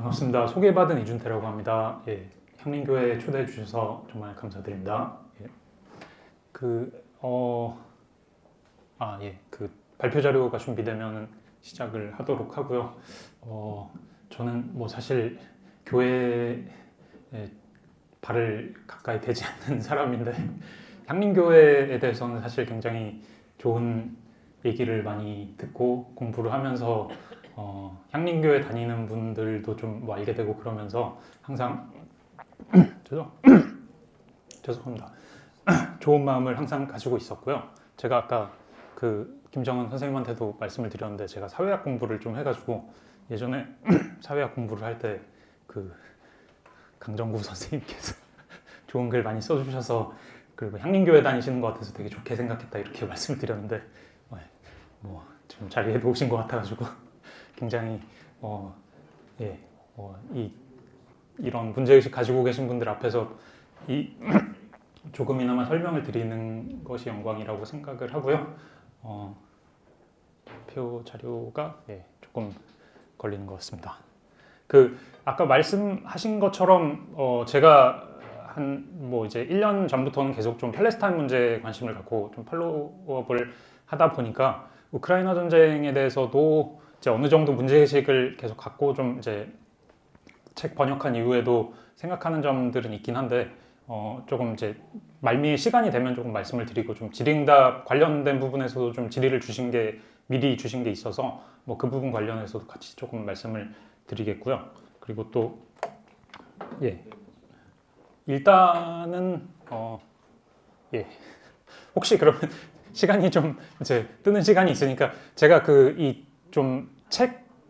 반갑습니다. 소개받은 이준태라고 합니다. 예, 향림교회에 초대해 주셔서 정말 감사드립니다. 예, 발표 자료가 준비되면 시작을 하도록 하고요. 저는 뭐 사실 교회에 발을 가까이 대지 않는 사람인데 향림교회에 대해서는 사실 굉장히 좋은 얘기를 많이 듣고 공부를 하면서 향림교회 다니는 분들도 좀 뭐 알게 되고 그러면서 항상 죄송합니다. 좋은 마음을 항상 가지고 있었고요. 제가 아까 그 김정은 선생님한테도 말씀을 드렸는데 제가 사회학 공부를 좀 해가지고 예전에 사회학 공부를 할 때 그 강정구 선생님께서 좋은 글 많이 써주셔서 그리고 향림교회 다니시는 것 같아서 되게 좋게 생각했다 이렇게 말씀을 드렸는데 뭐 지금 자리에도 오신 것 같아가지고 굉장히 이런 문제의식 가지고 계신 분들 앞에서 조금이나마 설명을 드리는 것이 영광이라고 생각을 하고요. 표 자료가 조금 걸리는 것 같습니다. 아까 말씀하신 것처럼 제가 이제 1년 전부터는 계속 좀 팔레스타인 문제에 관심을 갖고 좀 팔로우업을 하다 보니까 우크라이나 전쟁에 대해서도 이제 어느 정도 문제의식을 계속 갖고 좀 이제 책 번역한 이후에도 생각하는 점들은 있긴 한데 조금 이제 말미에 시간이 되면 조금 말씀을 드리고 좀 질의응답 관련된 부분에서도 좀 질의를 미리 주신 게 있어서 뭐 그 부분 관련해서도 같이 조금 말씀을 드리겠고요. 그리고 또 일단은 혹시 그러면 시간이 좀 이제 뜨는 시간이 있으니까 제가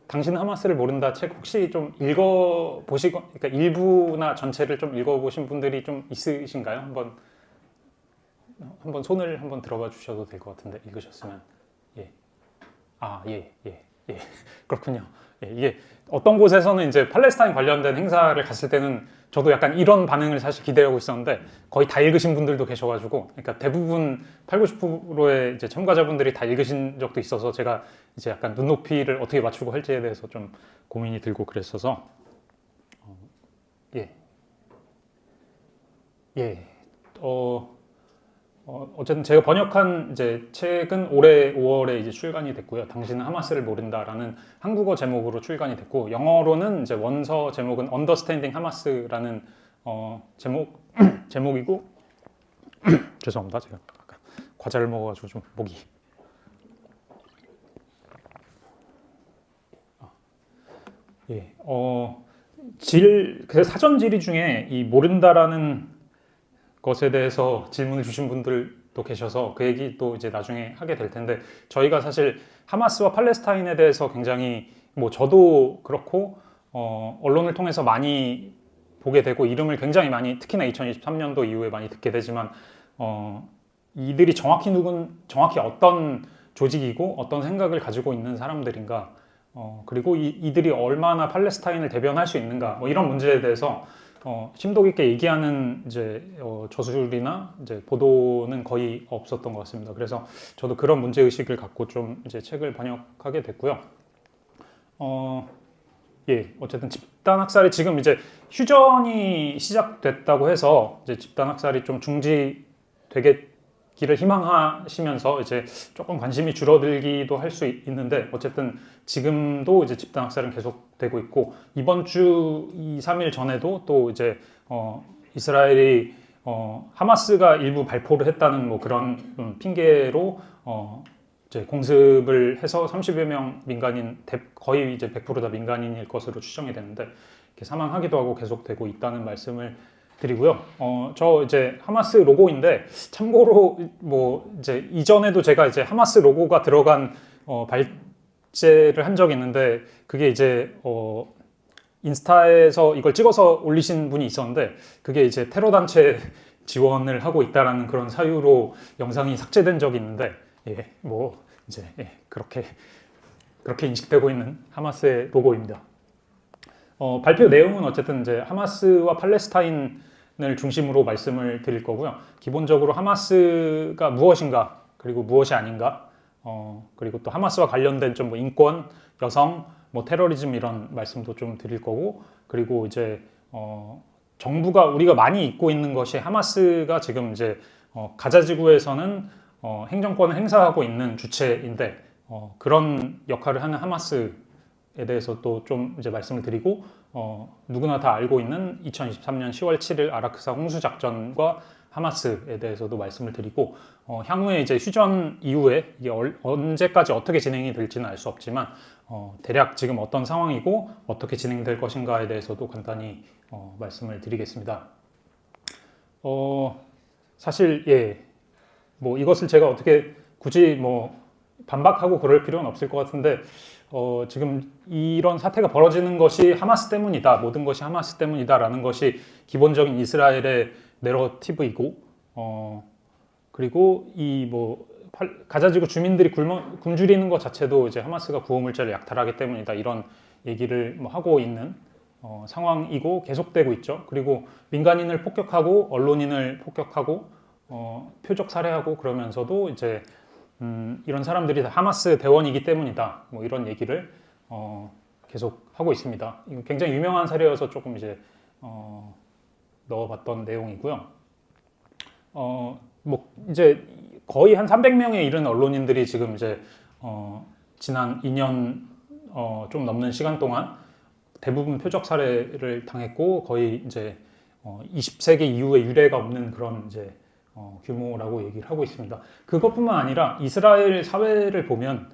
당신 하마스를 모른다 책 혹시 좀 읽어보시고, 그러니까 일부나 전체를 좀 읽어보신 분들이 좀 있으신가요? 한번 손을 한번 들어봐 주셔도 될 것 같은데 읽으셨으면. 그렇군요. 이게 어떤 곳에서는 이제 팔레스타인 관련된 행사를 갔을 때는 저도 약간 이런 반응을 사실 기대하고 있었는데 거의 다 읽으신 분들도 계셔가지고, 그러니까 대부분 80~90%의 이제 참가자분들이 다 읽으신 적도 있어서 제가 이제 약간 눈높이를 어떻게 맞추고 할지에 대해서 좀 고민이 들고 그랬어서 어쨌든 제가 번역한 이제 책은 올해 5월에 이제 출간이 됐고요. 당신은 하마스를 모른다라는 한국어 제목으로 출간이 됐고, 영어로는 이제 원서 제목은 Understanding Hamas라는 제목이고 죄송합니다. 제가 아까 과자를 먹어가지고 좀 목이 그래서 사전 질의 중에 이 모른다라는 것에 대해서 질문을 주신 분들도 계셔서 그 얘기도 이제 나중에 하게 될 텐데, 저희가 사실 하마스와 팔레스타인에 대해서 굉장히 저도 그렇고 언론을 통해서 많이 보게 되고 이름을 굉장히 많이, 특히나 2023년도 이후에 많이 듣게 되지만 이들이 정확히 어떤 조직이고 어떤 생각을 가지고 있는 사람들인가, 그리고 이들이 얼마나 팔레스타인을 대변할 수 있는가, 이런 문제에 대해서 심도 깊게 얘기하는 이제 저술이나 이제 보도는 거의 없었던 것 같습니다. 그래서 저도 그런 문제 의식을 갖고 좀 이제 책을 번역하게 됐고요. 어쨌든 집단 학살이 지금 이제 휴전이 시작됐다고 해서 이제 집단 학살이 좀 중지되기를 희망하시면서 이제 조금 관심이 줄어들기도 할 수 있는데, 어쨌든 지금도 이제 집단 학살은 계속되고 있고, 이번 주 2~3일 전에도 또 이제 이스라엘이 하마스가 일부 발포를 했다는 그런 핑계로 이제 공습을 해서 30여 명 민간인, 거의 이제 100% 다 민간인일 것으로 추정이 되는데 이렇게 사망하기도 하고 계속되고 있다는 말씀을 드리고요. 저 이제 하마스 로고인데, 참고로 이제 이전에도 제가 이제 하마스 로고가 들어간 발제를 한 적이 있는데, 그게 이제 인스타에서 이걸 찍어서 올리신 분이 있었는데, 그게 이제 테러 단체 지원을 하고 있다라는 그런 사유로 영상이 삭제된 적이 있는데, 그렇게 인식되고 있는 하마스의 로고입니다. 발표 내용은 어쨌든 이제 하마스와 팔레스타인을 중심으로 말씀을 드릴 거고요. 기본적으로 하마스가 무엇인가, 그리고 무엇이 아닌가, 그리고 또 하마스와 관련된 좀 인권, 여성, 뭐 테러리즘 이런 말씀도 좀 드릴 거고, 그리고 이제 정부가 우리가 많이 잊고 있는 것이 하마스가 지금 이제 가자 지구에서는 행정권을 행사하고 있는 주체인데 그런 역할을 하는 하마스에 대해서 또 좀 이제 말씀을 드리고 누구나 다 알고 있는 2023년 10월 7일 아라크사 홍수 작전과 하마스에 대해서도 말씀을 드리고 향후에 이제 휴전 이후에 이게 언제까지 어떻게 진행이 될지는 알 수 없지만 대략 지금 어떤 상황이고 어떻게 진행될 것인가에 대해서도 간단히 말씀을 드리겠습니다. 사실 뭐 이것을 제가 어떻게 굳이 뭐 반박하고 그럴 필요는 없을 것 같은데 지금 이런 사태가 벌어지는 것이 하마스 때문이다, 모든 것이 하마스 때문이다라는 것이 기본적인 이스라엘의 내러티브이고 그리고 이 뭐 가자지구 주민들이 굶주리는 것 자체도 이제 하마스가 구호물자를 약탈하기 때문이다, 이런 얘기를 뭐 하고 있는 상황이고 계속되고 있죠. 그리고 민간인을 폭격하고 언론인을 폭격하고 표적 살해하고 그러면서도 이제 이런 사람들이 다 하마스 대원이기 때문이다, 뭐 이런 얘기를 계속 하고 있습니다. 이거 굉장히 유명한 사례여서 조금 이제 넣어봤던 내용이고요. 뭐 이제 거의 한 300명에 이른 언론인들이 지금 이제 지난 2년 좀 넘는 시간 동안 대부분 표적 살해를 당했고 거의 이제 20세기 이후에 유례가 없는 그런 이제 규모라고 얘기를 하고 있습니다. 그것뿐만 아니라 이스라엘 사회를 보면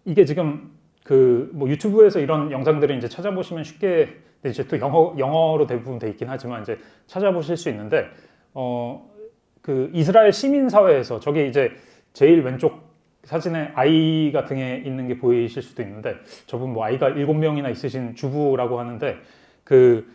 이게 지금 그 뭐 유튜브에서 이런 영상들을 이제 찾아보시면 쉽게 이제 또 영어로 대부분 돼 있긴 하지만 이제 찾아보실 수 있는데 그 이스라엘 시민 사회에서 저기 이제 제일 왼쪽 사진에 아이가 등에 있는 게 보이실 수도 있는데 저분 뭐 아이가 7명이나 있으신 주부라고 하는데 그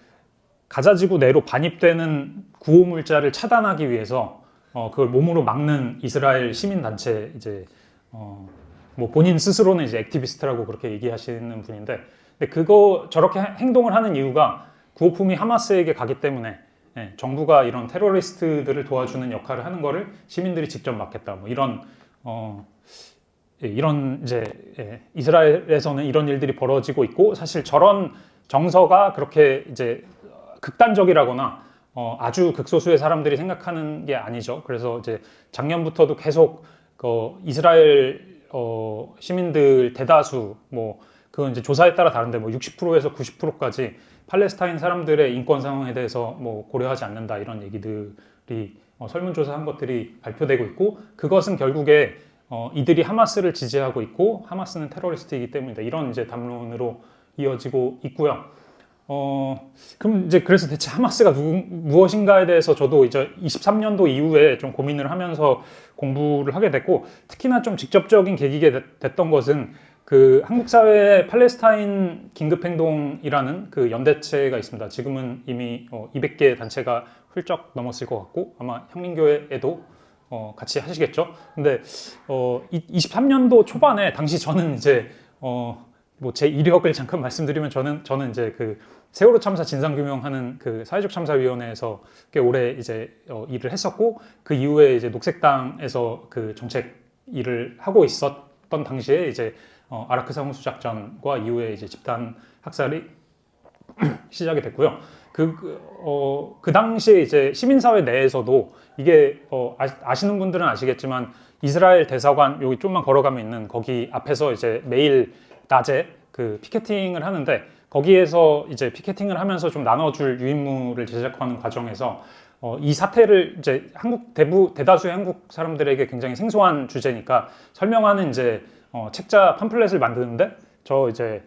가자지구 내로 반입되는 구호물자를 차단하기 위해서 그걸 몸으로 막는 이스라엘 시민단체 이제 뭐 본인 스스로는 이제 액티비스트라고 그렇게 얘기하시는 분인데 근데 그거 저렇게 행동을 하는 이유가 구호품이 하마스에게 가기 때문에 정부가 이런 테러리스트들을 도와주는 역할을 하는 거를 시민들이 직접 막겠다 뭐 이런 이런 이제 이스라엘에서는 이런 일들이 벌어지고 있고 사실 저런 정서가 그렇게 이제 극단적이라거나 아주 극소수의 사람들이 생각하는 게 아니죠. 그래서 이제 작년부터도 계속 이스라엘 시민들 대다수 뭐 그건 이제 조사에 따라 다른데 뭐 60%에서 90%까지 팔레스타인 사람들의 인권 상황에 대해서 뭐 고려하지 않는다 이런 얘기들이 설문조사한 것들이 발표되고 있고 그것은 결국에 이들이 하마스를 지지하고 있고 하마스는 테러리스트이기 때문이다 이런 이제 담론으로 이어지고 있고요. 그럼 이제 그래서 대체 하마스가 무엇인가에 대해서 저도 이제 23년도 이후에 좀 고민을 하면서 공부를 하게 됐고 특히나 좀 직접적인 계기가 됐던 것은 그 한국 사회에 팔레스타인 긴급행동이라는 그 연대체가 있습니다. 지금은 이미 200개 단체가 훌쩍 넘었을 것 같고 아마 향민교회에도 같이 하시겠죠. 근데 23년도 초반에 당시 저는 이제 뭐 제 이력을 잠깐 말씀드리면 저는 이제 그 세월호 참사 진상규명하는 그 사회적 참사위원회에서 꽤 오래 이제 일을 했었고 그 이후에 이제 녹색당에서 그 정책 일을 하고 있었던 당시에 이제 아라크사 홍수 작전과 이후에 이제 집단 학살이 시작이 됐고요. 그 당시에 이제 시민사회 내에서도 이게 아시는 분들은 아시겠지만 이스라엘 대사관 여기 좀만 걸어가면 있는 거기 앞에서 이제 매일 낮에 그 피켓팅을 하는데 거기에서 이제 피켓팅을 하면서 좀 나눠줄 유인물을 제작하는 과정에서 이 사태를 이제 대다수의 한국 사람들에게 굉장히 생소한 주제니까 설명하는 이제 책자 팜플렛을 만드는데 저 이제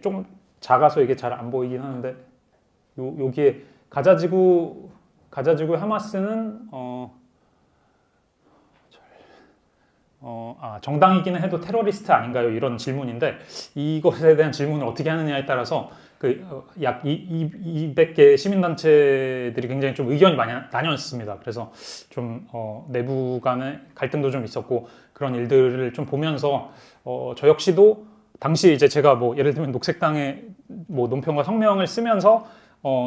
좀 작아서 이게 잘 안 보이긴 하는데 여기에 가자지구 하마스는 정당이기는 해도 테러리스트 아닌가요? 이런 질문인데 이것에 대한 질문을 어떻게 하느냐에 따라서 약 200개 시민단체들이 굉장히 좀 의견이 많이 나뉘었습니다. 그래서 좀 내부 간의 갈등도 좀 있었고 그런 일들을 좀 보면서 저 역시도 당시 이제 제가 뭐 예를 들면 녹색당의 뭐 논평과 성명을 쓰면서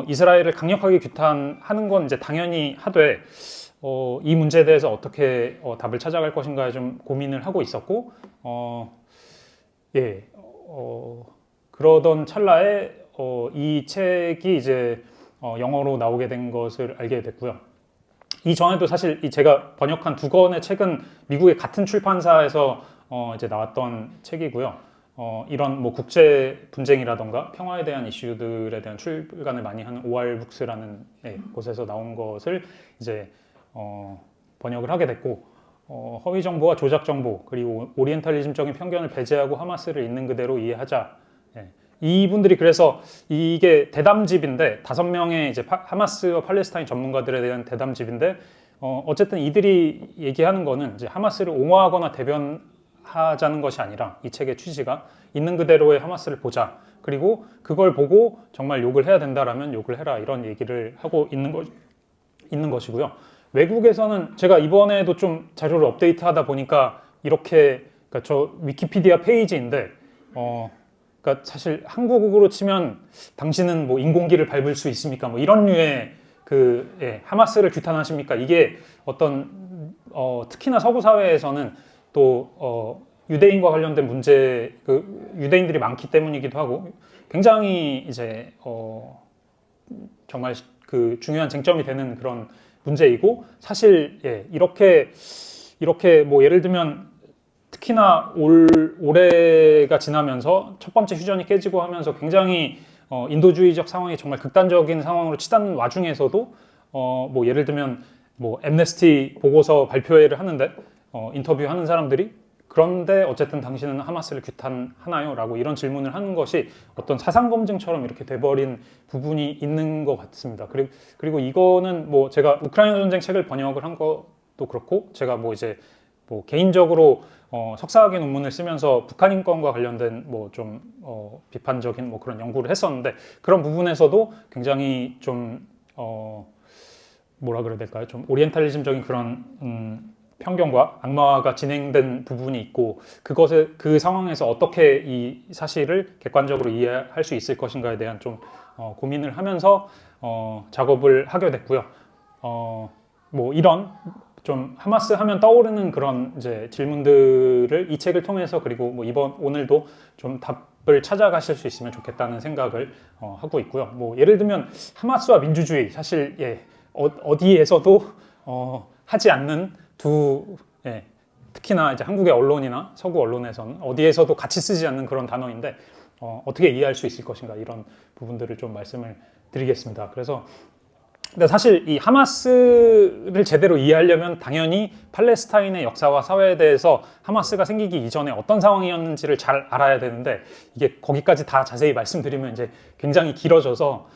이스라엘을 강력하게 규탄하는 건 이제 당연히 하되 이 문제에 대해서 어떻게 답을 찾아갈 것인가에 좀 고민을 하고 있었고 예, 그러던 찰나에 이 책이 이제 영어로 나오게 된 것을 알게 됐고요. 이전에도 사실 제가 번역한 두 권의 책은 미국의 같은 출판사에서 이제 나왔던 책이고요. 이런 뭐 국제 분쟁이라던가 평화에 대한 이슈들에 대한 출간을 많이 하는 OR북스라는 곳에서 나온 것을 이제 번역을 하게 됐고, 허위 정보와 조작 정보 그리고 오리엔탈리즘적인 편견을 배제하고 하마스를 있는 그대로 이해하자. 이분들이 그래서 이게 대담집인데 5명의 이제 하마스와 팔레스타인 전문가들에 대한 대담집인데 어쨌든 이들이 얘기하는 거는 이제 하마스를 옹호하거나 대변하자는 것이 아니라 이 책의 취지가 있는 그대로의 하마스를 보자. 그리고 그걸 보고 정말 욕을 해야 된다라면 욕을 해라. 이런 얘기를 하고 있는 것이고요. 외국에서는 제가 이번에도 좀 자료를 업데이트하다 보니까 이렇게, 그러니까 저 위키피디아 페이지인데 그러니까 사실 한국어로 치면 당신은 뭐 인공기를 밟을 수 있습니까? 뭐 이런 류의 하마스를 규탄하십니까? 이게 어떤 특히나 서구 사회에서는 또 유대인과 관련된 문제, 유대인들이 많기 때문이기도 하고 굉장히 이제 정말 그 중요한 쟁점이 되는 그런 문제이고, 사실 이렇게 뭐 예를 들면 특히나 올해가 지나면서 첫 번째 휴전이 깨지고 하면서 굉장히 인도주의적 상황이 정말 극단적인 상황으로 치닫는 와중에서도 뭐 예를 들면 뭐 엠네스티 보고서 발표회를 하는데 인터뷰하는 사람들이 그런데 어쨌든 당신은 하마스를 규탄하나요? 라고 이런 질문을 하는 것이 어떤 사상검증처럼 이렇게 돼버린 부분이 있는 것 같습니다. 그리고 이거는 뭐 제가 우크라이나 전쟁 책을 번역을 한 것도 그렇고, 제가 뭐 이제 뭐 개인적으로 석사학위 논문을 쓰면서 북한 인권과 관련된 뭐 좀 비판적인 뭐 그런 연구를 했었는데, 그런 부분에서도 굉장히 좀 뭐라 그래야 될까요? 좀 오리엔탈리즘적인 그런 편견과 악마화가 진행된 부분이 있고, 그 상황에서 어떻게 이 사실을 객관적으로 이해할 수 있을 것인가에 대한 좀 고민을 하면서 작업을 하게 됐고요. 뭐 이런 좀 하마스 하면 떠오르는 그런 이제 질문들을 이 책을 통해서, 그리고 뭐 오늘도 좀 답을 찾아가실 수 있으면 좋겠다는 생각을 하고 있고요. 뭐 예를 들면 하마스와 민주주의, 사실 어디에서도 하지 않는 특히나 이제 한국의 언론이나 서구 언론에서는 어디에서도 같이 쓰지 않는 그런 단어인데 어떻게 이해할 수 있을 것인가, 이런 부분들을 좀 말씀을 드리겠습니다. 그래서 근데 사실 이 하마스를 제대로 이해하려면 당연히 팔레스타인의 역사와 사회에 대해서 하마스가 생기기 이전에 어떤 상황이었는지를 잘 알아야 되는데, 이게 거기까지 다 자세히 말씀드리면 이제 굉장히 길어져서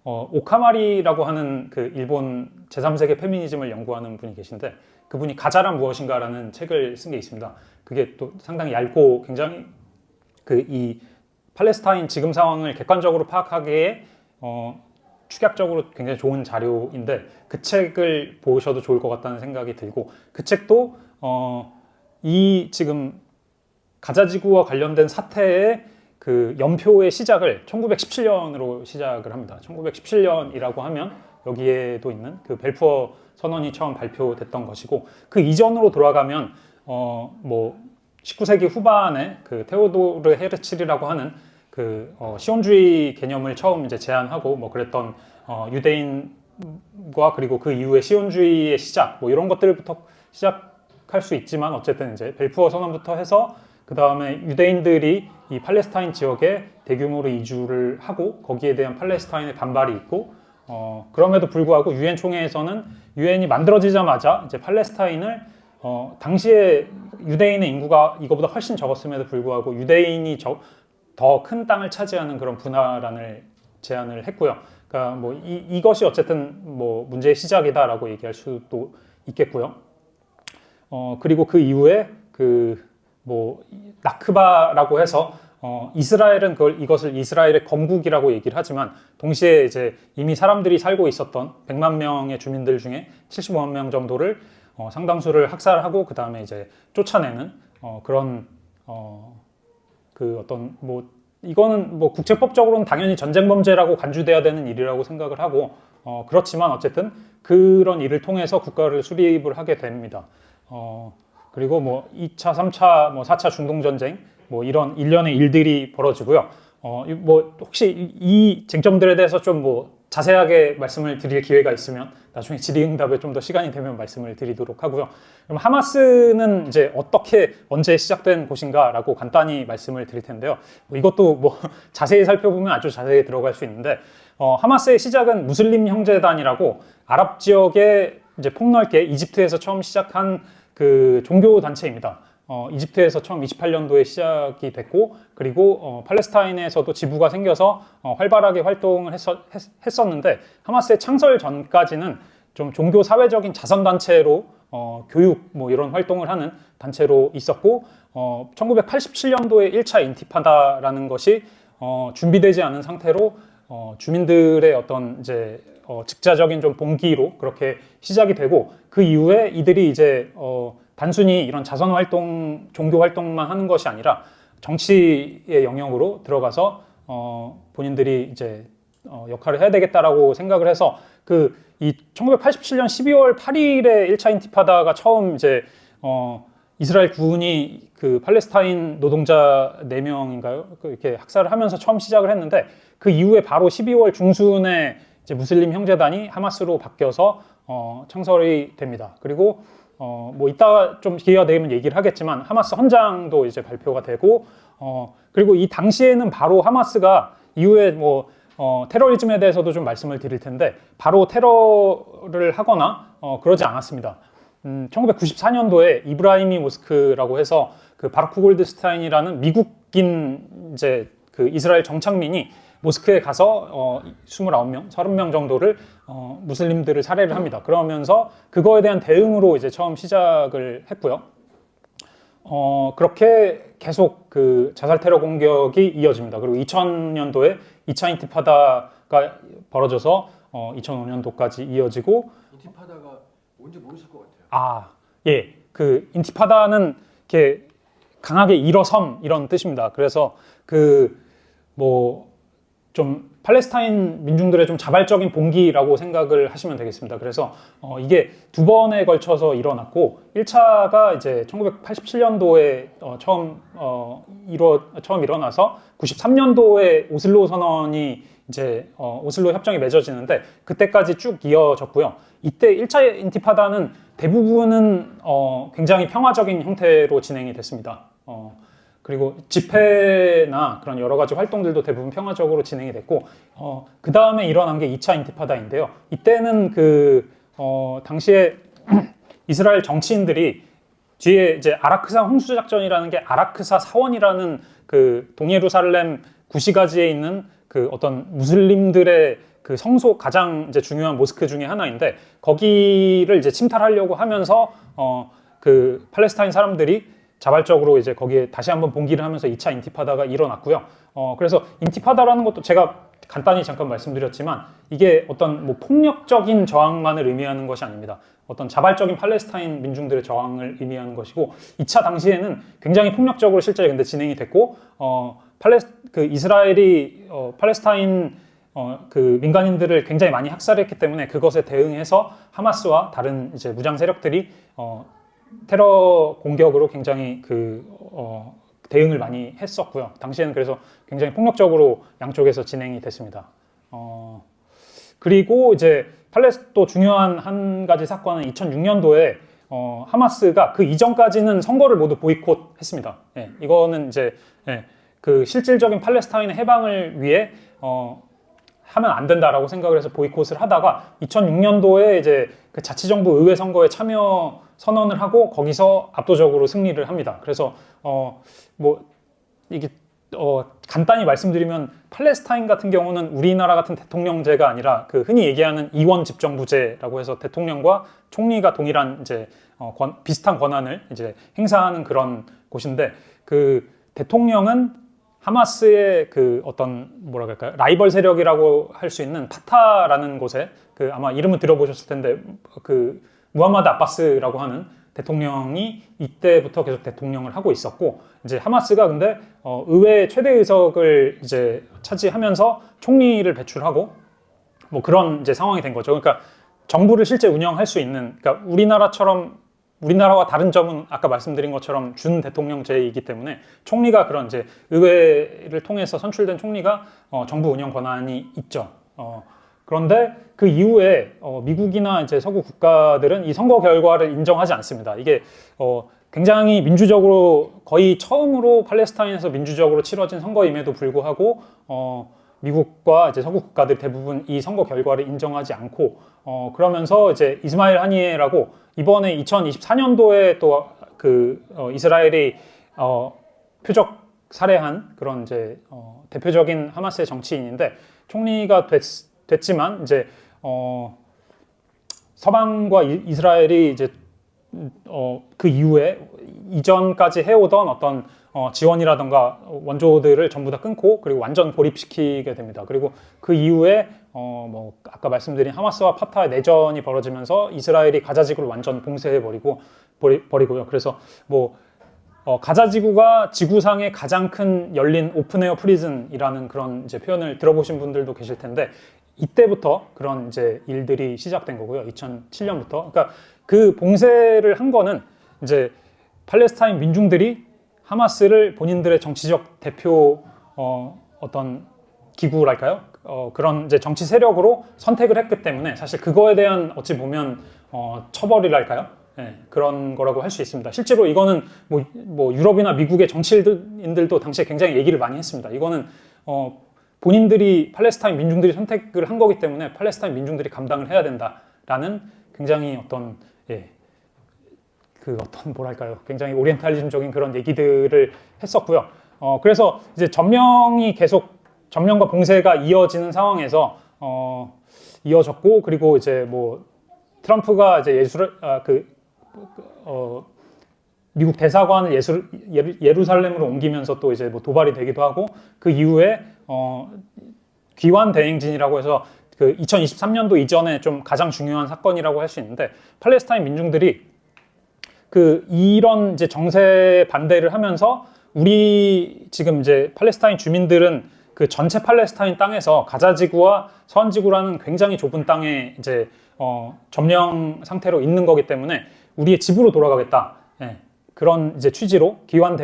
오카마리라고 하는 그 일본 제3세계 페미니즘을 연구하는 분이 계신데, 그분이 가자란 무엇인가라는 책을 쓴 게 있습니다. 그게 또 상당히 얇고 굉장히 이 팔레스타인 지금 상황을 객관적으로 파악하기에 축약적으로 굉장히 좋은 자료인데, 그 책을 보셔도 좋을 것 같다는 생각이 들고, 그 책도 이 지금 가자지구와 관련된 사태의 그 연표의 시작을 1917년으로 시작을 합니다. 1917년이라고 하면 여기에도 있는 그 벨푸어 선언이 처음 발표됐던 것이고, 그 이전으로 돌아가면 뭐 19세기 후반에 그 테오도르 헤르칠이라고 하는 그 시온주의 개념을 처음 이제 제안하고 뭐 그랬던 유대인과, 그리고 그 이후에 시온주의의 시작, 뭐 이런 것들부터 시작할 수 있지만, 어쨌든 이제 벨푸어 선언부터 해서 그 다음에 유대인들이 이 팔레스타인 지역에 대규모로 이주를 하고 거기에 대한 팔레스타인의 반발이 있고, 그럼에도 불구하고 유엔 총회에서는 유엔이 만들어지자마자 이제 팔레스타인을 당시에 유대인의 인구가 이거보다 훨씬 적었음에도 불구하고 유대인이 더 큰 땅을 차지하는 그런 분화란을 제안을 했고요. 그러니까 뭐 이것이 어쨌든 뭐 문제의 시작이다라고 얘기할 수도 있겠고요. 그리고 그 이후에 뭐 나크바라고 해서 이스라엘은 이것을 이스라엘의 건국이라고 얘기를 하지만, 동시에 이제 이미 사람들이 살고 있었던 100만 명의 주민들 중에 75만 명 정도를 상당수를 학살하고 그 다음에 이제 쫓아내는 그런 어떤 뭐 이거는 뭐 국제법적으로는 당연히 전쟁 범죄라고 간주돼야 되는 일이라고 생각을 하고, 그렇지만 어쨌든 그런 일을 통해서 국가를 수립을 하게 됩니다. 그리고 뭐 2차, 3차, 뭐 4차 중동 전쟁, 뭐 이런 일련의 일들이 벌어지고요. 뭐 혹시 이 쟁점들에 대해서 좀 뭐 자세하게 말씀을 드릴 기회가 있으면 나중에 질의응답에 좀 더 시간이 되면 말씀을 드리도록 하고요. 그럼 하마스는 이제 어떻게 언제 시작된 곳인가라고 간단히 말씀을 드릴 텐데요. 뭐 이것도 뭐 자세히 살펴보면 아주 자세히 들어갈 수 있는데 하마스의 시작은 무슬림 형제단이라고 아랍 지역에 이제 폭넓게 이집트에서 처음 시작한 그 종교 단체입니다. 이집트에서 처음 28년도에 시작이 됐고, 그리고 팔레스타인에서도 지부가 생겨서 활발하게 활동을 했었는데, 하마스의 창설 전까지는 좀 종교 사회적인 자선단체로 교육 뭐 이런 활동을 하는 단체로 있었고, 1987년도에 1차 인티파다라는 것이 준비되지 않은 상태로 주민들의 어떤 이제 즉자적인 좀 봉기로 그렇게 시작이 되고, 그 이후에 이들이 이제 단순히 이런 자선 활동, 종교 활동만 하는 것이 아니라 정치의 영역으로 들어가서 본인들이 이제 역할을 해야 되겠다라고 생각을 해서 이 1987년 12월 8일에 1차 인티파다가 처음 이제 이스라엘 군이 그 팔레스타인 노동자 4명인가요? 이렇게 학살을 하면서 처음 시작을 했는데, 그 이후에 바로 12월 중순에 이제 무슬림 형제단이 하마스로 바뀌어서 창설이 됩니다. 그리고 뭐 이따가 좀 기회가 되면 얘기를 하겠지만 하마스 헌장도 이제 발표가 되고, 그리고 이 당시에는 바로 하마스가 이후에 뭐 테러리즘에 대해서도 좀 말씀을 드릴 텐데, 바로 테러를 하거나 그러지 않았습니다. 1994년도에 이브라히미 모스크라고 해서 그 바루크 골드스타인이라는 미국인 이제 그 이스라엘 정착민이 모스크에 가서 29명, 30명 정도를 무슬림들을 살해를 합니다. 그러면서 그거에 대한 대응으로 이제 처음 시작을 했고요. 그렇게 계속 그 자살 테러 공격이 이어집니다. 그리고 2000년도에 2차 인티파다가 벌어져서 2005년도까지 이어지고. 인티파다가 뭔지 모르실 것 같아요. 예. 그 인티파다는 이렇게 강하게 일어섬 이런 뜻입니다. 그래서 좀 팔레스타인 민중들의 좀 자발적인 봉기라고 생각을 하시면 되겠습니다. 그래서 이게 2번에 걸쳐서 일어났고, 1차가 이제 1987년도에 처음 일어나서 93년도에 오슬로 선언이 이제 오슬로 협정이 맺어지는데, 그때까지 쭉 이어졌고요. 이때 1차 인티파다는 대부분은 굉장히 평화적인 형태로 진행이 됐습니다. 그리고 집회나 그런 여러 가지 활동들도 대부분 평화적으로 진행이 됐고, 그 다음에 일어난 게 2차 인티파다인데요. 이때는 당시에 이스라엘 정치인들이 뒤에 이제 아라크사 홍수작전이라는 게 아라크사 사원이라는 그 동예루살렘 구시가지에 있는 그 어떤 무슬림들의 그 성소 가장 이제 중요한 모스크 중에 하나인데, 거기를 이제 침탈하려고 하면서 그 팔레스타인 사람들이 자발적으로 이제 거기에 다시 한번 봉기를 하면서 2차 인티파다가 일어났고요. 그래서 인티파다라는 것도 제가 간단히 잠깐 말씀드렸지만, 이게 어떤 뭐 폭력적인 저항만을 의미하는 것이 아닙니다. 어떤 자발적인 팔레스타인 민중들의 저항을 의미하는 것이고, 2차 당시에는 굉장히 폭력적으로 실제 근데 진행이 됐고, 이스라엘이 팔레스타인 그 민간인들을 굉장히 많이 학살했기 때문에 그것에 대응해서 하마스와 다른 이제 무장 세력들이 테러 공격으로 굉장히 대응을 많이 했었고요. 당시에는 그래서 굉장히 폭력적으로 양쪽에서 진행이 됐습니다. 그리고 이제 또 중요한 한 가지 사건은 2006년도에 하마스가 그 이전까지는 선거를 모두 보이콧했습니다. 예, 이거는 이제 그 실질적인 팔레스타인의 해방을 위해 하면 안 된다라고 생각을 해서 보이콧을 하다가 2006년도에 이제 그 자치정부 의회 선거에 참여 선언을 하고 거기서 압도적으로 승리를 합니다. 그래서 이게 간단히 말씀드리면, 팔레스타인 같은 경우는 우리나라 같은 대통령제가 아니라 그 흔히 얘기하는 이원 집정부제라고 해서 대통령과 총리가 동일한 이제 비슷한 권한을 이제 행사하는 그런 곳인데, 그 대통령은 하마스의 그 어떤 뭐라 할까요? 라이벌 세력이라고 할 수 있는 파타라는 곳에 그 아마 이름은 들어보셨을 텐데, 그 무함마드 아바스라고 하는 대통령이 이때부터 계속 대통령을 하고 있었고, 이제 하마스가 근데 의회 최대 의석을 이제 차지하면서 총리를 배출하고 뭐 그런 이제 상황이 된 거죠. 그러니까 정부를 실제 운영할 수 있는, 그러니까 우리나라처럼 우리나라와 다른 점은 아까 말씀드린 것처럼 준 대통령제이기 때문에 총리가 그런 이제 의회를 통해서 선출된 총리가 정부 운영 권한이 있죠. 그런데 그 이후에 미국이나 이제 서구 국가들은 이 선거 결과를 인정하지 않습니다. 이게 굉장히 민주적으로 거의 처음으로 팔레스타인에서 민주적으로 치러진 선거임에도 불구하고 미국과 이제 서구 국가들 대부분 이 선거 결과를 인정하지 않고 그러면서 이제 이스마일 하니에라고 이번에 2024년도에 또 그 이스라엘이 표적 살해한 그런 이제 대표적인 하마스의 정치인인데 총리가 됐지만 이제 서방과 이스라엘이 이제 그 이후에 이전까지 해오던 어떤 지원이라던가 원조들을 전부 다 끊고 그리고 완전 고립시키게 됩니다. 그리고 그 이후에 뭐 아까 말씀드린 하마스와 파타의 내전이 벌어지면서 이스라엘이 가자지구를 완전 봉쇄해버리고요. 그래서 뭐 가자지구가 지구상의 가장 큰 열린 오픈에어 프리즌이라는 그런 이제 표현을 들어보신 분들도 계실 텐데 이때부터 그런 이제 일들이 시작된 거고요. 2007년부터. 그러니까 그 봉쇄를 한 거는 이제 팔레스타인 민중들이 하마스를 본인들의 정치적 대표 어떤 기구랄까요? 그런 이제 정치 세력으로 선택을 했기 때문에 사실 그거에 대한 어찌 보면 처벌이랄까요? 네, 그런 거라고 할 수 있습니다. 실제로 이거는 뭐 유럽이나 미국의 정치인들도 당시에 굉장히 얘기를 많이 했습니다. 이거는 본인들이 팔레스타인 민중들이 선택을 한 거기 때문에 팔레스타인 민중들이 감당을 해야 된다라는 굉장히 어떤 뭐랄까요, 굉장히 오리엔탈리즘적인 그런 얘기들을 했었고요. 그래서 이제 전면과 봉쇄가 이어지는 상황에서 이어졌고 그리고 이제 뭐 트럼프가 이제 미국 대사관을 예루살렘으로 옮기면서 또 이제 뭐 도발이 되기도 하고 그 이후에 귀환 대행진이라고 해서 그 2023년도 이전에 좀 가장 중요한 사건이라고 할 수 있는데 팔레스타인 민중들이 이런 이제 정세 반대를 하면서 우리 지금 이제 팔레스타인 주민들은 그 전체 팔레스타인 땅에서 가자지구와 서안지구라는 굉장히 좁은 땅에 이제 점령 상태로 있는 거기 때문에 우리의 집으로 돌아가겠다. 예, 그런 이제 취지로 귀환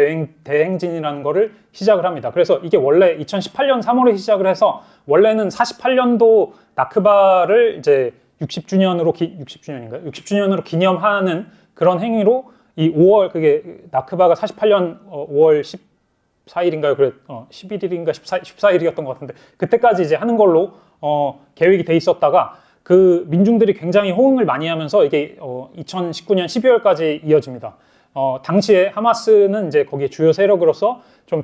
대행진이라는 거를 시작을 합니다. 그래서 이게 원래 2018년 3월에 시작을 해서 원래는 48년도 나크바를 이제 60주년인가요? 60주년으로 기념하는 그런 행위로 이 5월 그게 나크바가 48년 5월 14일인가요? 11일인가 14일이었던 것 같은데 그때까지 이제 하는 걸로 계획이 돼 있었다가 그 민중들이 굉장히 호응을 많이 하면서 이게 2019년 12월까지 이어집니다. 당시에 하마스는 이제 거기에 주요 세력으로서 좀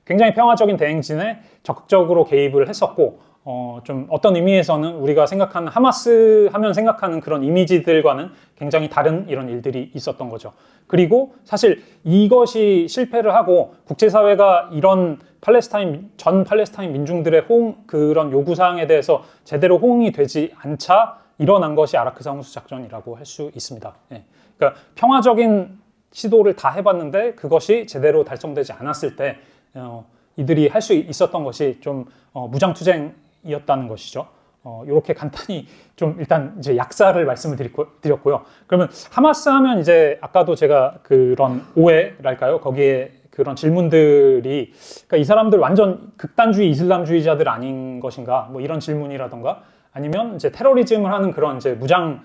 굉장히 평화적인 대행진에 적극적으로 개입을 했었고 좀 어떤 의미에서는 우리가 생각하는 하마스 하면 생각하는 그런 이미지들과는 굉장히 다른 이런 일들이 있었던 거죠. 그리고 사실 이것이 실패를 하고 국제사회가 이런 전 팔레스타인 민중들의 그런 요구사항에 대해서 제대로 호응이 되지 않자 일어난 것이 아라크사 홍수 작전이라고 할 수 있습니다. 예. 그러니까 평화적인 시도를 다 해봤는데 그것이 제대로 달성되지 않았을 때 이들이 할 수 있었던 것이 좀 무장투쟁이었다는 것이죠. 이렇게 간단히 좀 일단 이제 약사를 말씀을 드렸고요. 그러면 하마스 하면 이제 아까도 제가 그런 오해랄까요? 거기에 그런 질문들이 그러니까 이 사람들 완전 극단주의 이슬람주의자들 아닌 것인가? 뭐 이런 질문이라던가 아니면 이제 테러리즘을 하는 그런 이제 무장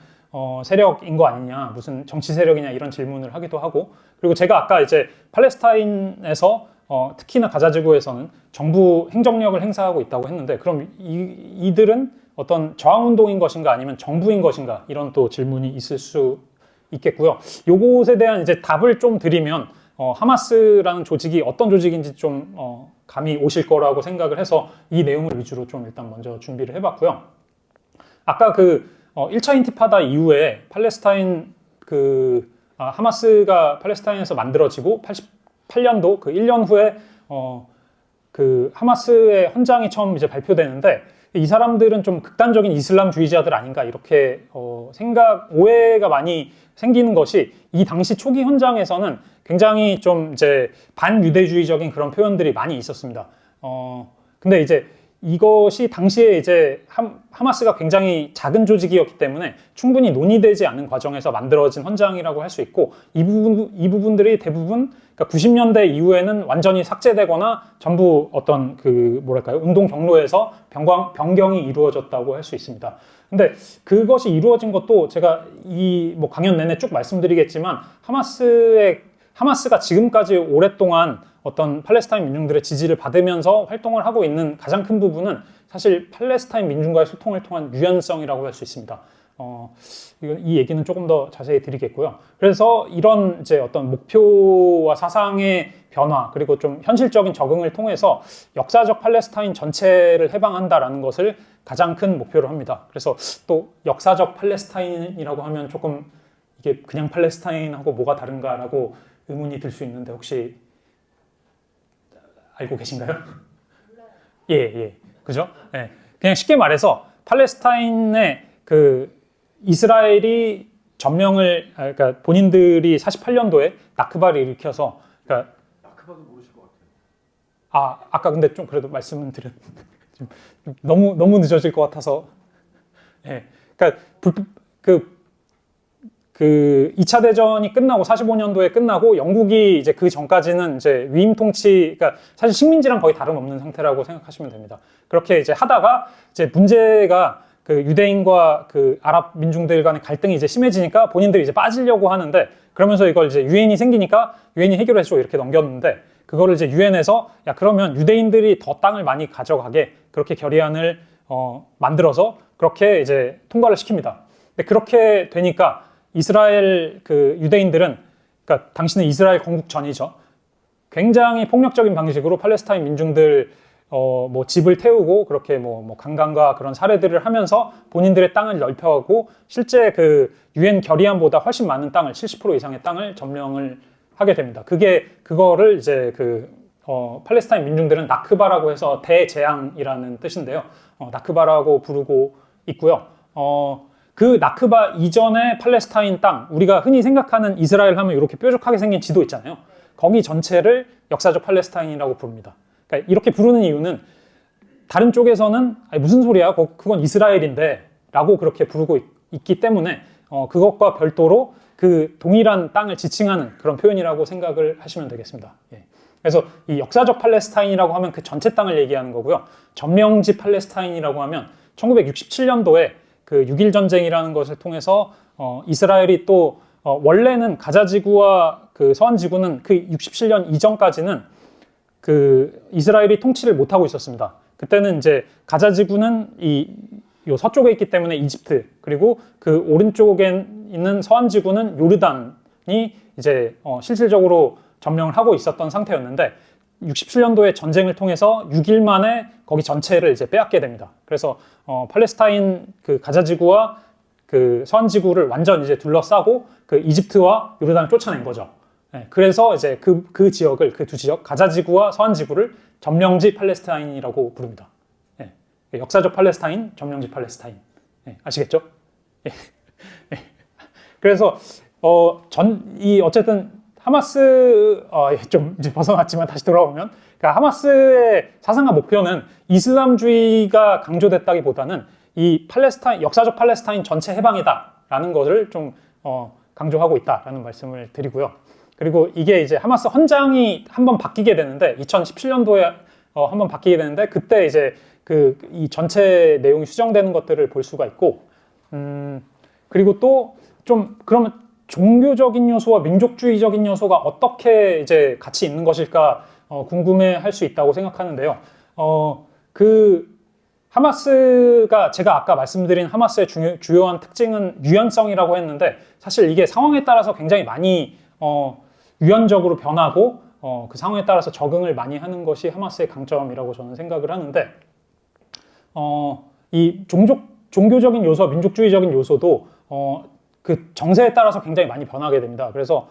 세력인 거 아니냐, 무슨 정치 세력이냐 이런 질문을 하기도 하고 그리고 제가 아까 이제 팔레스타인에서 특히나 가자지구에서는 정부 행정력을 행사하고 있다고 했는데 그럼 이들은 어떤 저항운동인 것인가 아니면 정부인 것인가 이런 또 질문이 있을 수 있겠고요. 요것에 대한 이제 답을 좀 드리면 하마스라는 조직이 어떤 조직인지 좀 감이 오실 거라고 생각을 해서 이 내용을 위주로 좀 일단 먼저 준비를 해봤고요. 아까 1차 인티파다 이후에 하마스가 팔레스타인에서 만들어지고 88년도 그 1년 후에 그 하마스의 헌장이 처음 이제 발표되는데 이 사람들은 좀 극단적인 이슬람주의자들 아닌가 이렇게 오해가 많이 생기는 것이 이 당시 초기 헌장에서는 굉장히 좀 이제 반유대주의적인 그런 표현들이 많이 있었습니다. 근데 이제 이것이 당시에 이제 하마스가 굉장히 작은 조직이었기 때문에 충분히 논의되지 않은 과정에서 만들어진 헌장이라고 할 수 있고, 이 부분들이 대부분 그러니까 90년대 이후에는 완전히 삭제되거나 전부 어떤 그 뭐랄까요, 운동 경로에서 변경이 이루어졌다고 할 수 있습니다. 근데 그것이 이루어진 것도 제가 이 뭐 강연 내내 쭉 말씀드리겠지만, 하마스가 지금까지 오랫동안 어떤 팔레스타인 민중들의 지지를 받으면서 활동을 하고 있는 가장 큰 부분은 사실 팔레스타인 민중과의 소통을 통한 유연성이라고 할 수 있습니다. 이 얘기는 조금 더 자세히 드리겠고요. 그래서 이런 이제 어떤 목표와 사상의 변화, 그리고 좀 현실적인 적응을 통해서 역사적 팔레스타인 전체를 해방한다라는 것을 가장 큰 목표로 합니다. 그래서 또 역사적 팔레스타인이라고 하면 조금 이게 그냥 팔레스타인하고 뭐가 다른가라고 의문이 들 수 있는데, 혹시 알고 계신가요? 예. 그죠? 예. 그냥 쉽게 말해서 팔레스타인의 그 이스라엘이 그러니까 본인들이 48년도에 나크바를 일으켜서, 그러니까 나크바도 모르실 것 같아요. 아까 근데 좀 그래도 말씀은 드렸는데 좀 너무 늦어질 것 같아서. 예. 그러니까 그 2차 대전이 끝나고 45년도에 끝나고 영국이 이제 그 전까지는 이제 위임 통치, 그러니까 사실 식민지랑 거의 다름없는 상태라고 생각하시면 됩니다. 그렇게 이제 하다가 이제 문제가 그 유대인과 그 아랍 민중들 간의 갈등이 이제 심해지니까 본인들이 이제 빠지려고 하는데, 그러면서 이걸 이제 유엔이 생기니까 유엔이 해결해줘 이렇게 넘겼는데, 그거를 이제 유엔에서 야 그러면 유대인들이 더 땅을 많이 가져가게 그렇게 결의안을 만들어서 그렇게 이제 통과를 시킵니다. 근데 그렇게 되니까 이스라엘 그 유대인들은, 그러니까 당시는 이스라엘 건국 전이죠, 굉장히 폭력적인 방식으로 팔레스타인 민중들 뭐 집을 태우고 그렇게 뭐 강간과 그런 사례들을 하면서 본인들의 땅을 넓혀가고, 실제 그 유엔 결의안보다 훨씬 많은 땅을 70% 이상의 땅을 점령을 하게 됩니다. 그거를 이제 팔레스타인 민중들은 나크바라고 해서 대재앙이라는 뜻인데요. 나크바라고 부르고 있고요. 그 나크바 이전의 팔레스타인 땅, 우리가 흔히 생각하는 이스라엘 하면 이렇게 뾰족하게 생긴 지도 있잖아요. 거기 전체를 역사적 팔레스타인이라고 부릅니다. 그러니까 이렇게 부르는 이유는 다른 쪽에서는 아니 무슨 소리야, 그건 이스라엘인데 라고 그렇게 부르고 있기 때문에 그것과 별도로 그 동일한 땅을 지칭하는 그런 표현이라고 생각을 하시면 되겠습니다. 예. 그래서 이 역사적 팔레스타인이라고 하면 그 전체 땅을 얘기하는 거고요. 점령지 팔레스타인이라고 하면 1967년도에 그 6.1 전쟁이라는 것을 통해서 이스라엘이 또 원래는 가자지구와 그 서안지구는 그 67년 이전까지는 그 이스라엘이 통치를 못하고 있었습니다. 그때는 이제 가자지구는 요 서쪽에 있기 때문에 이집트, 그리고 그 오른쪽에 있는 서안지구는 요르단이 이제 실질적으로 점령을 하고 있었던 상태였는데, 67년도에 전쟁을 통해서 6일 만에 거기 전체를 이제 빼앗게 됩니다. 그래서 팔레스타인 그 가자지구와 그 서안지구를 완전 이제 둘러싸고 그 이집트와 요르단을 쫓아낸 거죠. 네, 그래서 이제 그 지역을, 그 두 지역, 가자지구와 서안지구를 점령지 팔레스타인이라고 부릅니다. 네, 역사적 팔레스타인, 점령지 팔레스타인. 네, 아시겠죠? 네. 네. 그래서 어쨌든 하마스 좀 이제 벗어났지만 다시 돌아오면, 그러니까 하마스의 사상과 목표는 이슬람주의가 강조됐다기보다는 이 역사적 팔레스타인 전체 해방이다라는 것을 좀 강조하고 있다라는 말씀을 드리고요. 그리고 이게 이제 하마스 헌장이 한번 바뀌게 되는데, 2017년도에 한번 바뀌게 되는데, 그때 이제 이 전체 내용이 수정되는 것들을 볼 수가 있고, 그리고 또 좀 그러면 종교적인 요소와 민족주의적인 요소가 어떻게 이제 같이 있는 것일까 궁금해할 수 있다고 생각하는데요. 하마스가, 제가 아까 말씀드린 하마스의 주요한 특징은 유연성이라고 했는데, 사실 이게 상황에 따라서 굉장히 많이 유연적으로 변하고 그 상황에 따라서 적응을 많이 하는 것이 하마스의 강점이라고 저는 생각을 하는데, 이 종교적인 요소, 민족주의적인 요소도 그 정세에 따라서 굉장히 많이 변하게 됩니다. 그래서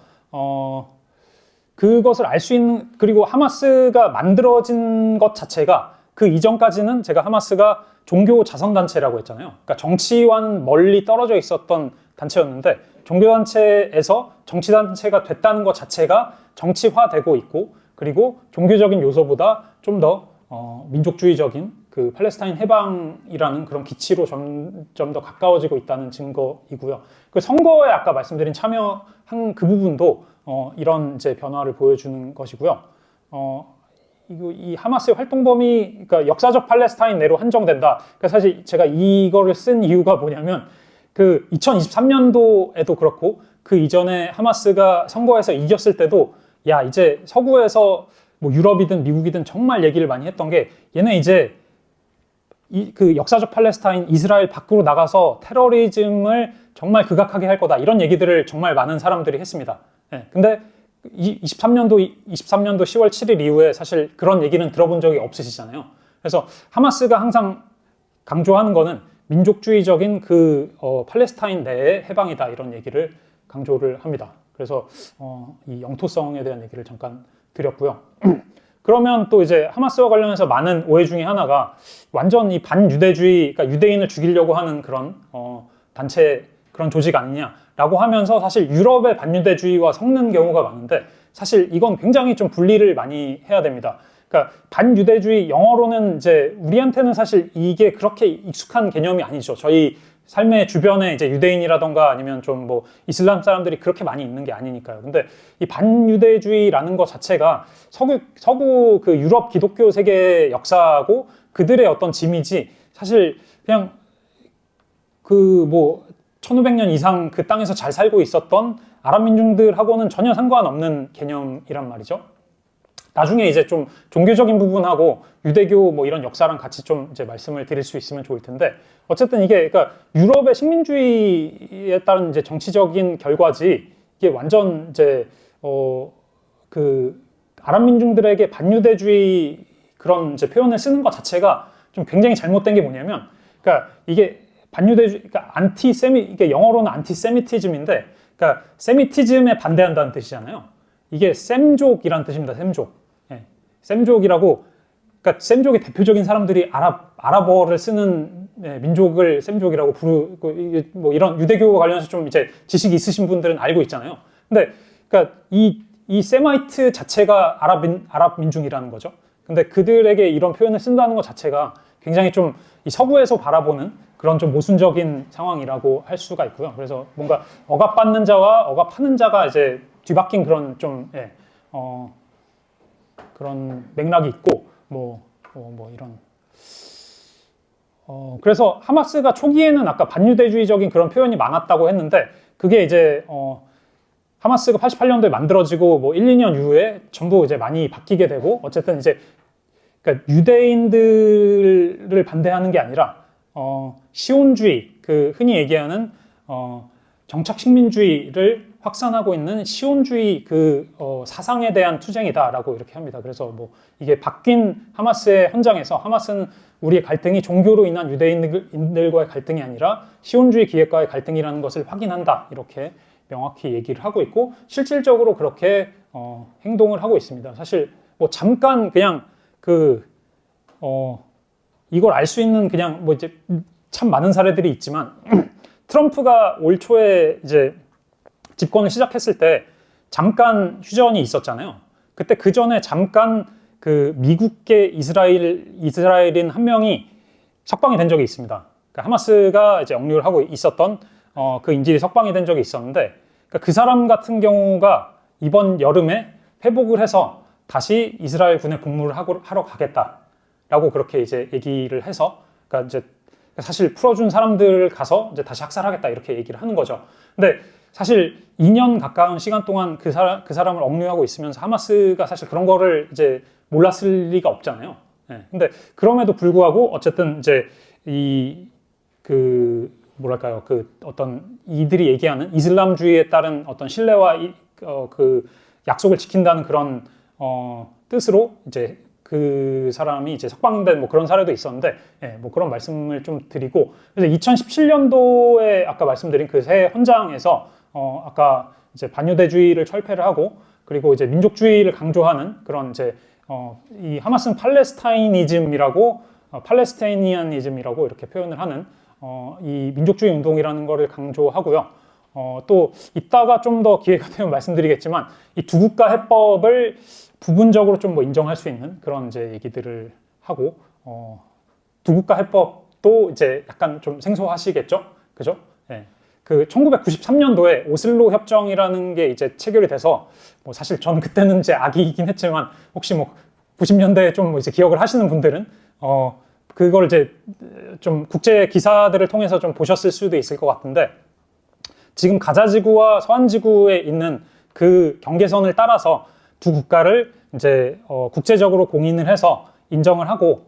그것을 알 수 있는, 그리고 하마스가 만들어진 것 자체가 그 이전까지는 제가 하마스가 종교 자선단체라고 했잖아요. 그러니까 정치와는 멀리 떨어져 있었던 단체였는데, 종교단체에서 정치단체가 됐다는 것 자체가 정치화되고 있고, 그리고 종교적인 요소보다 좀 더 민족주의적인 그 팔레스타인 해방이라는 그런 기치로 점점 더 가까워지고 있다는 증거이고요. 그 선거에 아까 말씀드린 참여한 그 부분도 이런 이제 변화를 보여주는 것이고요. 이 하마스의 활동 범위, 그러니까 역사적 팔레스타인 내로 한정된다. 그러니까 사실 제가 이거를 쓴 이유가 뭐냐면 그 2023년도에도 그렇고 그 이전에 하마스가 선거에서 이겼을 때도 야 이제 서구에서 뭐 유럽이든 미국이든 정말 얘기를 많이 했던 게 얘네 이제 그 역사적 팔레스타인 이스라엘 밖으로 나가서 테러리즘을 정말 극악하게 할 거다 이런 얘기들을 정말 많은 사람들이 했습니다. 근데 23년도 10월 7일 이후에 사실 그런 얘기는 들어본 적이 없으시잖아요. 그래서 하마스가 항상 강조하는 거는 민족주의적인 그 팔레스타인 내의 해방이다 이런 얘기를 강조를 합니다. 그래서 이 영토성에 대한 얘기를 잠깐 드렸고요. 그러면 또 이제 하마스와 관련해서 많은 오해 중에 하나가 완전 이 반유대주의, 그러니까 유대인을 죽이려고 하는 그런 단체, 그런 조직 아니냐라고 하면서 사실 유럽의 반유대주의와 섞는 경우가 많은데 사실 이건 굉장히 좀 분리를 많이 해야 됩니다. 그러니까 반유대주의, 영어로는 이제 우리한테는 사실 이게 그렇게 익숙한 개념이 아니죠. 저희 삶의 주변에 이제 유대인이라던가 아니면 좀 뭐 이슬람 사람들이 그렇게 많이 있는 게 아니니까요. 근데 이 반유대주의라는 것 자체가 서구 그 유럽 기독교 세계의 역사하고 그들의 어떤 짐이지 사실 그냥 그 뭐 1500년 이상 그 땅에서 잘 살고 있었던 아랍 민중들하고는 전혀 상관없는 개념이란 말이죠. 나중에 이제 좀 종교적인 부분하고 유대교 뭐 이런 역사랑 같이 좀 이제 말씀을 드릴 수 있으면 좋을 텐데 어쨌든 이게 그러니까 유럽의 식민주의에 따른 이제 정치적인 결과지 이게 완전 이제 그 아랍 민중들에게 반유대주의 그런 이제 표현을 쓰는 것 자체가 좀 굉장히 잘못된 게 뭐냐면 그러니까 이게 반유대주의 그러니까 이게 영어로는 안티세미티즘인데 그러니까 세미티즘에 반대한다는 뜻이잖아요. 이게 셈족이라는 뜻입니다. 셈족. 셈족이라고, 그러니까 셈족의 대표적인 사람들이 아랍어를 쓰는 민족을 셈족이라고 부르고, 뭐 이런 유대교와 관련해서 좀 이제 지식이 있으신 분들은 알고 있잖아요. 근데, 그러니까 이 세마이트 자체가 아랍 민중이라는 거죠. 근데 그들에게 이런 표현을 쓴다는 것 자체가 굉장히 좀 이 서구에서 바라보는 그런 좀 모순적인 상황이라고 할 수가 있고요. 그래서 뭔가 억압받는 자와 억압하는 자가 이제 뒤바뀐 그런 좀, 그런 맥락이 있고, 뭐 이런. 그래서 하마스가 초기에는 아까 반유대주의적인 그런 표현이 많았다고 했는데, 그게 이제, 하마스가 88년도에 만들어지고, 뭐 1, 2년 이후에 전부 이제 많이 바뀌게 되고, 어쨌든 이제, 그러니까 유대인들을 반대하는 게 아니라, 시온주의, 그 흔히 얘기하는, 정착식민주의를 확산하고 있는 시온주의 그 사상에 대한 투쟁이다라고 이렇게 합니다. 그래서 뭐 이게 바뀐 하마스의 현장에서 하마스는 우리의 갈등이 종교로 인한 유대인들과의 갈등이 아니라 시온주의 기획과의 갈등이라는 것을 확인한다 이렇게 명확히 얘기를 하고 있고 실질적으로 그렇게 행동을 하고 있습니다. 사실 뭐 잠깐 그냥 이걸 알 수 있는 그냥 뭐 이제 참 많은 사례들이 있지만 트럼프가 올 초에 이제 집권을 시작했을 때 잠깐 휴전이 있었잖아요. 그때 그 전에 잠깐 그 미국계 이스라엘인 한 명이 석방이 된 적이 있습니다. 그러니까 하마스가 이제 억류를 하고 있었던 그 인질이 석방이 된 적이 있었는데 그러니까 그 사람 같은 경우가 이번 여름에 회복을 해서 다시 이스라엘 군에 복무를 하러 가겠다라고 그렇게 이제 얘기를 해서 그러니까 이제 사실 풀어준 사람들 가서 이제 다시 학살하겠다 이렇게 얘기를 하는 거죠. 근데 사실 2년 가까운 시간 동안 그 사람을 억류하고 있으면서 하마스가 사실 그런 거를 이제 몰랐을 리가 없잖아요. 근데 그럼에도 불구하고 어쨌든 이제 뭐랄까요, 어떤 이들이 얘기하는 이슬람주의에 따른 어떤 신뢰와 그 약속을 지킨다는 그런 뜻으로 이제 그 사람이 이제 석방된 뭐 그런 사례도 있었는데, 뭐 그런 말씀을 좀 드리고, 그래서 2017년도에 아까 말씀드린 그 새 헌장에서 아까 이제 반유대주의를 철폐를 하고, 그리고 이제 민족주의를 강조하는 그런 이제 이 하마스는 팔레스타이니안이즘이라고 이렇게 표현을 하는 이 민족주의 운동이라는 거를 강조하고요. 또 이따가 좀 더 기회가 되면 말씀드리겠지만 이 두 국가 해법을 부분적으로 좀 뭐 인정할 수 있는 그런 이제 얘기들을 하고 두 국가 해법도 이제 약간 좀 생소하시겠죠? 그죠? 예. 그 1993년도에 오슬로 협정이라는 게 이제 체결이 돼서 뭐 사실 저는 그때는 이제 아기이긴 했지만 혹시 뭐 90년대에 좀 이제 기억을 하시는 분들은 그걸 이제 좀 국제 기사들을 통해서 좀 보셨을 수도 있을 것 같은데 지금 가자지구와 서한지구에 있는 그 경계선을 따라서 두 국가를 이제 국제적으로 공인을 해서 인정을 하고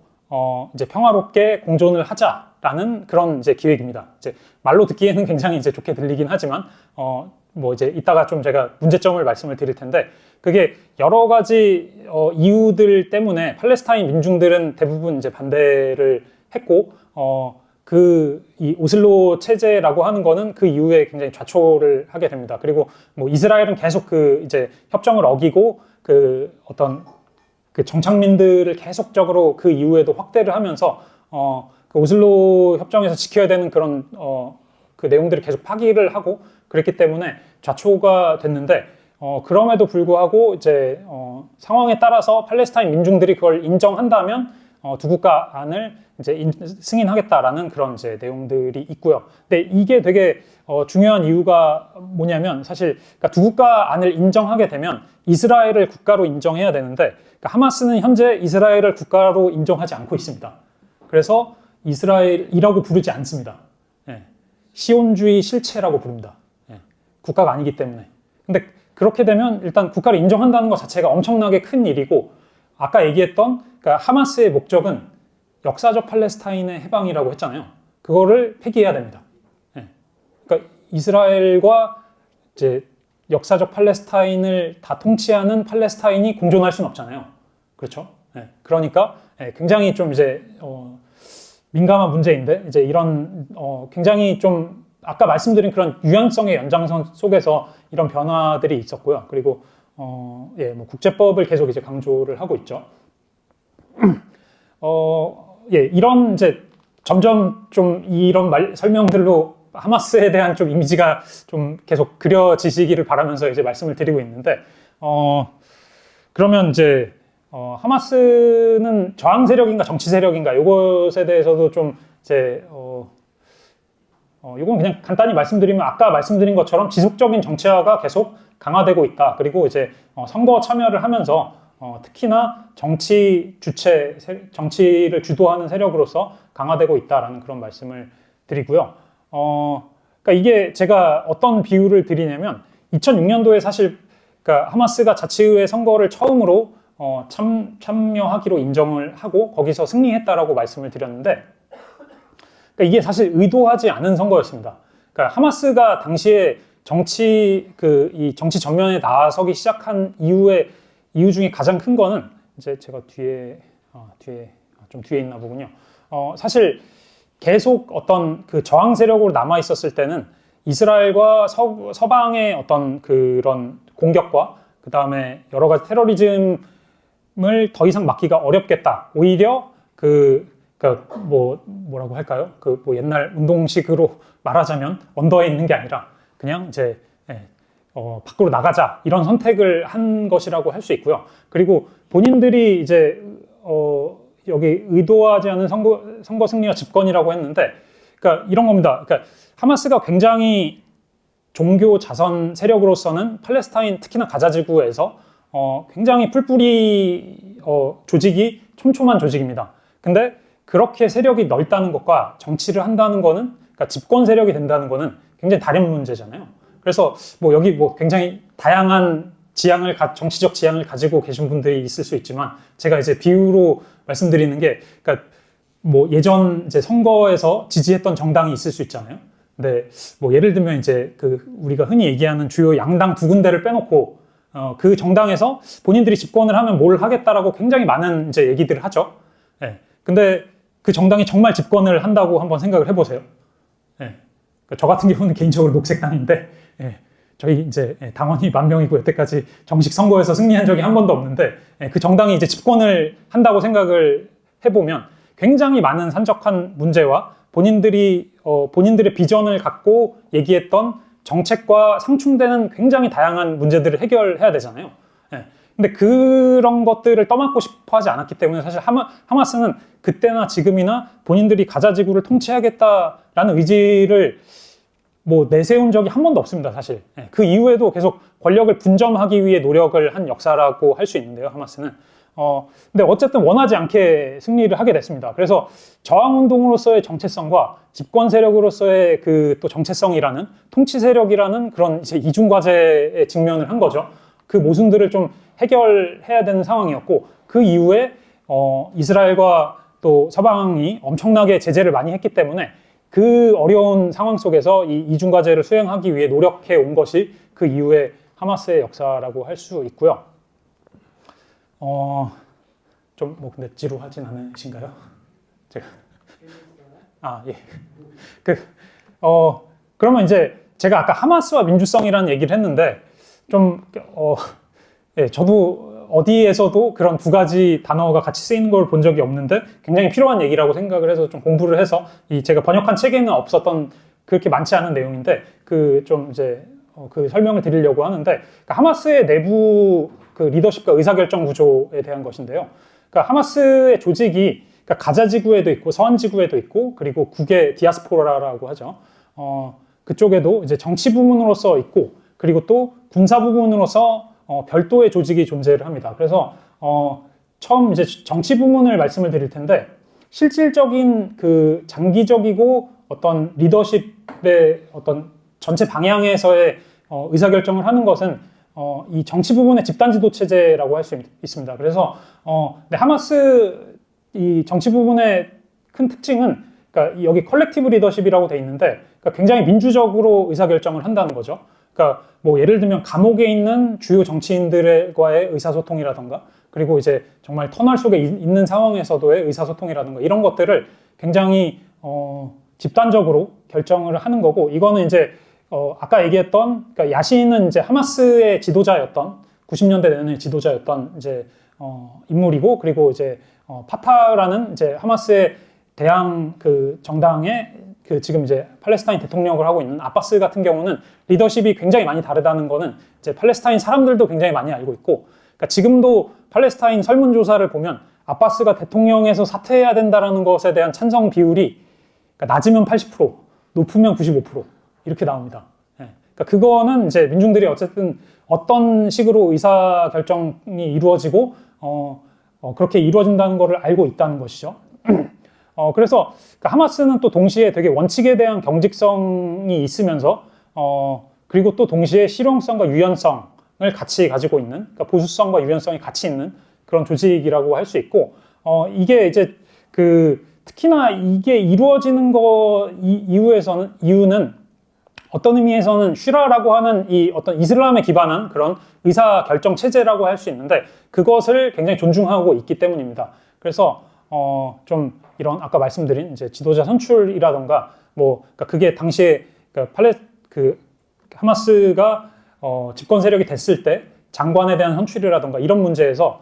이제 평화롭게 공존을 하자라는 그런 이제 기획입니다. 이제 말로 듣기에는 굉장히 이제 좋게 들리긴 하지만 뭐 이제 이따가 좀 제가 문제점을 말씀을 드릴 텐데 그게 여러 가지 이유들 때문에 팔레스타인 민중들은 대부분 이제 반대를 했고 이 오슬로 체제라고 하는 거는 그 이후에 굉장히 좌초를 하게 됩니다. 그리고 뭐 이스라엘은 계속 그 이제 협정을 어기고 그 어떤 그 정착민들을 계속적으로 그 이후에도 확대를 하면서 그 오슬로 협정에서 지켜야 되는 그런 그 내용들을 계속 파기를 하고 그랬기 때문에 좌초가 됐는데 그럼에도 불구하고 이제 상황에 따라서 팔레스타인 민중들이 그걸 인정한다면 두 국가 안을 이제 승인하겠다라는 그런 이제 내용들이 있고요. 근데 이게 되게 중요한 이유가 뭐냐면 사실 그러니까 두 국가 안을 인정하게 되면 이스라엘을 국가로 인정해야 되는데 그러니까 하마스는 현재 이스라엘을 국가로 인정하지 않고 있습니다. 그래서 이스라엘이라고 부르지 않습니다. 예. 시온주의 실체라고 부릅니다. 예. 국가가 아니기 때문에. 근데 그렇게 되면 일단 국가를 인정한다는 것 자체가 엄청나게 큰 일이고 아까 얘기했던 그러니까 하마스의 목적은 역사적 팔레스타인의 해방이라고 했잖아요. 그거를 폐기해야 됩니다. 예. 그러니까 이스라엘과 이제 역사적 팔레스타인을 다 통치하는 팔레스타인이 공존할 수는 없잖아요. 그렇죠? 예. 그러니까 굉장히 좀 이제 민감한 문제인데 이제 이런 굉장히 좀 아까 말씀드린 그런 유연성의 연장선 속에서 이런 변화들이 있었고요. 그리고 뭐 국제법을 계속 이제 강조를 하고 있죠. 이런 이제 점점 좀 이런 설명들로 하마스에 대한 좀 이미지가 좀 계속 그려지시기를 바라면서 이제 말씀을 드리고 있는데, 그러면 이제, 하마스는 저항 세력인가 정치 세력인가 이것에 대해서도 좀 이제, 이건 그냥 간단히 말씀드리면 아까 말씀드린 것처럼 지속적인 정치화가 계속 강화되고 있다. 그리고 이제 선거 참여를 하면서 특히나 정치를 주도하는 세력으로서 강화되고 있다라는 그런 말씀을 드리고요. 그러니까 이게 제가 어떤 비유를 드리냐면 2006년도에 사실 그러니까 하마스가 자치의회 선거를 처음으로 참여하기로 인정을 하고 거기서 승리했다라고 말씀을 드렸는데 그러니까 이게 사실 의도하지 않은 선거였습니다. 그러니까 하마스가 당시에 이 정치 전면에 나서기 시작한 이유 중에 가장 큰 거는 이제 제가 좀 뒤에 있나 보군요. 사실 계속 어떤 그 저항 세력으로 남아 있었을 때는 이스라엘과 서방의 어떤 그런 공격과 그 다음에 여러 가지 테러리즘을 더 이상 막기가 어렵겠다. 오히려 뭐라고 할까요? 뭐 옛날 운동식으로 말하자면 언더에 있는 게 아니라 그냥 이제 밖으로 나가자 이런 선택을 한 것이라고 할 수 있고요. 그리고 본인들이 이제 여기 의도하지 않은 선거 승리와 집권이라고 했는데, 그러니까 이런 겁니다. 그러니까 하마스가 굉장히 종교 자선 세력으로서는 팔레스타인 특히나 가자지구에서 굉장히 뿔뿔이 조직이 촘촘한 조직입니다. 근데 그렇게 세력이 넓다는 것과 정치를 한다는 거는 그러니까 집권 세력이 된다는 거는 굉장히 다른 문제잖아요. 그래서 뭐 여기 뭐 굉장히 다양한 정치적 지향을 가지고 계신 분들이 있을 수 있지만 제가 이제 비유로 말씀드리는 게 그러니까 뭐 예전 이제 선거에서 지지했던 정당이 있을 수 있잖아요. 근데 뭐 예를 들면 이제 우리가 흔히 얘기하는 주요 양당 두 군데를 빼놓고 그 정당에서 본인들이 집권을 하면 뭘 하겠다라고 굉장히 많은 이제 얘기들을 하죠. 예. 근데 그 정당이 정말 집권을 한다고 한번 생각을 해보세요. 예. 그러니까 저 같은 경우는 개인적으로 녹색당인데, 예. 저희 이제 당원이 10,000명이고 여태까지 정식 선거에서 승리한 적이 한 번도 없는데, 그 정당이 이제 집권을 한다고 생각을 해보면 굉장히 많은 산적한 문제와 본인들의 비전을 갖고 얘기했던 정책과 상충되는 굉장히 다양한 문제들을 해결해야 되잖아요. 근데 그런 것들을 떠맡고 싶어 하지 않았기 때문에 사실 하마스는 그때나 지금이나 본인들이 가자 지구를 통치하겠다라는 의지를 뭐 내세운 적이 한 번도 없습니다, 사실. 그 이후에도 계속 권력을 분점하기 위해 노력을 한 역사라고 할 수 있는데요, 하마스는. 근데 어쨌든 원하지 않게 승리를 하게 됐습니다. 그래서 저항운동으로서의 정체성과 집권 세력으로서의 그 또 정체성이라는 통치 세력이라는 그런 이제 이중 과제에 직면을 한 거죠. 그 모순들을 좀 해결해야 되는 상황이었고, 그 이후에 이스라엘과 또 서방이 엄청나게 제재를 많이 했기 때문에 그 어려운 상황 속에서 이 이중 과제를 수행하기 위해 노력해 온 것이 그 이후에 하마스의 역사라고 할 수 있고요. 좀 뭐 근데 지루하진 않으신가요? 제가 예. 그러면 이제 제가 아까 하마스와 민주성이라는 얘기를 했는데 좀 예, 저도 어디에서도 그런 두 가지 단어가 같이 쓰이는 걸 본 적이 없는데 굉장히 필요한 얘기라고 생각을 해서 좀 공부를 해서 제가 번역한 책에는 없었던 그렇게 많지 않은 내용인데 좀 이제 그 설명을 드리려고 하는데 그러니까 하마스의 내부 그 리더십과 의사결정 구조에 대한 것인데요. 그러니까 하마스의 조직이 그러니까 가자 지구에도 있고 서한 지구에도 있고 그리고 국외 디아스포라라고 하죠. 그쪽에도 이제 정치 부문으로서 있고 그리고 또 군사 부문으로서 별도의 조직이 존재를 합니다. 그래서 처음 이제 정치 부문을 말씀을 드릴 텐데 실질적인 그 장기적이고 어떤 리더십의 어떤 전체 방향에서의 의사결정을 하는 것은 이 정치 부문의 집단 지도 체제라고 할 수 있습니다. 그래서 근데 하마스 이 정치 부문의 큰 특징은 그러니까 여기 컬렉티브 리더십이라고 돼 있는데 그러니까 굉장히 민주적으로 의사결정을 한다는 거죠. 그러니까 뭐 예를 들면 감옥에 있는 주요 정치인들과의 의사소통이라던가 그리고 이제 정말 터널 속에 있는 상황에서도의 의사소통이라던가 이런 것들을 굉장히 집단적으로 결정을 하는 거고 이거는 이제 아까 얘기했던 그러니까 야신은 이제 하마스의 지도자였던 90년대 내내 지도자였던 이제 인물이고 그리고 이제 파타라는 이제 하마스의 대항 그 정당의 그 지금 이제 팔레스타인 대통령을 하고 있는 아바스 같은 경우는 리더십이 굉장히 많이 다르다는 거는 이제 팔레스타인 사람들도 굉장히 많이 알고 있고 그러니까 지금도 팔레스타인 설문조사를 보면 아바스가 대통령에서 사퇴해야 된다라는 것에 대한 찬성 비율이 그러니까 낮으면 80%, 높으면 95% 이렇게 나옵니다. 그러니까 그거는 이제 민중들이 어쨌든 어떤 식으로 의사 결정이 이루어지고 그렇게 이루어진다는 것을 알고 있다는 것이죠. 그래서 하마스는 또 동시에 되게 원칙에 대한 경직성이 있으면서 그리고 또 동시에 실용성과 유연성을 같이 가지고 있는 그러니까 보수성과 유연성이 같이 있는 그런 조직이라고 할 수 있고 이게 이제 특히나 이게 이루어지는 이유는 어떤 의미에서는 슈라라고 하는 이 어떤 이슬람에 기반한 그런 의사 결정 체제라고 할 수 있는데 그것을 굉장히 존중하고 있기 때문입니다. 그래서 좀 이런 아까 말씀드린 이제 지도자 선출이라던가 그러니까 그게 당시에 하마스가 집권 세력이 됐을 때 장관에 대한 선출이라던가 이런 문제에서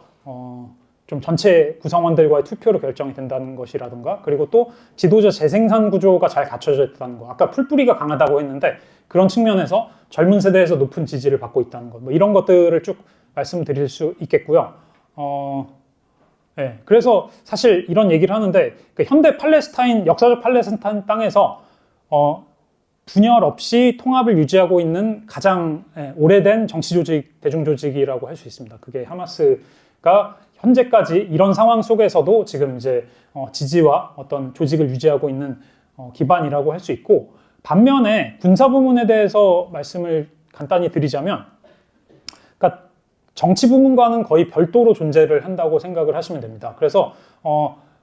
좀 전체 구성원들과의 투표로 결정이 된다는 것이라던가 그리고 또 지도자 재생산 구조가 잘 갖춰져 있다는 거 아까 풀뿌리가 강하다고 했는데 그런 측면에서 젊은 세대에서 높은 지지를 받고 있다는 것 이런 것들을 쭉 말씀드릴 수 있겠고요. 네, 그래서 사실 이런 얘기를 하는데 현대 팔레스타인 역사적 팔레스타인 땅에서 분열 없이 통합을 유지하고 있는 가장 오래된 정치 조직 대중 조직이라고 할 수 있습니다. 그게 하마스가 현재까지 이런 상황 속에서도 지금 이제 지지와 어떤 조직을 유지하고 있는 기반이라고 할 수 있고 반면에 군사 부문에 대해서 말씀을 간단히 드리자면 그러니까 정치 부문과는 거의 별도로 존재를 한다고 생각을 하시면 됩니다. 그래서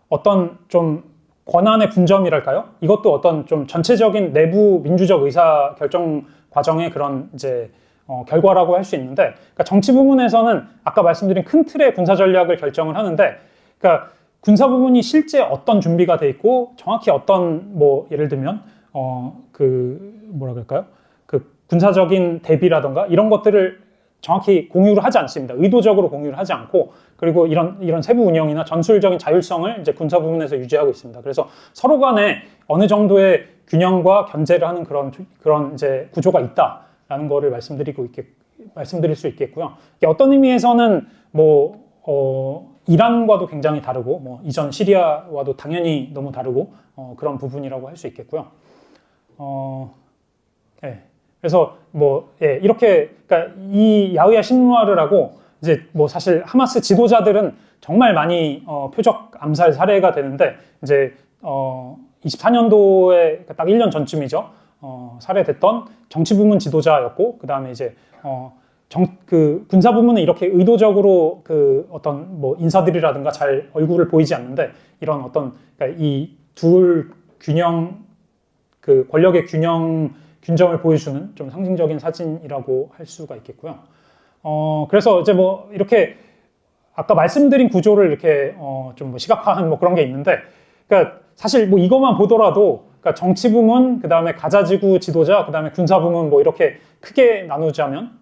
어떤 좀 권한의 분점이랄까요? 이것도 어떤 좀 전체적인 내부 민주적 의사 결정 과정의 그런 이제 결과라고 할 수 있는데, 그러니까 정치 부문에서는 아까 말씀드린 큰 틀의 군사 전략을 결정을 하는데, 그러니까 군사 부문이 실제 어떤 준비가 돼 있고 정확히 어떤 예를 들면 뭐라 그럴까요? 그 군사적인 대비라던가 이런 것들을 정확히 공유를 하지 않습니다. 의도적으로 공유를 하지 않고 그리고 이런 세부 운영이나 전술적인 자율성을 이제 군사 부문에서 유지하고 있습니다. 그래서 서로 간에 어느 정도의 균형과 견제를 하는 그런 이제 구조가 있다라는 거를 말씀드리고 말씀드릴 수 있겠고요. 이게 어떤 의미에서는 이란과도 굉장히 다르고 이전 시리아와도 당연히 너무 다르고 그런 부분이라고 할 수 있겠고요. 예. 그래서 이렇게 그러니까 이 야흐야 신루아르라고 이제 사실 하마스 지도자들은 정말 많이 표적 암살 사례가 되는데 이제 24년도에 딱 1년 전쯤이죠. 살해됐던 정치 부문 지도자였고 그다음에 이제 그 군사 부문은 이렇게 의도적으로 그 어떤 인사들이라든가 잘 얼굴을 보이지 않는데 이런 어떤 그러니까 이 둘 균형 그 권력의 균점을 보여주는 좀 상징적인 사진이라고 할 수가 있겠고요. 그래서 이제 이렇게 아까 말씀드린 구조를 이렇게 좀 시각화한 그런 게 있는데, 그러니까 사실 이것만 보더라도 그러니까 정치 부문, 그 다음에 가자지구 지도자, 그 다음에 군사 부문 이렇게 크게 나누자면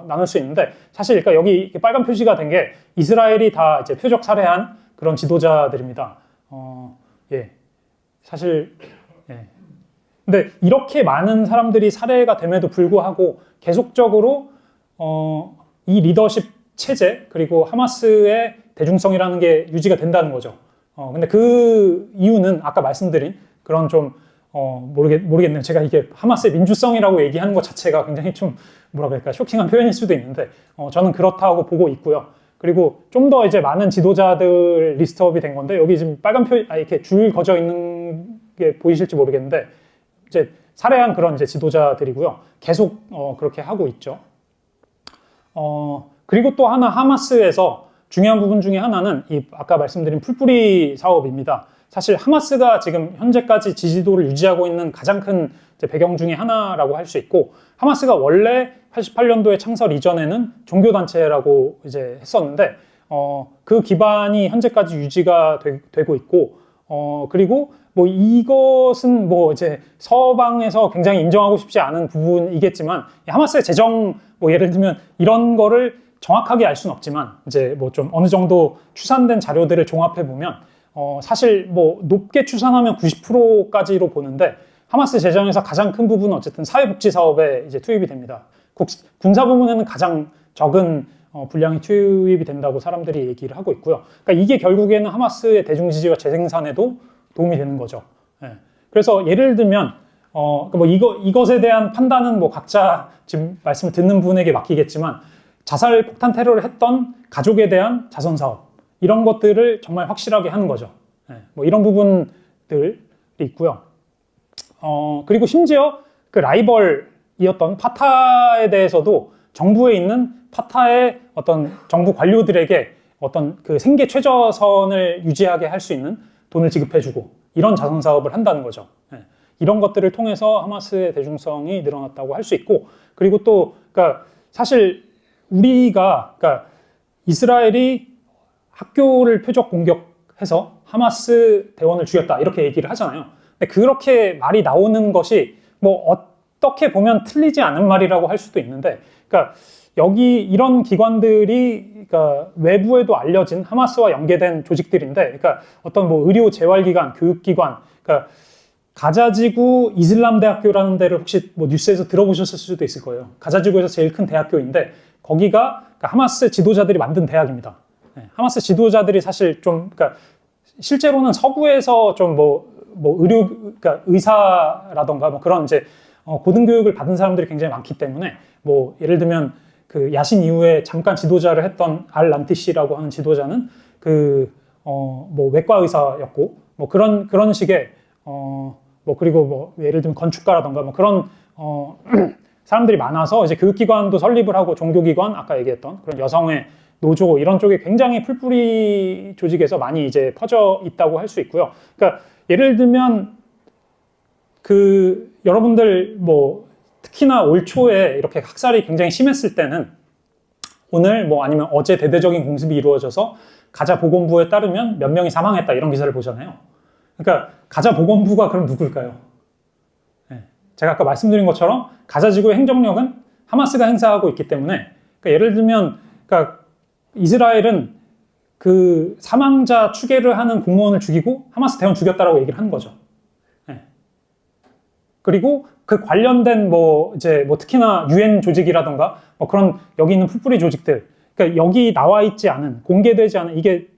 나눌 수 있는데 사실 그러니까 여기 빨간 표시가 된 게 이스라엘이 다 이제 표적 살해한 그런 지도자들입니다. 예, 사실 예. 근데 이렇게 많은 사람들이 살해가 됨에도 불구하고 계속적으로 이 리더십 체제 그리고 하마스의 대중성이라는 게 유지가 된다는 거죠. 근데 그 이유는 아까 말씀드린 그런 좀 모르겠네요. 제가 이게 하마스의 민주성이라고 얘기하는 것 자체가 굉장히 좀 뭐라 그럴까 쇼킹한 표현일 수도 있는데 저는 그렇다고 보고 있고요. 그리고 좀 더 이제 많은 지도자들 리스트업이 된 건데 여기 지금 빨간 이렇게 줄 그어져 있는 게 보이실지 모르겠는데 이제 살해한 그런 이제 지도자들이고요. 계속 그렇게 하고 있죠. 그리고 또 하나 하마스에서 중요한 부분 중에 하나는 이 아까 말씀드린 풀뿌리 사업입니다. 사실 하마스가 지금 현재까지 지지도를 유지하고 있는 가장 큰 배경 중에 하나라고 할 수 있고, 하마스가 원래 88년도에 창설 이전에는 종교단체라고 이제 했었는데, 그 기반이 현재까지 유지가 되고 있고, 그리고 이것은 이제 서방에서 굉장히 인정하고 싶지 않은 부분이겠지만, 하마스의 재정, 예를 들면 이런 거를 정확하게 알 수는 없지만, 이제 좀 어느 정도 추산된 자료들을 종합해 보면, 사실 높게 추산하면 90%까지로 보는데, 하마스 재정에서 가장 큰 부분은 어쨌든 사회복지 사업에 이제 투입이 됩니다. 군사 부문에는 가장 적은 분량이 투입이 된다고 사람들이 얘기를 하고 있고요. 그러니까 이게 결국에는 하마스의 대중 지지와 재생산에도 도움이 되는 거죠. 예. 그래서 예를 들면 이것에 대한 판단은 각자 지금 말씀을 듣는 분에게 맡기겠지만, 자살 폭탄 테러를 했던 가족에 대한 자선 사업, 이런 것들을 정말 확실하게 하는 거죠. 예. 이런 부분들이 있고요. 그리고 심지어 그 라이벌이었던 파타에 대해서도 정부에 있는 파타의 어떤 정부 관료들에게 어떤 그 생계 최저선을 유지하게 할 수 있는 돈을 지급해주고 이런 자선 사업을 한다는 거죠. 예. 이런 것들을 통해서 하마스의 대중성이 늘어났다고 할 수 있고, 그리고 또 그러니까 사실 그러니까 이스라엘이 학교를 표적 공격해서 하마스 대원을 죽였다 이렇게 얘기를 하잖아요. 근데 그렇게 말이 나오는 것이 어떻게 보면 틀리지 않은 말이라고 할 수도 있는데, 그러니까 여기 이런 기관들이 그러니까 외부에도 알려진 하마스와 연계된 조직들인데, 그러니까 어떤 의료 재활기관, 교육기관, 그러니까 가자지구 이슬람대학교라는 데를 혹시 뉴스에서 들어보셨을 수도 있을 거예요. 가자지구에서 제일 큰 대학교인데 거기가 그러니까 하마스 지도자들이 만든 대학입니다. 네, 하마스 지도자들이 사실 좀 그러니까 실제로는 서구에서 좀 그러니까 의사라던가 그런 이제 고등교육을 받은 사람들이 굉장히 많기 때문에 예를 들면 그 야신 이후에 잠깐 지도자를 했던 알-란티시라고 하는 지도자는 외과 의사였고 그런 식의 그리고 예를 들면 건축가라던가 그런 사람들이 많아서 이제 교육기관도 설립을 하고 종교기관 아까 얘기했던 그런 여성의 노조 이런 쪽에 굉장히 풀뿌리 조직에서 많이 이제 퍼져 있다고 할 수 있고요. 그러니까 예를 들면 여러분들 특히나 올 초에 이렇게 학살이 굉장히 심했을 때는 오늘 아니면 어제 대대적인 공습이 이루어져서 가자 보건부에 따르면 몇 명이 사망했다 이런 기사를 보잖아요. 그러니까 가자 보건부가 그럼 누굴까요? 네. 제가 아까 말씀드린 것처럼 가자 지구의 행정력은 하마스가 행사하고 있기 때문에 그러니까 예를 들면 그러니까 이스라엘은 그 사망자 추계를 하는 공무원을 죽이고 하마스 대원 죽였다라고 얘기를 하는 거죠. 네. 그리고 그 관련된 뭐 이제 뭐 특히나 유엔 조직이라던가 뭐 그런 여기 있는 풀뿌리 조직들, 그러니까 여기 나와 있지 않은, 공개되지 않은, 이게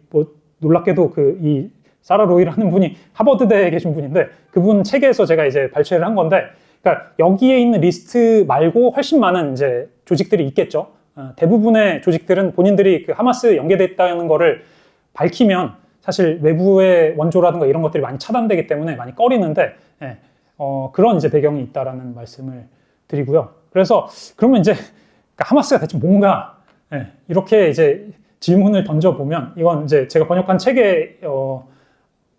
뭐 놀랍게도 이 사라 로이라는 분이 하버드대에 계신 분인데 그분 책에서 제가 이제 발췌를 한 건데, 그러니까 여기에 있는 리스트 말고 훨씬 많은 이제 조직들이 있겠죠. 대부분의 조직들은 본인들이 그 하마스 연계돼 있다는 거를 밝히면 사실 외부의 원조라든가 이런 것들이 많이 차단되기 때문에 많이 꺼리는데, 그런 이제 배경이 있다라는 말씀을 드리고요. 그래서 그러면 이제 하마스가 대체 뭔가, 이렇게 이제 질문을 던져보면, 이건 이제 제가 번역한 책에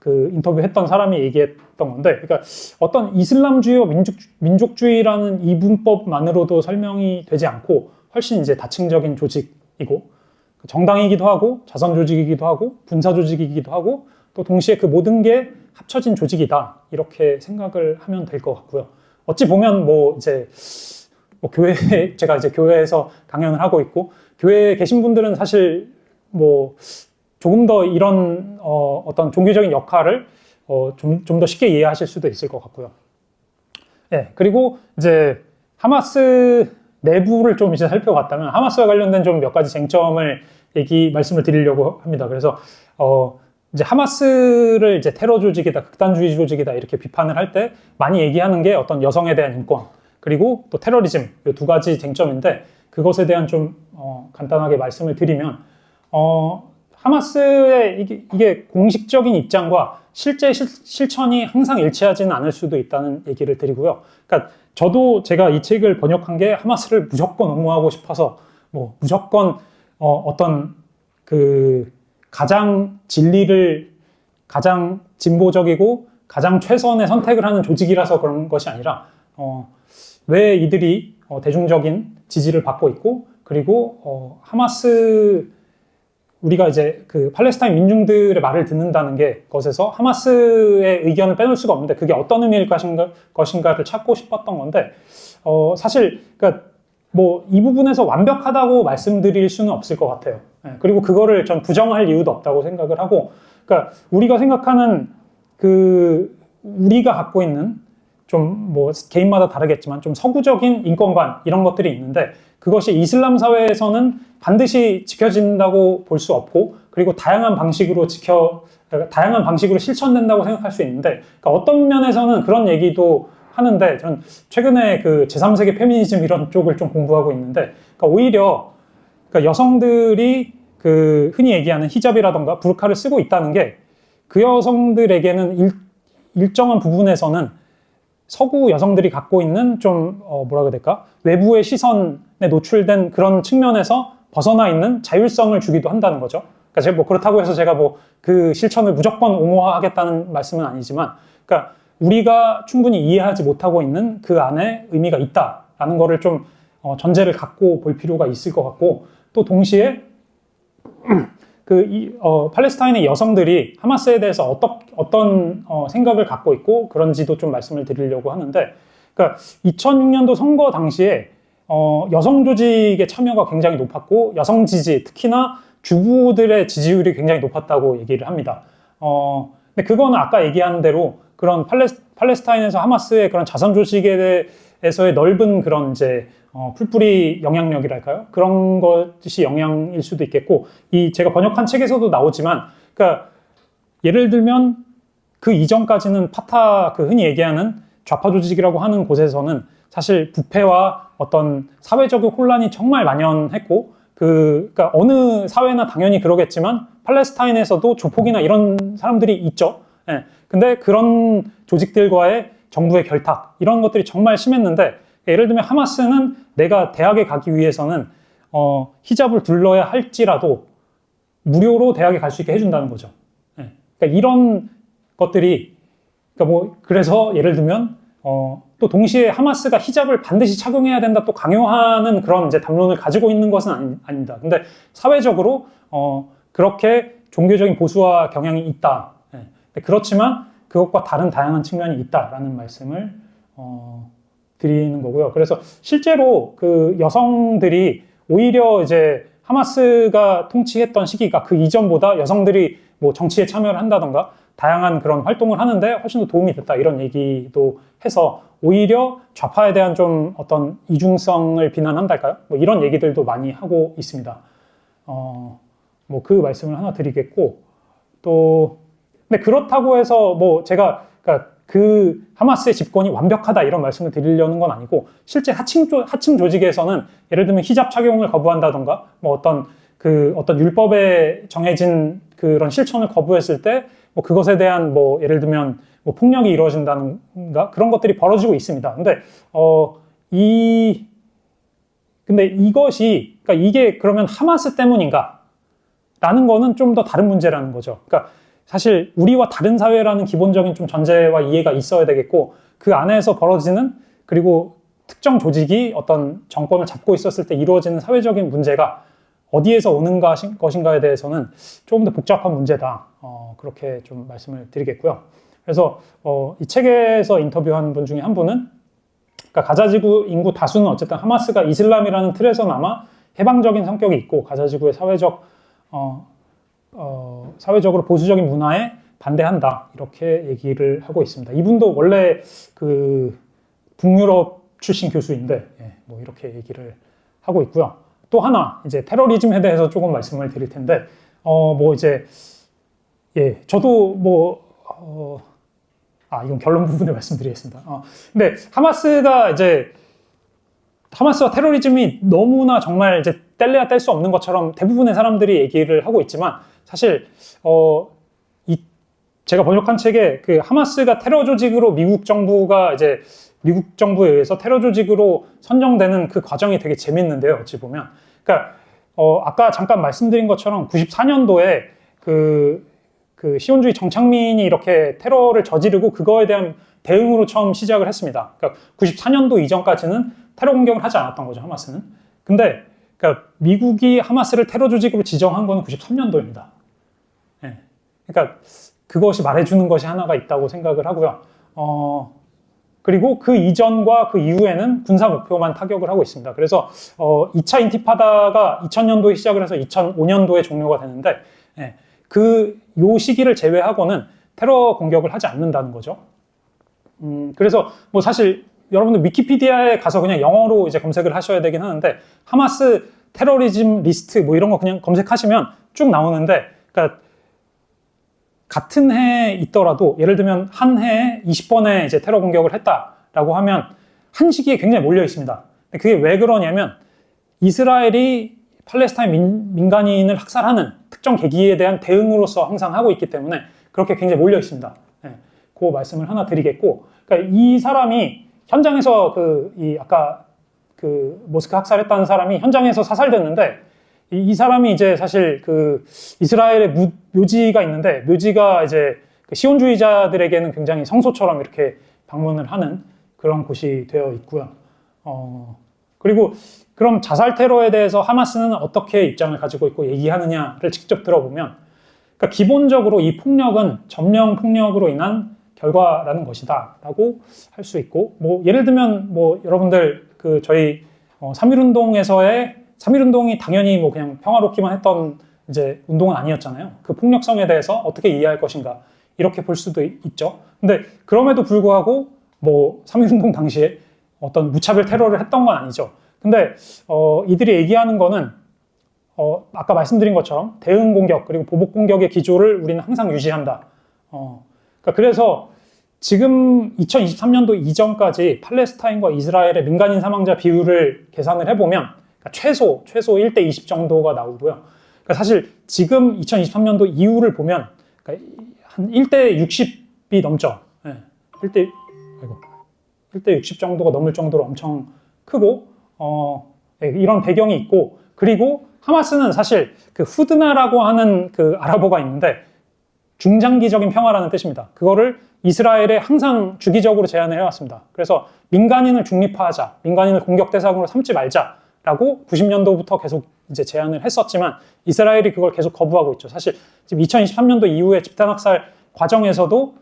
그 인터뷰했던 사람이 얘기했던 건데, 그러니까 어떤 이슬람주의와 민족주의라는 이분법만으로도 설명이 되지 않고 훨씬 이제 다층적인 조직이고, 정당이기도 하고 자선 조직이기도 하고 군사 조직이기도 하고 또 동시에 그 모든 게 합쳐진 조직이다, 이렇게 생각을 하면 될 것 같고요. 어찌 보면 뭐 이제 뭐 제가 이제 교회에서 강연을 하고 있고 교회에 계신 분들은 사실 뭐 조금 더 이런 어떤 종교적인 역할을 좀 더 쉽게 이해하실 수도 있을 것 같고요. 그리고 이제 하마스 내부를 좀 이제 살펴봤다면 하마스와 관련된 좀 몇 가지 쟁점을 말씀을 드리려고 합니다. 그래서 이제 하마스를 이제 테러 조직이다, 극단주의 조직이다 이렇게 비판을 할 때 많이 얘기하는 게 어떤 여성에 대한 인권, 그리고 또 테러리즘, 이 두 가지 쟁점인데, 그것에 대한 좀 간단하게 말씀을 드리면, 하마스의 이게 공식적인 입장과 실제 실천이 항상 일치하지는 않을 수도 있다는 얘기를 드리고요. 그러니까 저도 제가 이 책을 번역한 게 하마스를 무조건 옹호하고 싶어서 뭐 무조건 어떤 그 가장 진리를, 가장 진보적이고 가장 최선의 선택을 하는 조직이라서 그런 것이 아니라 왜 이들이 대중적인 지지를 받고 있고, 그리고 하마스, 우리가 이제 그 팔레스타인 민중들의 말을 듣는다는 게 것에서 하마스의 의견을 빼놓을 수가 없는데 그게 어떤 의미일 것인가를 찾고 싶었던 건데, 사실 그러니까 뭐 이 부분에서 완벽하다고 말씀드릴 수는 없을 것 같아요. 그리고 그거를 전 부정할 이유도 없다고 생각을 하고, 그러니까 우리가 생각하는 우리가 갖고 있는 좀 뭐 개인마다 다르겠지만 좀 서구적인 인권관 이런 것들이 있는데, 그것이 이슬람 사회에서는 반드시 지켜진다고 볼 수 없고, 그리고 다양한 방식으로 실천된다고 생각할 수 있는데, 그러니까 어떤 면에서는 그런 얘기도 하는데, 전 최근에 그 제3세계 페미니즘 이런 쪽을 좀 공부하고 있는데, 그러니까 오히려 그러니까 여성들이 그 흔히 얘기하는 히잡이라던가 부르카를 쓰고 있다는 게 그 여성들에게는 일정한 부분에서는 서구 여성들이 갖고 있는 좀 뭐라 그래야 될까? 외부의 시선에 노출된 그런 측면에서 벗어나 있는 자율성을 주기도 한다는 거죠. 그러니까 제가 뭐 그렇다고 해서 제가 뭐 그 실천을 무조건 옹호하겠다는 말씀은 아니지만, 그러니까 우리가 충분히 이해하지 못하고 있는 그 안에 의미가 있다라는 거를 좀 전제를 갖고 볼 필요가 있을 것 같고, 또 동시에 팔레스타인의 여성들이 하마스에 대해서 어떤 생각을 갖고 있고 그런지도 좀 말씀을 드리려고 하는데, 그러니까 2006년도 선거 당시에 여성 조직의 참여가 굉장히 높았고 여성 지지, 특히나 주부들의 지지율이 굉장히 높았다고 얘기를 합니다. 근데 그거는 아까 얘기한 대로 그런 팔레스타인에서 하마스의 그런 자선 조직에 대해서의 넓은 그런 이제 풀뿌리 영향력이랄까요? 그런 것이 영향일 수도 있겠고, 제가 번역한 책에서도 나오지만, 그러니까 예를 들면 그 이전까지는 파타, 흔히 얘기하는 좌파 조직이라고 하는 곳에서는 사실 부패와 어떤 사회적인 혼란이 정말 만연했고, 그러니까 어느 사회나 당연히 그러겠지만 팔레스타인에서도 조폭이나 이런 사람들이 있죠. 근데 그런 조직들과의 정부의 결탁, 이런 것들이 정말 심했는데, 예를 들면 하마스는 내가 대학에 가기 위해서는 히잡을 둘러야 할지라도 무료로 대학에 갈 수 있게 해준다는 거죠. 그러니까 이런 것들이, 그러니까 그래서 예를 들면 또 동시에 하마스가 히잡을 반드시 착용해야 된다 또 강요하는 그런 이제 담론을 가지고 있는 것은 아닙니다. 근데 사회적으로 그렇게 종교적인 보수화 경향이 있다. 그렇지만 그것과 다른 다양한 측면이 있다라는 말씀을 드리는 거고요. 그래서 실제로 그 여성들이 오히려 이제 하마스가 통치했던 시기가 그 이전보다 여성들이 뭐 정치에 참여를 한다던가 다양한 그런 활동을 하는데 훨씬 더 도움이 됐다 이런 얘기도 해서 오히려 좌파에 대한 좀 어떤 이중성을 비난한달까요? 뭐 이런 얘기들도 많이 하고 있습니다. 뭐 그 말씀을 하나 드리겠고 또 근데 그렇다고 해서 뭐 제가 그러니까 그 하마스의 집권이 완벽하다 이런 말씀을 드리려는 건 아니고 실제 하층 조직에서는 예를 들면 히잡 착용을 거부한다던가 뭐 어떤 율법에 정해진 그런 실천을 거부했을 때 뭐 그것에 대한 뭐 예를 들면 뭐 폭력이 이루어진다는가 그런 것들이 벌어지고 있습니다. 근데 이것이 그러니까 이게 그러면 하마스 때문인가? 라는 거는 좀 더 다른 문제라는 거죠. 그러니까 사실 우리와 다른 사회라는 기본적인 좀 전제와 이해가 있어야 되겠고 그 안에서 벌어지는 그리고 특정 조직이 어떤 정권을 잡고 있었을 때 이루어지는 사회적인 문제가 어디에서 오는 것인가에 대해서는 조금 더 복잡한 문제다. 그렇게 좀 말씀을 드리겠고요. 그래서 이 책에서 인터뷰한 분 중에 한 분은 그러니까 가자지구 인구 다수는 어쨌든 하마스가 이슬람이라는 틀에서나마 해방적인 성격이 있고 가자지구의 사회적으로 보수적인 문화에 반대한다 이렇게 얘기를 하고 있습니다. 이분도 원래 그 북유럽 출신 교수인데 뭐 이렇게 얘기를 하고 있고요. 또 하나 이제 테러리즘에 대해서 조금 말씀을 드릴 텐데 뭐 이제 저도 뭐 이건 결론 부분에 말씀드리겠습니다. 근데 하마스와 테러리즘이 너무나 정말 이제 뗄래야 뗄 수 없는 것처럼 대부분의 사람들이 얘기를 하고 있지만 사실 제가 번역한 책에 그 하마스가 테러 조직으로 미국 정부에 의해서 테러 조직으로 선정되는 그 과정이 되게 재밌는데요. 어찌 보면. 그러니까 아까 잠깐 말씀드린 것처럼 94년도에 그 시온주의 정착민이 이렇게 테러를 저지르고 그거에 대한 대응으로 처음 시작을 했습니다. 그러니까 94년도 이전까지는 테러 공격을 하지 않았던 거죠, 하마스는. 근데 그러니까 미국이 하마스를 테러 조직으로 지정한 건 93년도입니다. 그러니까 그것이 말해주는 것이 하나가 있다고 생각을 하고요. 그리고 그 이전과 그 이후에는 군사 목표만 타격을 하고 있습니다. 그래서 2차 인티파다가 2000년도에 시작을 해서 2005년도에 종료가 되는데 요 시기를 제외하고는 테러 공격을 하지 않는다는 거죠. 그래서 뭐 사실 여러분들 위키피디아에 가서 그냥 영어로 이제 검색을 하셔야 되긴 하는데 하마스 테러리즘 리스트 뭐 이런 거 그냥 검색하시면 쭉 나오는데 그러니까 같은 해에 있더라도 예를 들면 한 해에 20번의 이제 테러 공격을 했다라고 하면 한 시기에 굉장히 몰려 있습니다. 그게 왜 그러냐면 이스라엘이 팔레스타인 민간인을 학살하는 특정 계기에 대한 대응으로서 항상 하고 있기 때문에 그렇게 굉장히 몰려 있습니다. 그 말씀을 하나 드리겠고, 그러니까 이 사람이 현장에서 아까 모스크 학살했다는 사람이 현장에서 사살됐는데 이 사람이 이제 사실 이스라엘의 묘지가 있는데 묘지가 이제 시온주의자들에게는 굉장히 성소처럼 이렇게 방문을 하는 그런 곳이 되어 있고요. 그리고 그럼 자살 테러에 대해서 하마스는 어떻게 입장을 가지고 있고 얘기하느냐를 직접 들어보면 그러니까 기본적으로 이 폭력은 점령 폭력으로 인한 결과라는 것이다라고 할 수 있고 뭐 예를 들면 뭐 여러분들 저희 3.1운동이 당연히 뭐 그냥 평화롭기만 했던 이제 운동은 아니었잖아요. 그 폭력성에 대해서 어떻게 이해할 것인가 이렇게 볼 수도 있죠. 근데 그럼에도 불구하고 뭐 3.1운동 당시에 어떤 무차별 테러를 했던 건 아니죠. 근데 이들이 얘기하는 거는 아까 말씀드린 것처럼 대응 공격 그리고 보복 공격의 기조를 우리는 항상 유지한다. 그러니까 그래서 지금 2023년도 이전까지 팔레스타인과 이스라엘의 민간인 사망자 비율을 계산을 해보면 그러니까 최소 1대 20 정도가 나오고요. 그러니까 사실 지금 2023년도 이후를 보면 그러니까 한 1대 60이 넘죠. 1대 60 정도가 넘을 정도로 엄청 크고 이런 배경이 있고 그리고 하마스는 사실 그 후드나라고 하는 그 아랍어가 있는데 중장기적인 평화라는 뜻입니다. 그거를 이스라엘에 항상 주기적으로 제안을 해왔습니다. 그래서 민간인을 중립화하자, 민간인을 공격 대상으로 삼지 말자라고 90년도부터 계속 이제 제안을 했었지만 이스라엘이 그걸 계속 거부하고 있죠. 사실 지금 2023년도 이후에 집단 학살 과정에서도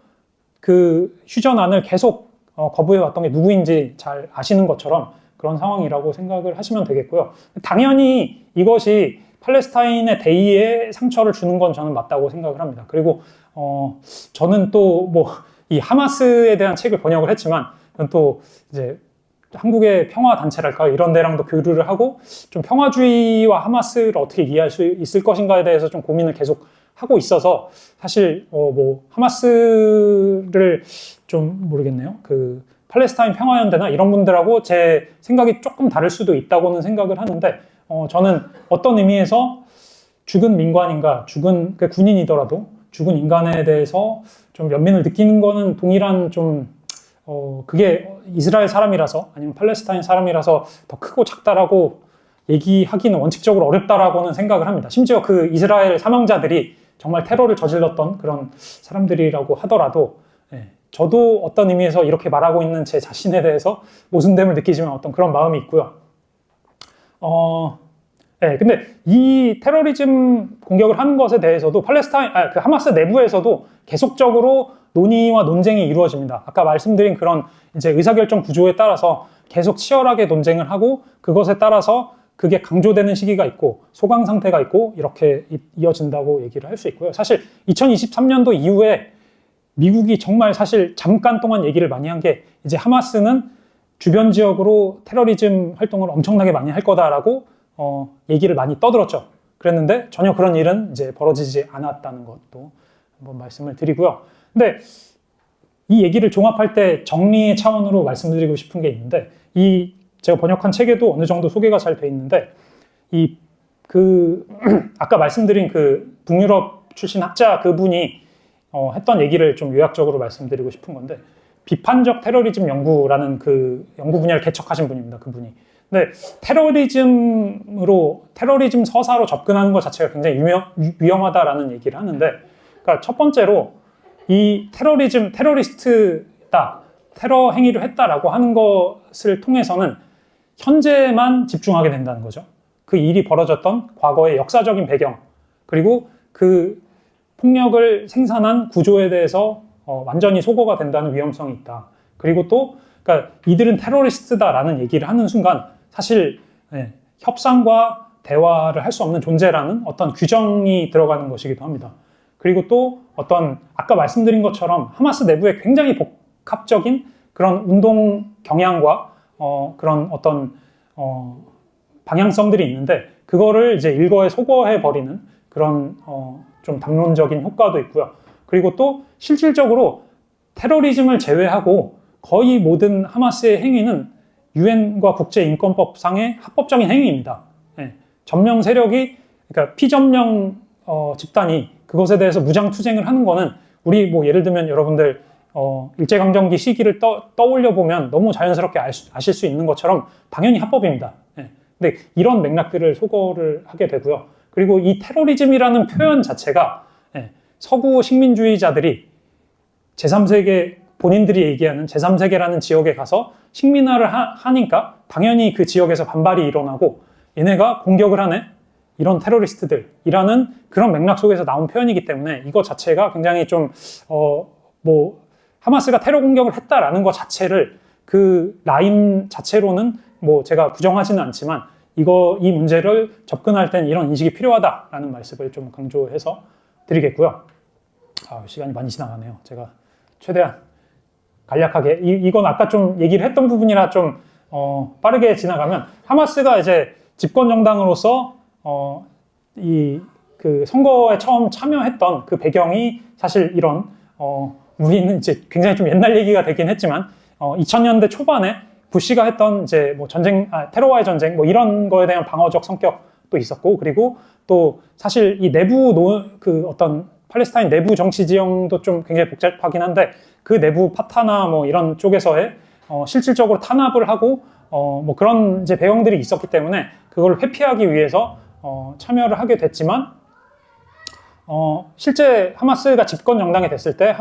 그 휴전안을 계속 거부해왔던 게 누구인지 잘 아시는 것처럼 그런 상황이라고 생각을 하시면 되겠고요. 당연히 이것이 팔레스타인의 대의에 상처를 주는 건 저는 맞다고 생각을 합니다. 그리고 저는 또 뭐 이 하마스에 대한 책을 번역을 했지만 또 이제 한국의 평화 단체랄까 이런 데랑도 교류를 하고 좀 평화주의와 하마스를 어떻게 이해할 수 있을 것인가에 대해서 좀 고민을 계속 하고 있어서 사실 뭐 하마스를 좀 모르겠네요. 그 팔레스타인 평화연대나 이런 분들하고 제 생각이 조금 다를 수도 있다고는 생각을 하는데 저는 어떤 의미에서 죽은 민관인가 죽은 그 군인이더라도 죽은 인간에 대해서 좀 연민을 느끼는 거는 동일한 좀 그게 이스라엘 사람이라서 아니면 팔레스타인 사람이라서 더 크고 작다라고 얘기하기는 원칙적으로 어렵다라고는 생각을 합니다. 심지어 그 이스라엘 사망자들이 정말 테러를 저질렀던 그런 사람들이라고 하더라도 저도 어떤 의미에서 이렇게 말하고 있는 제 자신에 대해서 모순됨을 느끼지만 어떤 그런 마음이 있고요. 근데 이 테러리즘 공격을 하는 것에 대해서도 그 하마스 내부에서도 계속적으로 논의와 논쟁이 이루어집니다. 아까 말씀드린 그런 이제 의사결정 구조에 따라서 계속 치열하게 논쟁을 하고 그것에 따라서 그게 강조되는 시기가 있고 소강 상태가 있고 이렇게 이어진다고 얘기를 할 수 있고요. 사실 2023년도 이후에 미국이 정말 사실 잠깐 동안 얘기를 많이 한 게 이제 하마스는 주변 지역으로 테러리즘 활동을 엄청나게 많이 할 거다라고 얘기를 많이 떠들었죠. 그랬는데 전혀 그런 일은 이제 벌어지지 않았다는 것도 한번 말씀을 드리고요. 근데 이 얘기를 종합할 때 정리의 차원으로 말씀드리고 싶은 게 있는데 제가 번역한 책에도 어느 정도 소개가 잘 돼 있는데 아까 말씀드린 그 북유럽 출신 학자 그분이 했던 얘기를 좀 요약적으로 말씀드리고 싶은 건데 비판적 테러리즘 연구라는 그 연구 분야를 개척하신 분입니다. 그분이. 근데 테러리즘 서사로 접근하는 것 자체가 굉장히 위험하다라는 얘기를 하는데 그러니까 첫 번째로 이 테러리스트다, 테러 행위를 했다라고 하는 것을 통해서는 현재만 집중하게 된다는 거죠. 그 일이 벌어졌던 과거의 역사적인 배경, 그리고 그 폭력을 생산한 구조에 대해서 완전히 소거가 된다는 위험성이 있다. 그리고 또 그러니까 이들은 테러리스트다라는 얘기를 하는 순간 사실 협상과 대화를 할 수 없는 존재라는 어떤 규정이 들어가는 것이기도 합니다. 그리고 또 어떤 아까 말씀드린 것처럼 하마스 내부에 굉장히 복합적인 그런 운동 경향과 그런 어떤 방향성들이 있는데 그거를 이제 일거에 소거해 버리는 그런 좀 담론적인 효과도 있고요. 그리고 또 실질적으로 테러리즘을 제외하고 거의 모든 하마스의 행위는 유엔과 국제인권법상의 합법적인 행위입니다. 점령 세력이 그러니까 피점령 집단이 그것에 대해서 무장 투쟁을 하는 거는 우리 뭐 예를 들면 여러분들 일제강점기 시기를 떠올려 보면 너무 자연스럽게 아실 수 있는 것처럼 당연히 합법입니다. 근데 이런 맥락들을 소거를 하게 되고요. 그리고 이 테러리즘이라는 표현 자체가 서구 식민주의자들이 제3세계 본인들이 얘기하는 제3세계라는 지역에 가서 식민화를 하니까 당연히 그 지역에서 반발이 일어나고 얘네가 공격을 하네? 이런 테러리스트들이라는 그런 맥락 속에서 나온 표현이기 때문에 이거 자체가 굉장히 좀 하마스가 테러 공격을 했다라는 것 자체를 그 라인 자체로는 뭐 제가 부정하지는 않지만 이 문제를 접근할 땐 이런 인식이 필요하다라는 말씀을 좀 강조해서 드리겠고요. 시간이 많이 지나가네요. 제가 최대한 간략하게 이건 아까 좀 얘기를 했던 부분이라 좀 빠르게 지나가면 하마스가 이제 집권 정당으로서 그 선거에 처음 참여했던 그 배경이 사실 이런 우리는 이제 굉장히 좀 옛날 얘기가 되긴 했지만 2000년대 초반에 부시가 했던 이제 뭐 테러와의 전쟁 뭐 이런 거에 대한 방어적 성격도 있었고 그리고 또 사실 이 그 어떤 팔레스타인 내부 정치 지형도 좀 굉장히 복잡하긴 한데 그 내부 파타나 뭐 이런 쪽에서의 실질적으로 탄압을 하고 뭐 그런 이제 배경들이 있었기 때문에 그걸 회피하기 위해서 참여를 하게 됐지만 실제 하마스가 집권 정당이 됐을 때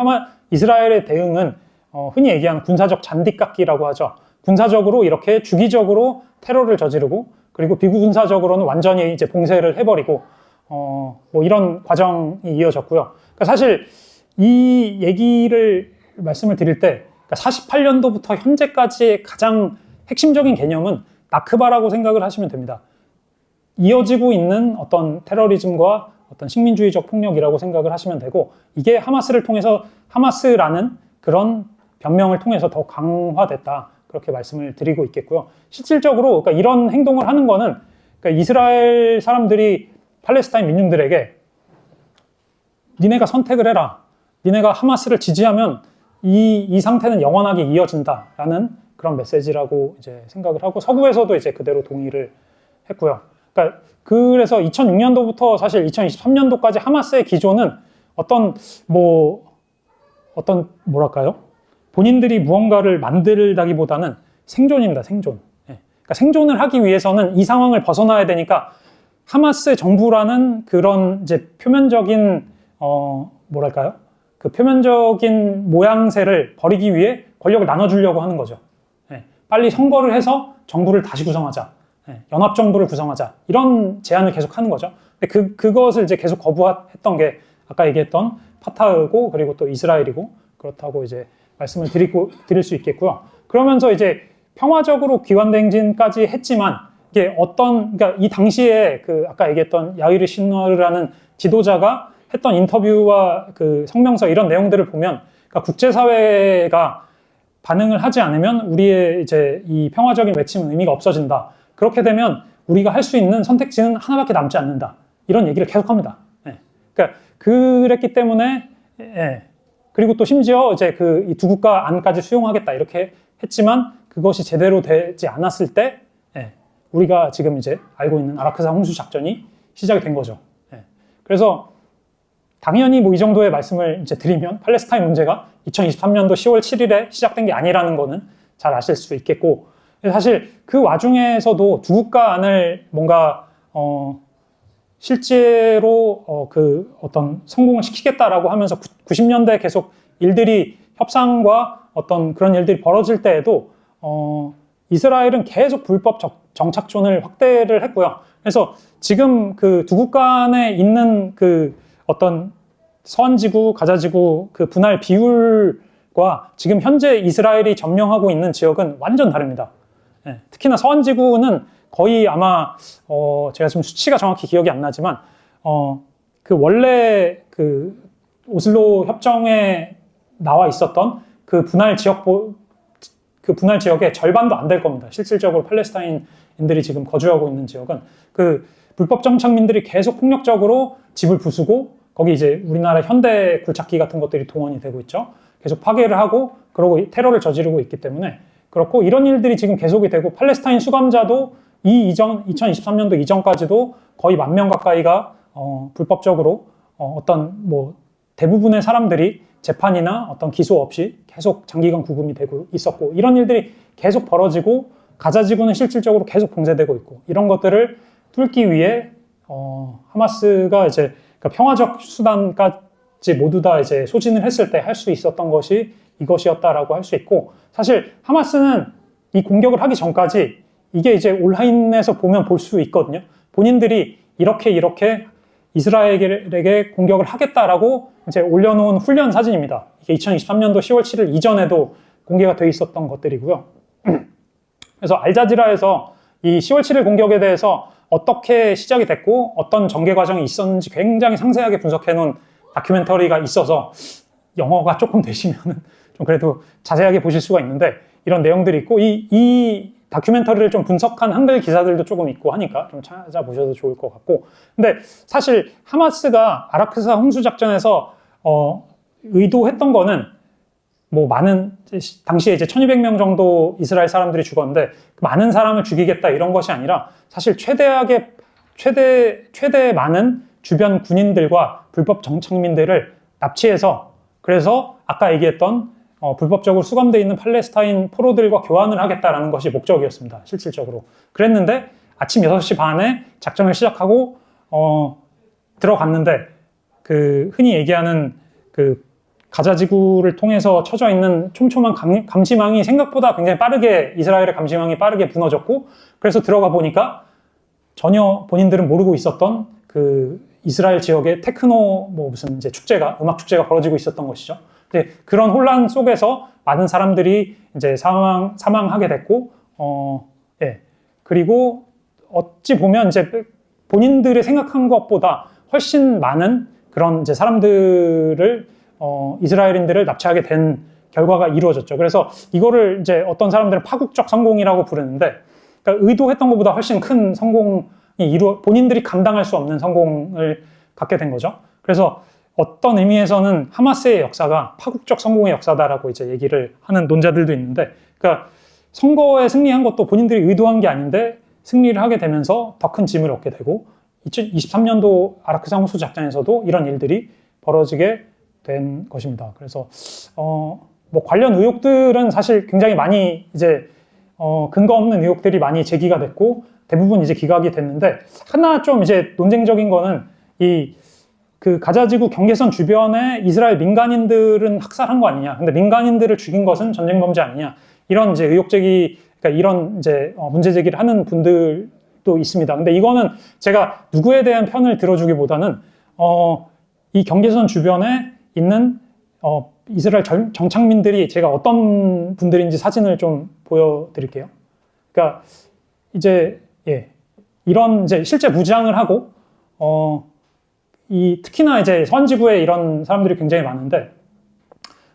이스라엘의 대응은 흔히 얘기하는 군사적 잔디깎기라고 하죠. 군사적으로 이렇게 주기적으로 테러를 저지르고 그리고 비군사적으로는 완전히 이제 봉쇄를 해버리고 뭐 이런 과정이 이어졌고요. 그러니까 사실 이 얘기를 말씀을 드릴 때 그러니까 48년도부터 현재까지의 가장 핵심적인 개념은 나크바라고 생각을 하시면 됩니다. 이어지고 있는 어떤 테러리즘과 어떤 식민주의적 폭력이라고 생각을 하시면 되고, 이게 하마스를 통해서 하마스라는 그런 변명을 통해서 더 강화됐다, 그렇게 말씀을 드리고 있겠고요. 실질적으로 그러니까 이런 행동을 하는 거는, 그러니까 이스라엘 사람들이 팔레스타인 민중들에게 니네가 선택을 해라, 니네가 하마스를 지지하면 이 상태는 영원하게 이어진다라는 그런 메시지라고 이제 생각을 하고, 서구에서도 이제 그대로 동의를 했고요. 그러니까 그래서 2006년도부터 사실 2023년도까지 하마스의 기조는 뭐랄까요? 본인들이 무언가를 만들다기보다는 생존입니다, 생존. 예. 그러니까 생존을 하기 위해서는 이 상황을 벗어나야 되니까 하마스 정부라는 그런 이제 표면적인, 뭐랄까요? 그 표면적인 모양새를 버리기 위해 권력을 나눠주려고 하는 거죠. 예. 빨리 선거를 해서 정부를 다시 구성하자. 예. 연합정부를 구성하자. 이런 제안을 계속 하는 거죠. 근데 그것을 이제 계속 거부했던 게 아까 얘기했던 파타흐고, 그리고 또 이스라엘이고, 그렇다고 이제 말씀을 드릴 수 있겠고요. 그러면서 이제 평화적으로 귀환행진까지 했지만, 이게 그러니까 이 당시에 그 아까 얘기했던 야이르 신와르라는 지도자가 했던 인터뷰와 그 성명서 이런 내용들을 보면, 그러니까 국제사회가 반응을 하지 않으면 우리의 이제 이 평화적인 외침은 의미가 없어진다. 그렇게 되면 우리가 할 수 있는 선택지는 하나밖에 남지 않는다. 이런 얘기를 계속합니다. 예. 그러니까 그랬기 때문에, 예. 그리고 또 심지어 이제 이 두 국가 안까지 수용하겠다 이렇게 했지만, 그것이 제대로 되지 않았을 때, 예. 우리가 지금 이제 알고 있는 아라크사 홍수 작전이 시작이 된 거죠. 예. 그래서 당연히 뭐 이 정도의 말씀을 이제 드리면, 팔레스타인 문제가 2023년도 10월 7일에 시작된 게 아니라는 거는 잘 아실 수 있겠고, 사실 그 와중에서도 두 국가 안을 뭔가 실제로 그 어떤 성공을 시키겠다라고 하면서 90년대 계속 협상과 어떤 그런 일들이 벌어질 때에도 이스라엘은 계속 불법 정착촌을 확대를 했고요. 그래서 지금 그 두 국가 안에 있는 그 어떤 서안지구, 가자지구 그 분할 비율과 지금 현재 이스라엘이 점령하고 있는 지역은 완전 다릅니다. 예, 특히나 서안지구는 거의 아마 제가 지금 수치가 정확히 기억이 안 나지만 그 원래 그 오슬로 협정에 나와 있었던 그 분할 지역의 절반도 안 될 겁니다. 실질적으로 팔레스타인인들이 지금 거주하고 있는 지역은 그 불법 정착민들이 계속 폭력적으로 집을 부수고, 거기 이제 우리나라 현대 굴착기 같은 것들이 동원이 되고 있죠. 계속 파괴를 하고 그러고 테러를 저지르고 있기 때문에 그렇고, 이런 일들이 지금 계속이 되고, 팔레스타인 수감자도 2023년도 이전까지도 거의 10,000명 가까이가 불법적으로 어떤 뭐 대부분의 사람들이 재판이나 어떤 기소 없이 계속 장기간 구금이 되고 있었고, 이런 일들이 계속 벌어지고, 가자지구는 실질적으로 계속 봉쇄되고 있고, 이런 것들을 뚫기 위해 하마스가 이제 그러니까 평화적 수단까지 모두 다 이제 소진을 했을 때 할 수 있었던 것이 이것이었다라고 할 수 있고, 사실 하마스는 이 공격을 하기 전까지 이게 이제 온라인에서 보면 볼 수 있거든요. 본인들이 이렇게 이스라엘에게 공격을 하겠다라고 이제 올려놓은 훈련 사진입니다. 이게 2023년도 10월 7일 이전에도 공개가 돼 있었던 것들이고요. 그래서 알자지라에서 이 10월 7일 공격에 대해서 어떻게 시작이 됐고 어떤 전개 과정이 있었는지 굉장히 상세하게 분석해 놓은 다큐멘터리가 있어서, 영어가 조금 되시면은 좀 그래도 자세하게 보실 수가 있는데, 이런 내용들이 있고, 이 다큐멘터리를 좀 분석한 한글 기사들도 조금 있고 하니까 좀 찾아보셔도 좋을 것 같고, 근데 사실 하마스가 아라크사 홍수작전에서 의도했던 거는 뭐 당시에 이제 1200명 정도 이스라엘 사람들이 죽었는데 많은 사람을 죽이겠다 이런 것이 아니라, 사실 최대 많은 주변 군인들과 불법 정착민들을 납치해서, 그래서 아까 얘기했던 불법적으로 수감되어 있는 팔레스타인 포로들과 교환을 하겠다라는 것이 목적이었습니다. 실질적으로. 그랬는데 아침 6시 반에 작전을 시작하고 들어갔는데, 그 흔히 얘기하는 그 가자지구를 통해서 쳐져 있는 촘촘한 감시망이 생각보다 굉장히 빠르게, 이스라엘의 감시망이 빠르게 무너졌고, 그래서 들어가 보니까 전혀 본인들은 모르고 있었던 그 이스라엘 지역의 테크노 무슨 이제 음악 축제가 벌어지고 있었던 것이죠. 이제 그런 혼란 속에서 많은 사람들이 이제 사망하게 됐고, 예. 그리고 어찌 보면 이제 본인들이 생각한 것보다 훨씬 많은 그런 이제 사람들을 이스라엘인들을 납치하게 된 결과가 이루어졌죠. 그래서 이거를 이제 어떤 사람들은 파국적 성공이라고 부르는데, 그러니까 의도했던 것보다 훨씬 큰 성공이 본인들이 감당할 수 없는 성공을 갖게 된 거죠. 그래서 어떤 의미에서는 하마스의 역사가 파국적 성공의 역사다라고 이제 얘기를 하는 논자들도 있는데, 그러니까 선거에 승리한 것도 본인들이 의도한 게 아닌데 승리를 하게 되면서 더 큰 짐을 얻게 되고, 2023년도 아라크 사무소 작전에서도 이런 일들이 벌어지게 된 것입니다. 그래서 뭐 관련 의혹들은 사실 굉장히 많이 이제 근거 없는 의혹들이 많이 제기가 됐고 대부분 이제 기각이 됐는데, 하나 좀 이제 논쟁적인 거는 그 가자지구 경계선 주변에 이스라엘 민간인들은 학살한 거 아니냐, 근데 민간인들을 죽인 것은 전쟁 범죄 아니냐, 이런 이제 의혹 제기, 그러니까 이런 이제 문제 제기를 하는 분들도 있습니다. 근데 이거는 제가 누구에 대한 편을 들어주기보다는 이 경계선 주변에 있는 이스라엘 정착민들이, 제가 어떤 분들인지 사진을 좀 보여드릴게요. 그러니까 이제 이런 이제 실제 무장을 하고 특히나 이제 서안지구에 이런 사람들이 굉장히 많은데,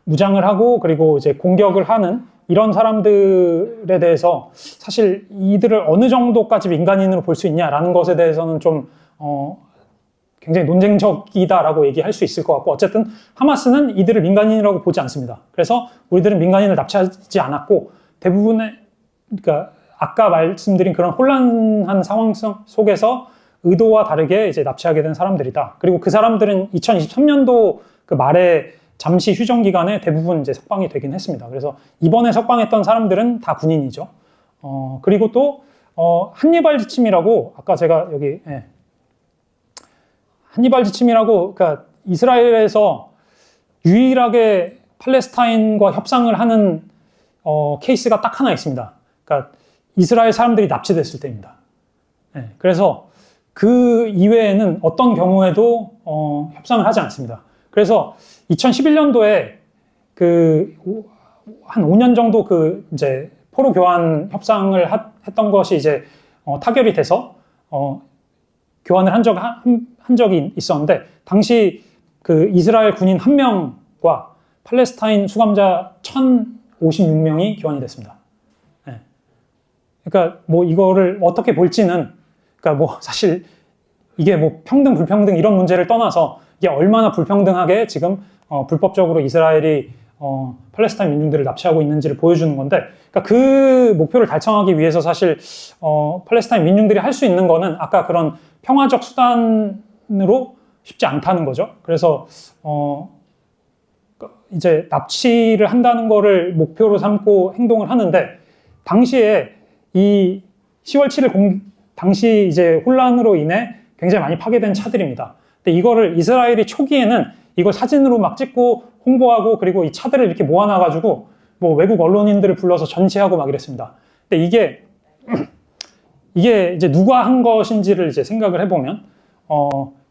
무장을 하고 그리고 이제 공격을 하는 이런 사람들에 대해서 사실 이들을 어느 정도까지 민간인으로 볼 수 있냐라는 것에 대해서는 좀 굉장히 논쟁적이다라고 얘기할 수 있을 것 같고, 어쨌든 하마스는 이들을 민간인이라고 보지 않습니다. 그래서 우리들은 민간인을 납치하지 않았고, 대부분의, 그러니까 아까 말씀드린 그런 혼란한 상황 속에서 의도와 다르게 이제 납치하게 된 사람들이다. 그리고 그 사람들은 2023년도 그 말에 잠시 휴전 기간에 대부분 이제 석방이 되긴 했습니다. 그래서 이번에 석방했던 사람들은 다 군인이죠. 그리고 또 한니발 지침이라고, 아까 제가 여기 한니발 지침이라고, 그러니까 이스라엘에서 유일하게 팔레스타인과 협상을 하는 케이스가 딱 하나 있습니다. 그러니까 이스라엘 사람들이 납치됐을 때입니다. 그래서 그 이외에는 어떤 경우에도 협상을 하지 않습니다. 그래서 2011년도에 한 5년 정도 이제 포로 교환 협상을 했던 것이 이제 타결이 돼서 교환을 한 적이 있었는데, 당시 그 이스라엘 군인 1명과 팔레스타인 수감자 1,056명이 교환이 됐습니다. 그러니까 뭐 이거를 어떻게 볼지는, 그러니까 뭐 사실 이게 뭐 평등 불평등 이런 문제를 떠나서 이게 얼마나 불평등하게 지금 불법적으로 이스라엘이 팔레스타인 민중들을 납치하고 있는지를 보여주는 건데, 그러니까 그 목표를 달성하기 위해서 사실 팔레스타인 민중들이 할 수 있는 거는 아까 그런 평화적 수단으로 쉽지 않다는 거죠. 그래서 이제 납치를 한다는 거를 목표로 삼고 행동을 하는데, 당시에 이 10월 7일 당시 이제 혼란으로 인해 굉장히 많이 파괴된 차들입니다. 근데 이거를 이스라엘이 초기에는 이걸 사진으로 막 찍고 홍보하고, 그리고 이 차들을 이렇게 모아놔가지고 뭐 외국 언론인들을 불러서 전시하고 막 이랬습니다. 근데 이게 이제 누가 한 것인지를 이제 생각을 해보면,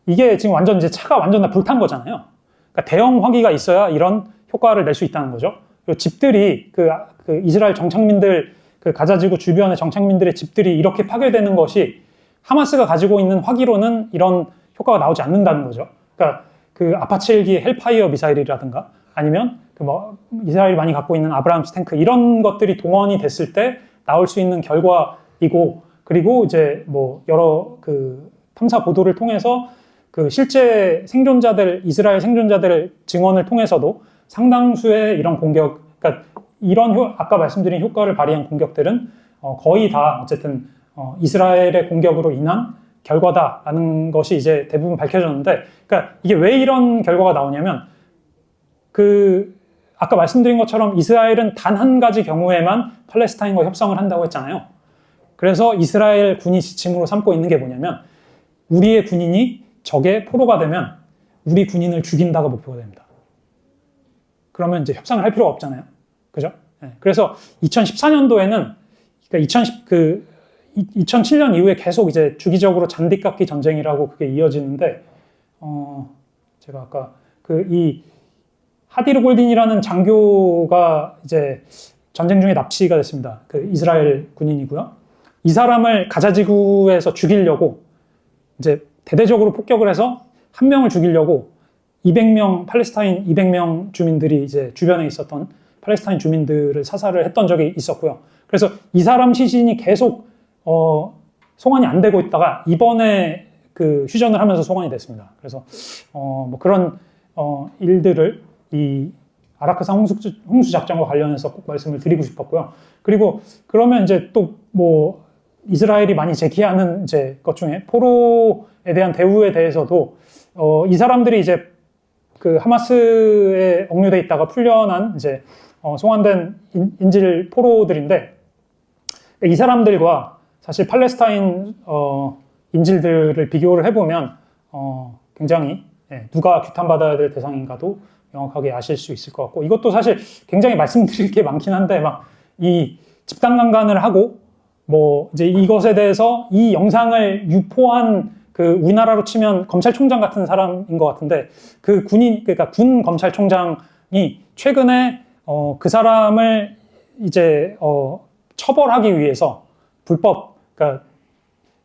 이게 지금 완전 이제 차가 완전 다 불탄 거잖아요. 그러니까 대형 화기가 있어야 이런 효과를 낼 수 있다는 거죠. 그리고 집들이 그 이스라엘 정착민들, 그 가자지구 주변의 정착민들의 집들이 이렇게 파괴되는 것이 하마스가 가지고 있는 화기로는 이런 효과가 나오지 않는다는 거죠. 그러니까 그 아파치 헬기 헬파이어 미사일이라든가, 아니면 이스라엘이 많이 갖고 있는 아브라함스 탱크, 이런 것들이 동원이 됐을 때 나올 수 있는 결과이고, 그리고 이제 뭐 여러 그 탐사 보도를 통해서 그 실제 생존자들, 이스라엘 생존자들 증언을 통해서도 상당수의 이런 공격, 그러니까 이런 아까 말씀드린 효과를 발휘한 공격들은 거의 다 어쨌든 이스라엘의 공격으로 인한 결과다라는 것이 이제 대부분 밝혀졌는데, 그러니까 이게 왜 이런 결과가 나오냐면, 아까 말씀드린 것처럼 이스라엘은 단 한 가지 경우에만 팔레스타인과 협상을 한다고 했잖아요. 그래서 이스라엘 군이 지침으로 삼고 있는 게 뭐냐면, 우리의 군인이 적의 포로가 되면 우리 군인을 죽인다가 목표가 됩니다. 그러면 이제 협상을 할 필요가 없잖아요. 그죠? 그래서 2014년도에는, 그러니까 2007년 이후에 계속 이제 주기적으로 잔디깎기 전쟁이라고 그게 이어지는데, 제가 아까 이 하디르 골딘이라는 장교가 이제 전쟁 중에 납치가 됐습니다. 그 이스라엘 군인이고요. 이 사람을 가자지구에서 죽이려고 이제 대대적으로 폭격을 해서 한 명을 죽이려고 200명 팔레스타인 200명 주민들이 이제 주변에 있었던 팔레스타인 주민들을 사살을 했던 적이 있었고요. 그래서 이 사람 시신이 계속 송환이 안 되고 있다가 이번에 그 휴전을 하면서 송환이 됐습니다. 그래서 뭐 그런 일들을 이 아라크산 홍수 작전과 관련해서 꼭 말씀을 드리고 싶었고요. 그리고 그러면 이제 또 뭐 이스라엘이 많이 제기하는 이제 것 중에 포로에 대한 대우에 대해서도 이 사람들이 이제 그 하마스에 억류돼 있다가 풀려난 이제 송환된 인질 포로들인데 이 사람들과 사실 팔레스타인 인질들을 비교를 해보면 굉장히 누가 규탄받아야 될 대상인가도 명확하게 아실 수 있을 것 같고 이것도 사실 굉장히 말씀드릴 게 많긴 한데 막 이 집단 강간을 하고 뭐 이제 이것에 대해서 이 영상을 유포한 그 우리나라로 치면 검찰총장 같은 사람인 것 같은데 그 그러니까 군 검찰총장이 최근에 그 사람을 이제 처벌하기 위해서 그러니까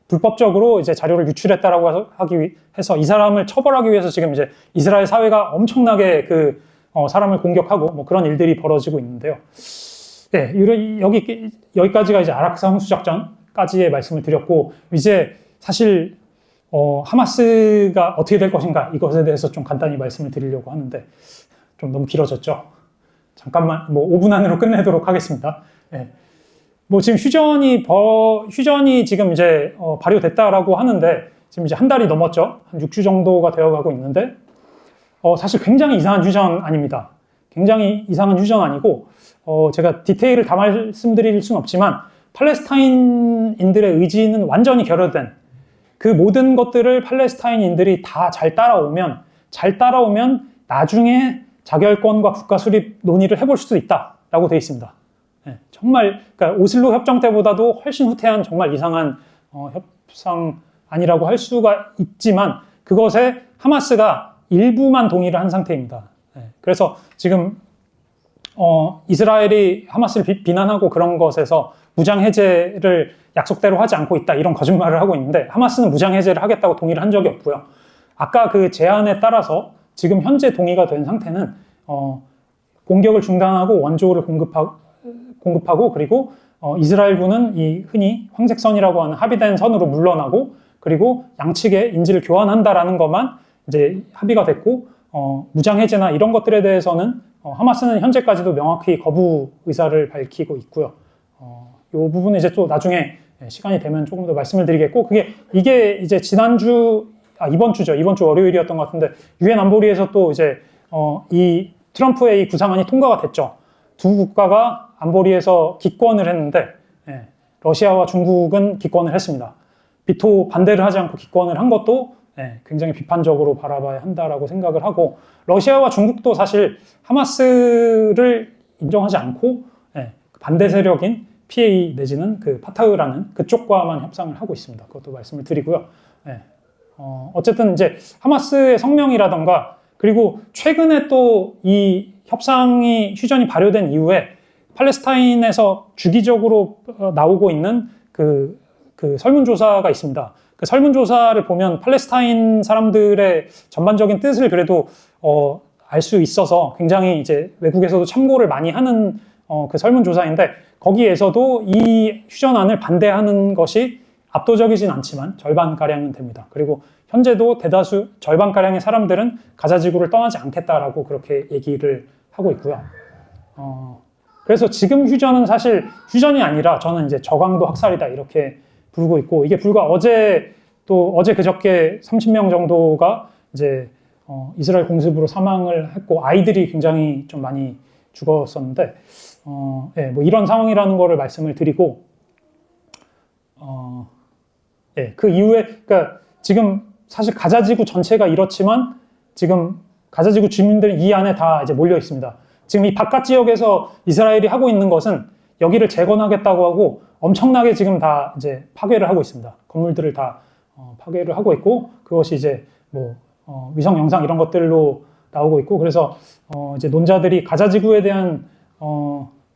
불법적으로 이제 자료를 유출했다라고 하기 위해서 이 사람을 처벌하기 위해서 지금 이제 이스라엘 사회가 엄청나게 그 사람을 공격하고 뭐 그런 일들이 벌어지고 있는데요. 네, 여기까지가 이제 아라크산 홍수 작전까지의 말씀을 드렸고 이제 사실 하마스가 어떻게 될 것인가 이것에 대해서 좀 간단히 말씀을 드리려고 하는데 좀 너무 길어졌죠. 잠깐만 뭐 5분 안으로 끝내도록 하겠습니다. 네. 뭐 지금 휴전이 지금 이제 발효됐다라고 하는데 지금 이제 한 달이 넘었죠. 한 6주 정도가 되어가고 있는데 사실 굉장히 이상한 휴전 아닙니다. 굉장히 이상한 휴전 아니고 제가 디테일을 다 말씀드릴 수는 없지만 팔레스타인인들의 의지는 완전히 결여된 그 모든 것들을 팔레스타인인들이 다 잘 따라오면 나중에 자결권과 국가 수립 논의를 해볼 수도 있다라고 되어 있습니다. 네, 정말 그러니까 오슬로 협정 때보다도 훨씬 후퇴한 정말 이상한 협상 아니라고 할 수가 있지만 그것에 하마스가 일부만 동의를 한 상태입니다. 네, 그래서 지금 이스라엘이 하마스를 비난하고 그런 것에서 무장 해제를 약속대로 하지 않고 있다 이런 거짓말을 하고 있는데 하마스는 무장 해제를 하겠다고 동의를 한 적이 없고요. 아까 그 제안에 따라서 지금 현재 동의가 된 상태는 공격을 중단하고 원조를 공급하고 그리고 이스라엘군은 이 흔히 황색선이라고 하는 합의된 선으로 물러나고 그리고 양측에 인질을 교환한다라는 것만 이제 합의가 됐고 무장 해제나 이런 것들에 대해서는 하마스는 현재까지도 명확히 거부 의사를 밝히고 있고요. 이 부분은 이제 또 나중에 시간이 되면 조금 더 말씀을 드리겠고 이게 이제 이번 주 월요일이었던 것 같은데 유엔 안보리에서 또 이제 이 트럼프의 이 구상안이 통과가 됐죠. 두 국가가 안보리에서 기권을 했는데 러시아와 중국은 기권을 했습니다. 비토 반대를 하지 않고 기권을 한 것도 굉장히 비판적으로 바라봐야 한다라고 생각을 하고 러시아와 중국도 사실 하마스를 인정하지 않고 반대 세력인 PA 내지는 그 파타흐라는 그쪽과만 협상을 하고 있습니다. 그것도 말씀을 드리고요. 어쨌든 이제 하마스의 성명이라던가 그리고 최근에 또 이 휴전이 발효된 이후에 팔레스타인에서 주기적으로 나오고 있는 그 설문조사가 있습니다. 그 설문조사를 보면 팔레스타인 사람들의 전반적인 뜻을 그래도 알 수 있어서 굉장히 이제 외국에서도 참고를 많이 하는 그 설문조사인데 거기에서도 이 휴전안을 반대하는 것이 압도적이진 않지만 절반가량은 됩니다. 그리고 현재도 대다수 절반가량의 사람들은 가자지구를 떠나지 않겠다라고 그렇게 얘기를 하고 있고요. 그래서 지금 휴전은 사실 휴전이 아니라 저는 이제 저강도 학살이다 이렇게 부르고 있고 이게 불과 어제 그저께 30명 정도가 이제 이스라엘 공습으로 사망을 했고 아이들이 굉장히 좀 많이 죽었었는데 뭐 이런 상황이라는 거를 말씀을 드리고 그 이후에 그러니까 지금 사실 가자지구 전체가 이렇지만 지금 가자지구 주민들이 이 안에 다 이제 몰려 있습니다. 지금 이 바깥 지역에서 이스라엘이 하고 있는 것은 여기를 재건하겠다고 하고 엄청나게 지금 다 이제 파괴를 하고 있습니다. 건물들을 다 파괴를 하고 있고 그것이 이제 뭐 위성 영상 이런 것들로 나오고 있고 그래서 이제 논자들이 가자지구에 대한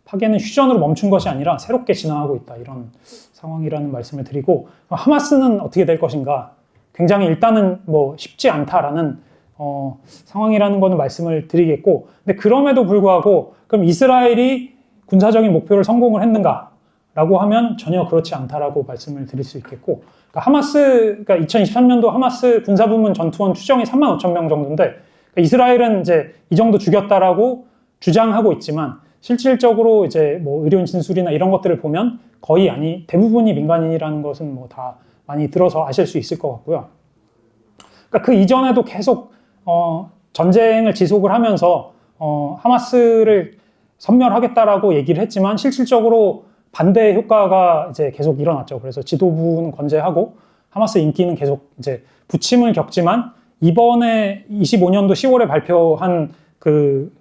파괴는 휴전으로 멈춘 것이 아니라 새롭게 진화하고 있다 이런 상황이라는 말씀을 드리고 하마스는 어떻게 될 것인가 굉장히 일단은 뭐 쉽지 않다라는 상황이라는 거는 말씀을 드리겠고, 근데 그럼에도 불구하고 그럼 이스라엘이 군사적인 목표를 성공을 했는가라고 하면 전혀 그렇지 않다라고 말씀을 드릴 수 있겠고, 그러니까 2023년도 하마스 군사부문 전투원 추정이 35,000명 정도인데, 그러니까 이스라엘은 이제 이 정도 죽였다라고 주장하고 있지만 실질적으로 이제 뭐 의료인 진술이나 이런 것들을 보면 거의 대부분이 민간인이라는 것은 뭐 다 많이 들어서 아실 수 있을 것 같고요. 그러니까 그 이전에도 계속 전쟁을 지속을 하면서 하마스를 섬멸하겠다라고 얘기를 했지만 실질적으로 반대 효과가 이제 계속 일어났죠. 그래서 지도부는 건재하고 하마스 인기는 계속 이제 부침을 겪지만 이번에 25년도 10월에 발표한 그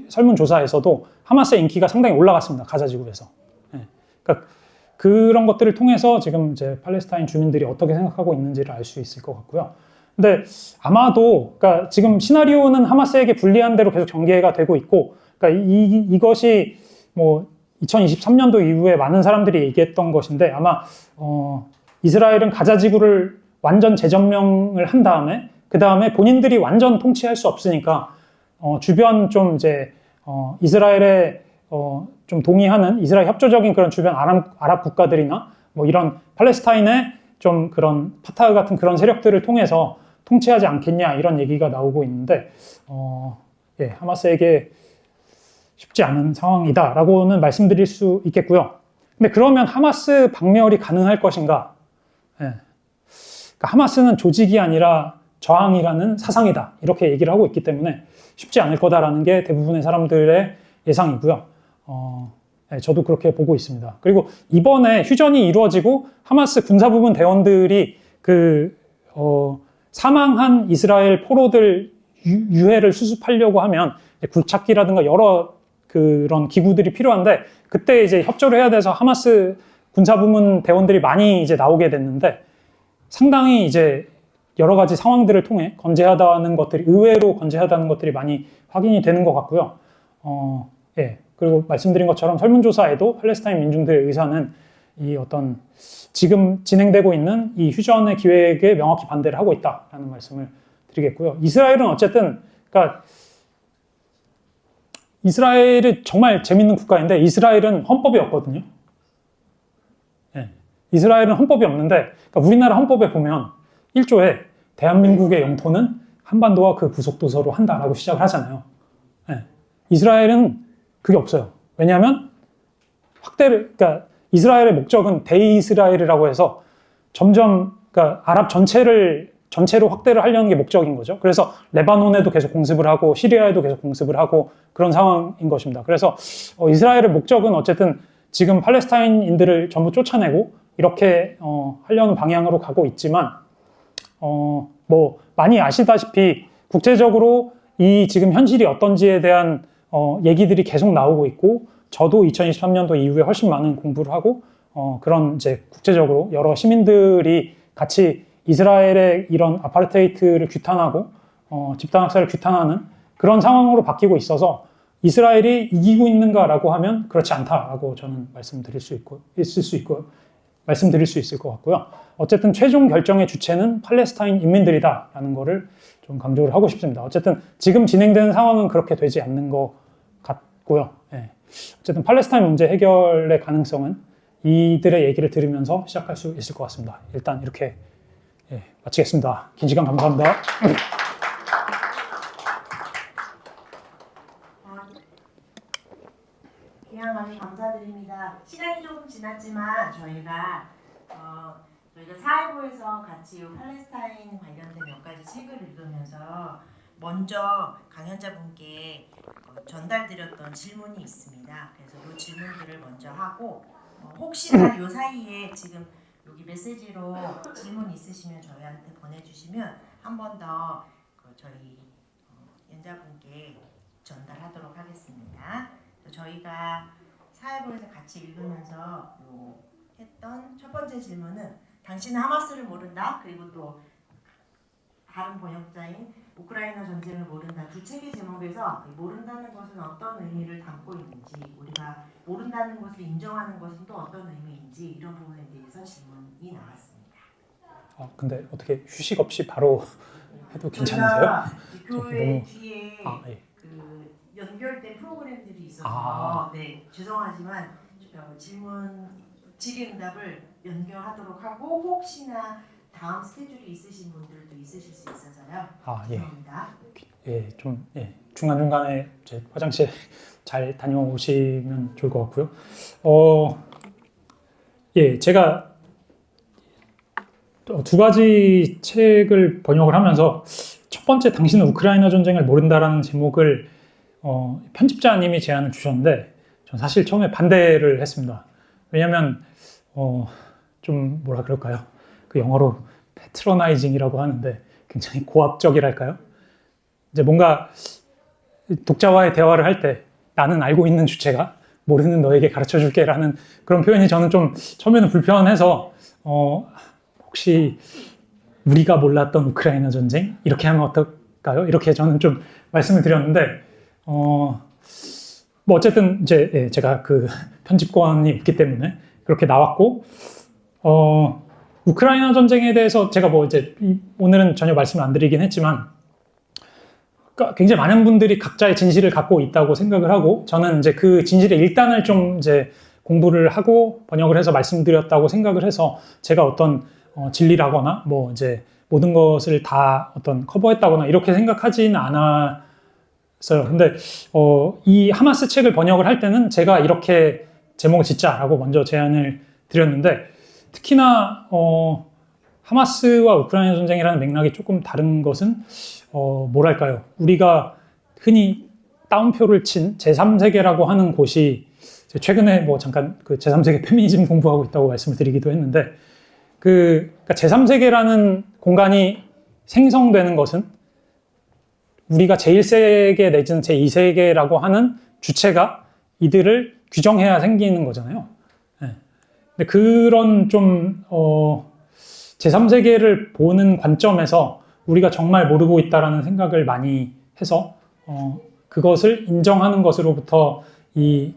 설문조사에서도 하마스의 인기가 상당히 올라갔습니다. 가자 지구에서. 네. 그러니까 그런 것들을 통해서 지금 이제 팔레스타인 주민들이 어떻게 생각하고 있는지를 알 수 있을 것 같고요. 근데 아마도 그러니까 지금 시나리오는 하마스에게 불리한 대로 계속 전개가 되고 있고, 그러니까 이것이 뭐 2023년도 이후에 많은 사람들이 얘기했던 것인데 아마 이스라엘은 가자 지구를 완전 재점령을 한 다음에 그 다음에 본인들이 완전 통치할 수 없으니까 주변 좀 이제 이스라엘에 좀 동의하는 이스라엘 협조적인 그런 주변 아랍 국가들이나 뭐 이런 팔레스타인의 좀 그런 파타흐 같은 그런 세력들을 통해서 통치하지 않겠냐 이런 얘기가 나오고 있는데 예, 하마스에게 쉽지 않은 상황이다라고는 말씀드릴 수 있겠고요. 근데 그러면 하마스 박멸이 가능할 것인가? 예. 그러니까 하마스는 조직이 아니라 저항이라는 사상이다 이렇게 얘기를 하고 있기 때문에 쉽지 않을 거다라는 게 대부분의 사람들의 예상이고요. 네, 저도 그렇게 보고 있습니다. 그리고 이번에 휴전이 이루어지고 하마스 군사부문 대원들이 사망한 이스라엘 포로들 유해를 수습하려고 하면 굴착기라든가 여러 그런 기구들이 필요한데 그때 이제 협조를 해야 돼서 하마스 군사부문 대원들이 많이 이제 나오게 됐는데 상당히 이제 여러 가지 상황들을 통해 건재하다는 것들이 의외로 건재하다는 것들이 많이 확인이 되는 것 같고요. 예. 그리고 말씀드린 것처럼 설문조사에도 팔레스타인 민중들의 의사는 이 어떤 지금 진행되고 있는 이 휴전의 기획에 명확히 반대를 하고 있다라는 말씀을 드리겠고요. 이스라엘은 어쨌든 그러니까 이스라엘이 정말 재밌는 국가인데 이스라엘은 헌법이 없거든요. 예. 이스라엘은 헌법이 없는데 그러니까 우리나라 헌법에 보면 1조에 대한민국의 영토는 한반도와 그 부속도서로 한다라고 시작을 하잖아요. 예. 이스라엘은 그게 없어요. 왜냐하면 그러니까 이스라엘의 목적은 대이스라엘이라고 해서 점점 그러니까 아랍 전체로 확대를 하려는 게 목적인 거죠. 그래서 레바논에도 계속 공습을 하고 시리아에도 계속 공습을 하고 그런 상황인 것입니다. 그래서 이스라엘의 목적은 어쨌든 지금 팔레스타인인들을 전부 쫓아내고 이렇게 하려는 방향으로 가고 있지만 뭐 많이 아시다시피 국제적으로 이 지금 현실이 어떤지에 대한 얘기들이 계속 나오고 있고 저도 2023년도 이후에 훨씬 많은 공부를 하고 그런 이제 국제적으로 여러 시민들이 같이 이스라엘의 이런 아파르테이트를 규탄하고 집단 학살을 규탄하는 그런 상황으로 바뀌고 있어서 이스라엘이 이기고 있는가라고 하면 그렇지 않다라고 저는 말씀드릴 수 있을 것 같고요. 어쨌든 최종 결정의 주체는 팔레스타인 인민들이다라는 거를 좀 강조를 하고 싶습니다. 어쨌든 지금 진행되는 상황은 그렇게 되지 않는 것 같고요. 예. 어쨌든 팔레스타인 문제 해결의 가능성은 이들의 얘기를 들으면서 시작할 수 있을 것 같습니다. 일단 이렇게 마치겠습니다. 긴 시간 감사합니다. 귀한 말씀 감사드립니다. 시간이 조금 지났지만 저희가 사회부에서 같이 팔레스타인 관련된 몇 가지 책을 읽으면서 먼저 강연자분께 전달드렸던 질문이 있습니다. 그래서 이 질문들을 먼저 하고 혹시나 이 사이에 지금 여기 메시지로 질문 있으시면 저희한테 보내주시면 한 번 더 저희 연자분께 전달하도록 하겠습니다. 저희가 사회부에서 같이 읽으면서 했던 첫 번째 질문은 당신은 하마스를 모른다. 그리고 또 다른 번역자인 우크라이나 전쟁을 모른다. 두 책의 제목에서 모른다는 것은 어떤 의미를 담고 있는지 우리가 모른다는 것을 인정하는 것은 또 어떤 의미인지 이런 부분에 대해서 질문이 나왔습니다. 근데 어떻게 휴식 없이 바로 해도 괜찮으세요? 저희가 교회 너무- 뒤에 예. 그 연결된 프로그램들이 있어서 네 죄송하지만 질의응답을 연결하도록 하고 혹시나 다음 스케줄이 있으신 분들도 있으실 수 있어서요. 예. 죄송합니다. 중간중간에 이제 화장실 잘 다녀오시면 좋을 것 같고요. 제가 두 가지 책을 번역을 하면서 첫 번째 당신은 우크라이나 전쟁을 모른다라는 제목을 편집자님이 제안을 주셨는데 전 사실 처음에 반대를 했습니다. 왜냐하면 좀 뭐라 그럴까요? 그 영어로 패트로나이징이라고 하는데 굉장히 고압적이랄까요? 이제 뭔가 독자와의 대화를 할 때 나는 알고 있는 주체가 모르는 너에게 가르쳐 줄게라는 그런 표현이 저는 좀 처음에는 불편해서 혹시 우리가 몰랐던 우크라이나 전쟁 이렇게 하면 어떨까요? 이렇게 저는 좀 말씀을 드렸는데 뭐 어쨌든 이제 제가 그 편집권이 없기 때문에 그렇게 나왔고 우크라이나 전쟁에 대해서 제가 뭐 이제 오늘은 전혀 말씀을 안 드리긴 했지만 굉장히 많은 분들이 각자의 진실을 갖고 있다고 생각을 하고 저는 이제 그 진실의 일단을 좀 이제 공부를 하고 번역을 해서 말씀드렸다고 생각을 해서 제가 어떤 진리라거나 뭐 이제 모든 것을 다 어떤 커버했다거나 이렇게 생각하지는 않았어요. 근데 이 하마스 책을 번역을 할 때는 제가 이렇게 제목을 짓자라고 먼저 제안을 드렸는데 특히나 하마스와 우크라이나 전쟁이라는 맥락이 조금 다른 것은 뭐랄까요? 우리가 흔히 따옴표를 친 제3세계라고 하는 곳이 최근에 뭐 잠깐 그 제3세계 페미니즘 공부하고 있다고 말씀을 드리기도 했는데 그러니까 제3세계라는 공간이 생성되는 것은 우리가 제1세계 내지는 제2세계라고 하는 주체가 이들을 규정해야 생기는 거잖아요. 근데 그런 좀 제3세계를 보는 관점에서 우리가 정말 모르고 있다라는 생각을 많이 해서 그것을 인정하는 것으로부터 이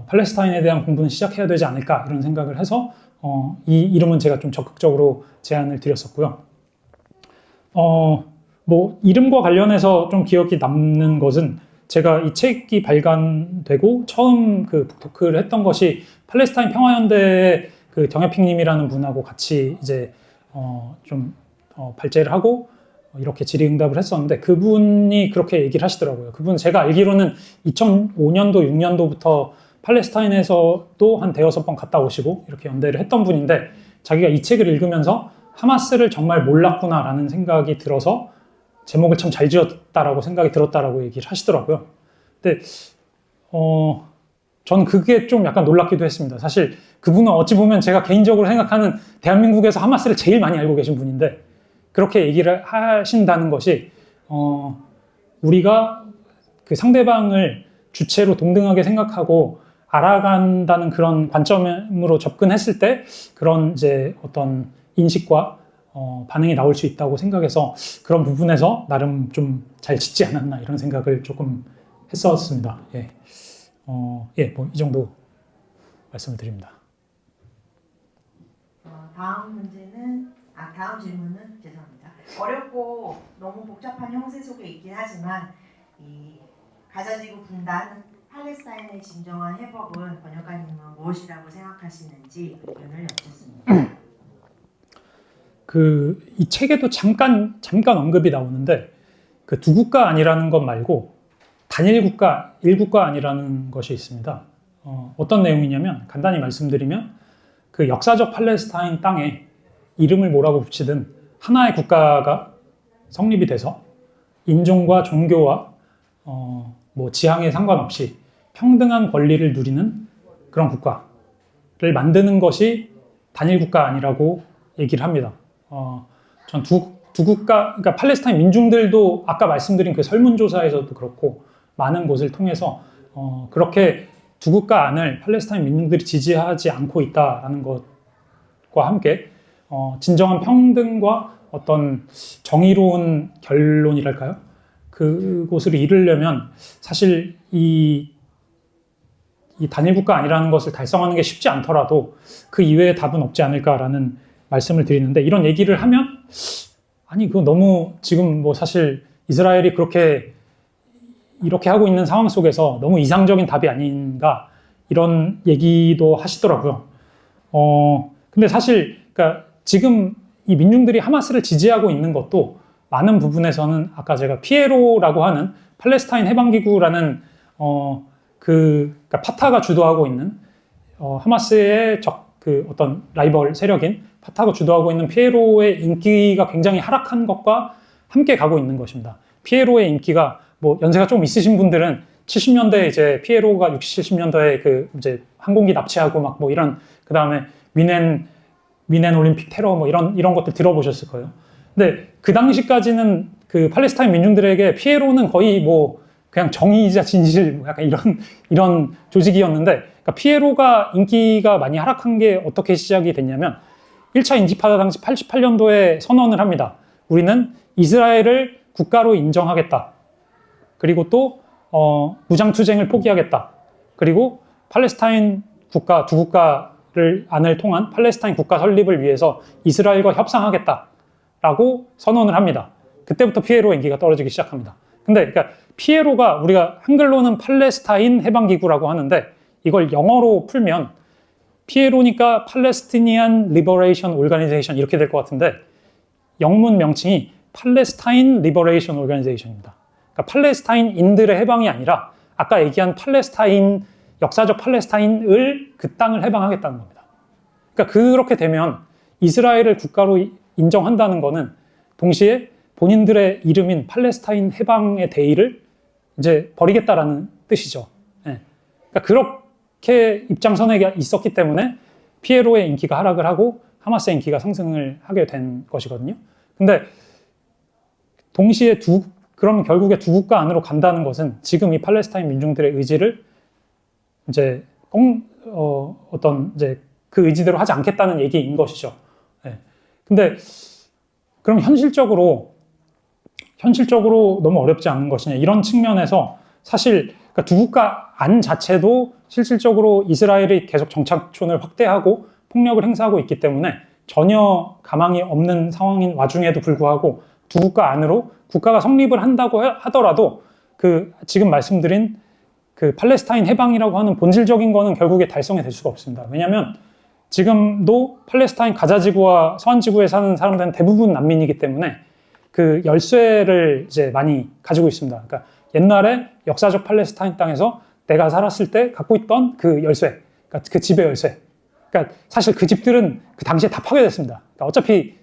팔레스타인에 대한 공부는 시작해야 되지 않을까 이런 생각을 해서 이 이름은 제가 좀 적극적으로 제안을 드렸었고요. 뭐 이름과 관련해서 좀 기억이 남는 것은 제가 이 책이 발간되고 처음 그 북토크를 했던 것이 팔레스타인 평화연대의 그 정혜핑님이라는 분하고 같이 이제 좀 발제를 하고 이렇게 질의응답을 했었는데 그분이 그렇게 얘기를 하시더라고요. 그분 제가 알기로는 2005년도, 6년도부터 팔레스타인에서도 한 대여섯 번 갔다 오시고 이렇게 연대를 했던 분인데 자기가 이 책을 읽으면서 하마스를 정말 몰랐구나라는 생각이 들어서 제목을 참 잘 지었다라고 생각이 들었다라고 얘기를 하시더라고요. 근데 저는 그게 좀 약간 놀랍기도 했습니다. 사실 그분은 어찌 보면 제가 개인적으로 생각하는 대한민국에서 하마스를 제일 많이 알고 계신 분인데 그렇게 얘기를 하신다는 것이 우리가 그 상대방을 주체로 동등하게 생각하고 알아간다는 그런 관점으로 접근했을 때 그런 이제 어떤 인식과 반응이 나올 수 있다고 생각해서 그런 부분에서 나름 좀 잘 짓지 않았나 이런 생각을 조금 했었습니다. 뭐 이 정도 말씀을 드립니다. 다음 질문은 죄송합니다. 어렵고 너무 복잡한 형세 속에 있긴 하지만 이 가자지구 분단, 팔레스타인의 진정한 회복은 번역가님은 무엇이라고 생각하시는지 의견을 여쭙습니다. 이 책에도 잠깐 언급이 나오는데 그 두 국가 아니라는 것 말고 단일 국가, 일국가 아니라는 것이 있습니다. 어떤 내용이냐면 간단히 말씀드리면 그 역사적 팔레스타인 땅에 이름을 뭐라고 붙이든 하나의 국가가 성립이 돼서 인종과 종교와 뭐 지향에 상관없이 평등한 권리를 누리는 그런 국가를 만드는 것이 단일 국가 아니라고 얘기를 합니다. 전 두 국가, 그러니까 팔레스타인 민중들도 아까 말씀드린 그 설문조사에서도 그렇고 많은 곳을 통해서 그렇게 두 국가 안을 팔레스타인 민중들이 지지하지 않고 있다라는 것과 함께 진정한 평등과 어떤 정의로운 결론이랄까요? 그곳을 이루려면 사실 이 단일 국가 아니라는 것을 달성하는 게 쉽지 않더라도 그 이외의 답은 없지 않을까라는 말씀을 드리는데, 이런 얘기를 하면 아니 그거 너무 지금 뭐 사실 이스라엘이 그렇게 이렇게 하고 있는 상황 속에서 너무 이상적인 답이 아닌가 이런 얘기도 하시더라고요. 근데 사실 그러니까 지금 이 민중들이 하마스를 지지하고 있는 것도 많은 부분에서는 아까 제가 피에로라고 하는 팔레스타인 해방기구라는 그러니까 파타가 주도하고 있는 하마스의 그 어떤 라이벌 세력인 파타가 주도하고 있는 피에로의 인기가 굉장히 하락한 것과 함께 가고 있는 것입니다. 피에로의 인기가 뭐 연세가 좀 있으신 분들은 70년대 이제 피에로가 60, 70년대에 그 이제 항공기 납치하고 막 뭐 이런 그 다음에 미넨 올림픽 테러 뭐 이런 것들 들어보셨을 거예요. 근데 그 당시까지는 그 팔레스타인 민중들에게 피에로는 거의 뭐 그냥 정의이자 진실 뭐 약간 이런 조직이었는데, 그러니까 피에로가 인기가 많이 하락한 게 어떻게 시작이 됐냐면 1차 인티파다 당시 88년도에 선언을 합니다. 우리는 이스라엘을 국가로 인정하겠다. 그리고 또 무장투쟁을 포기하겠다. 그리고 팔레스타인 국가, 두 국가를 안을 통한 팔레스타인 국가 설립을 위해서 이스라엘과 협상하겠다라고 선언을 합니다. 그때부터 피에로 인기가 떨어지기 시작합니다. 근데 그러니까 피에로가 우리가 한글로는 팔레스타인 해방기구라고 하는데, 이걸 영어로 풀면 피에로니까 팔레스티니안 리버레이션 오르가니제이션 이렇게 될 것 같은데, 영문 명칭이 팔레스타인 리버레이션 오르가니제이션입니다. 그러니까 팔레스타인인들의 해방이 아니라 아까 얘기한 팔레스타인, 역사적 팔레스타인을 그 땅을 해방하겠다는 겁니다. 그러니까 그렇게 되면 이스라엘을 국가로 인정한다는 거는 동시에 본인들의 이름인 팔레스타인 해방의 대의를 이제 버리겠다라는 뜻이죠. 예. 그러니까 그렇게 입장선회가 있었기 때문에 피에로의 인기가 하락을 하고 하마스의 인기가 상승을 하게 된 것이거든요. 근데 동시에 그럼 결국에 두 국가 안으로 간다는 것은 지금 이 팔레스타인 민중들의 의지를 이제 어떤 이제 그 의지대로 하지 않겠다는 얘기인 것이죠. 예. 근데 그럼 현실적으로 너무 어렵지 않은 것이냐, 이런 측면에서 사실 그러니까 두 국가 안 자체도 실질적으로 이스라엘이 계속 정착촌을 확대하고 폭력을 행사하고 있기 때문에 전혀 가망이 없는 상황인 와중에도 불구하고 두 국가 안으로 국가가 성립을 한다고 하더라도 그 지금 말씀드린 그 팔레스타인 해방이라고 하는 본질적인 거는 결국에 달성이 될 수가 없습니다. 왜냐하면 지금도 팔레스타인 가자지구와 서안지구에 사는 사람들은 대부분 난민이기 때문에 그 열쇠를 이제 많이 가지고 있습니다. 그러니까 옛날에 역사적 팔레스타인 땅에서 내가 살았을 때 갖고 있던 그 열쇠, 그러니까 그 집의 열쇠. 그러니까 사실 그 집들은 그 당시에 다 파괴됐습니다. 그러니까 어차피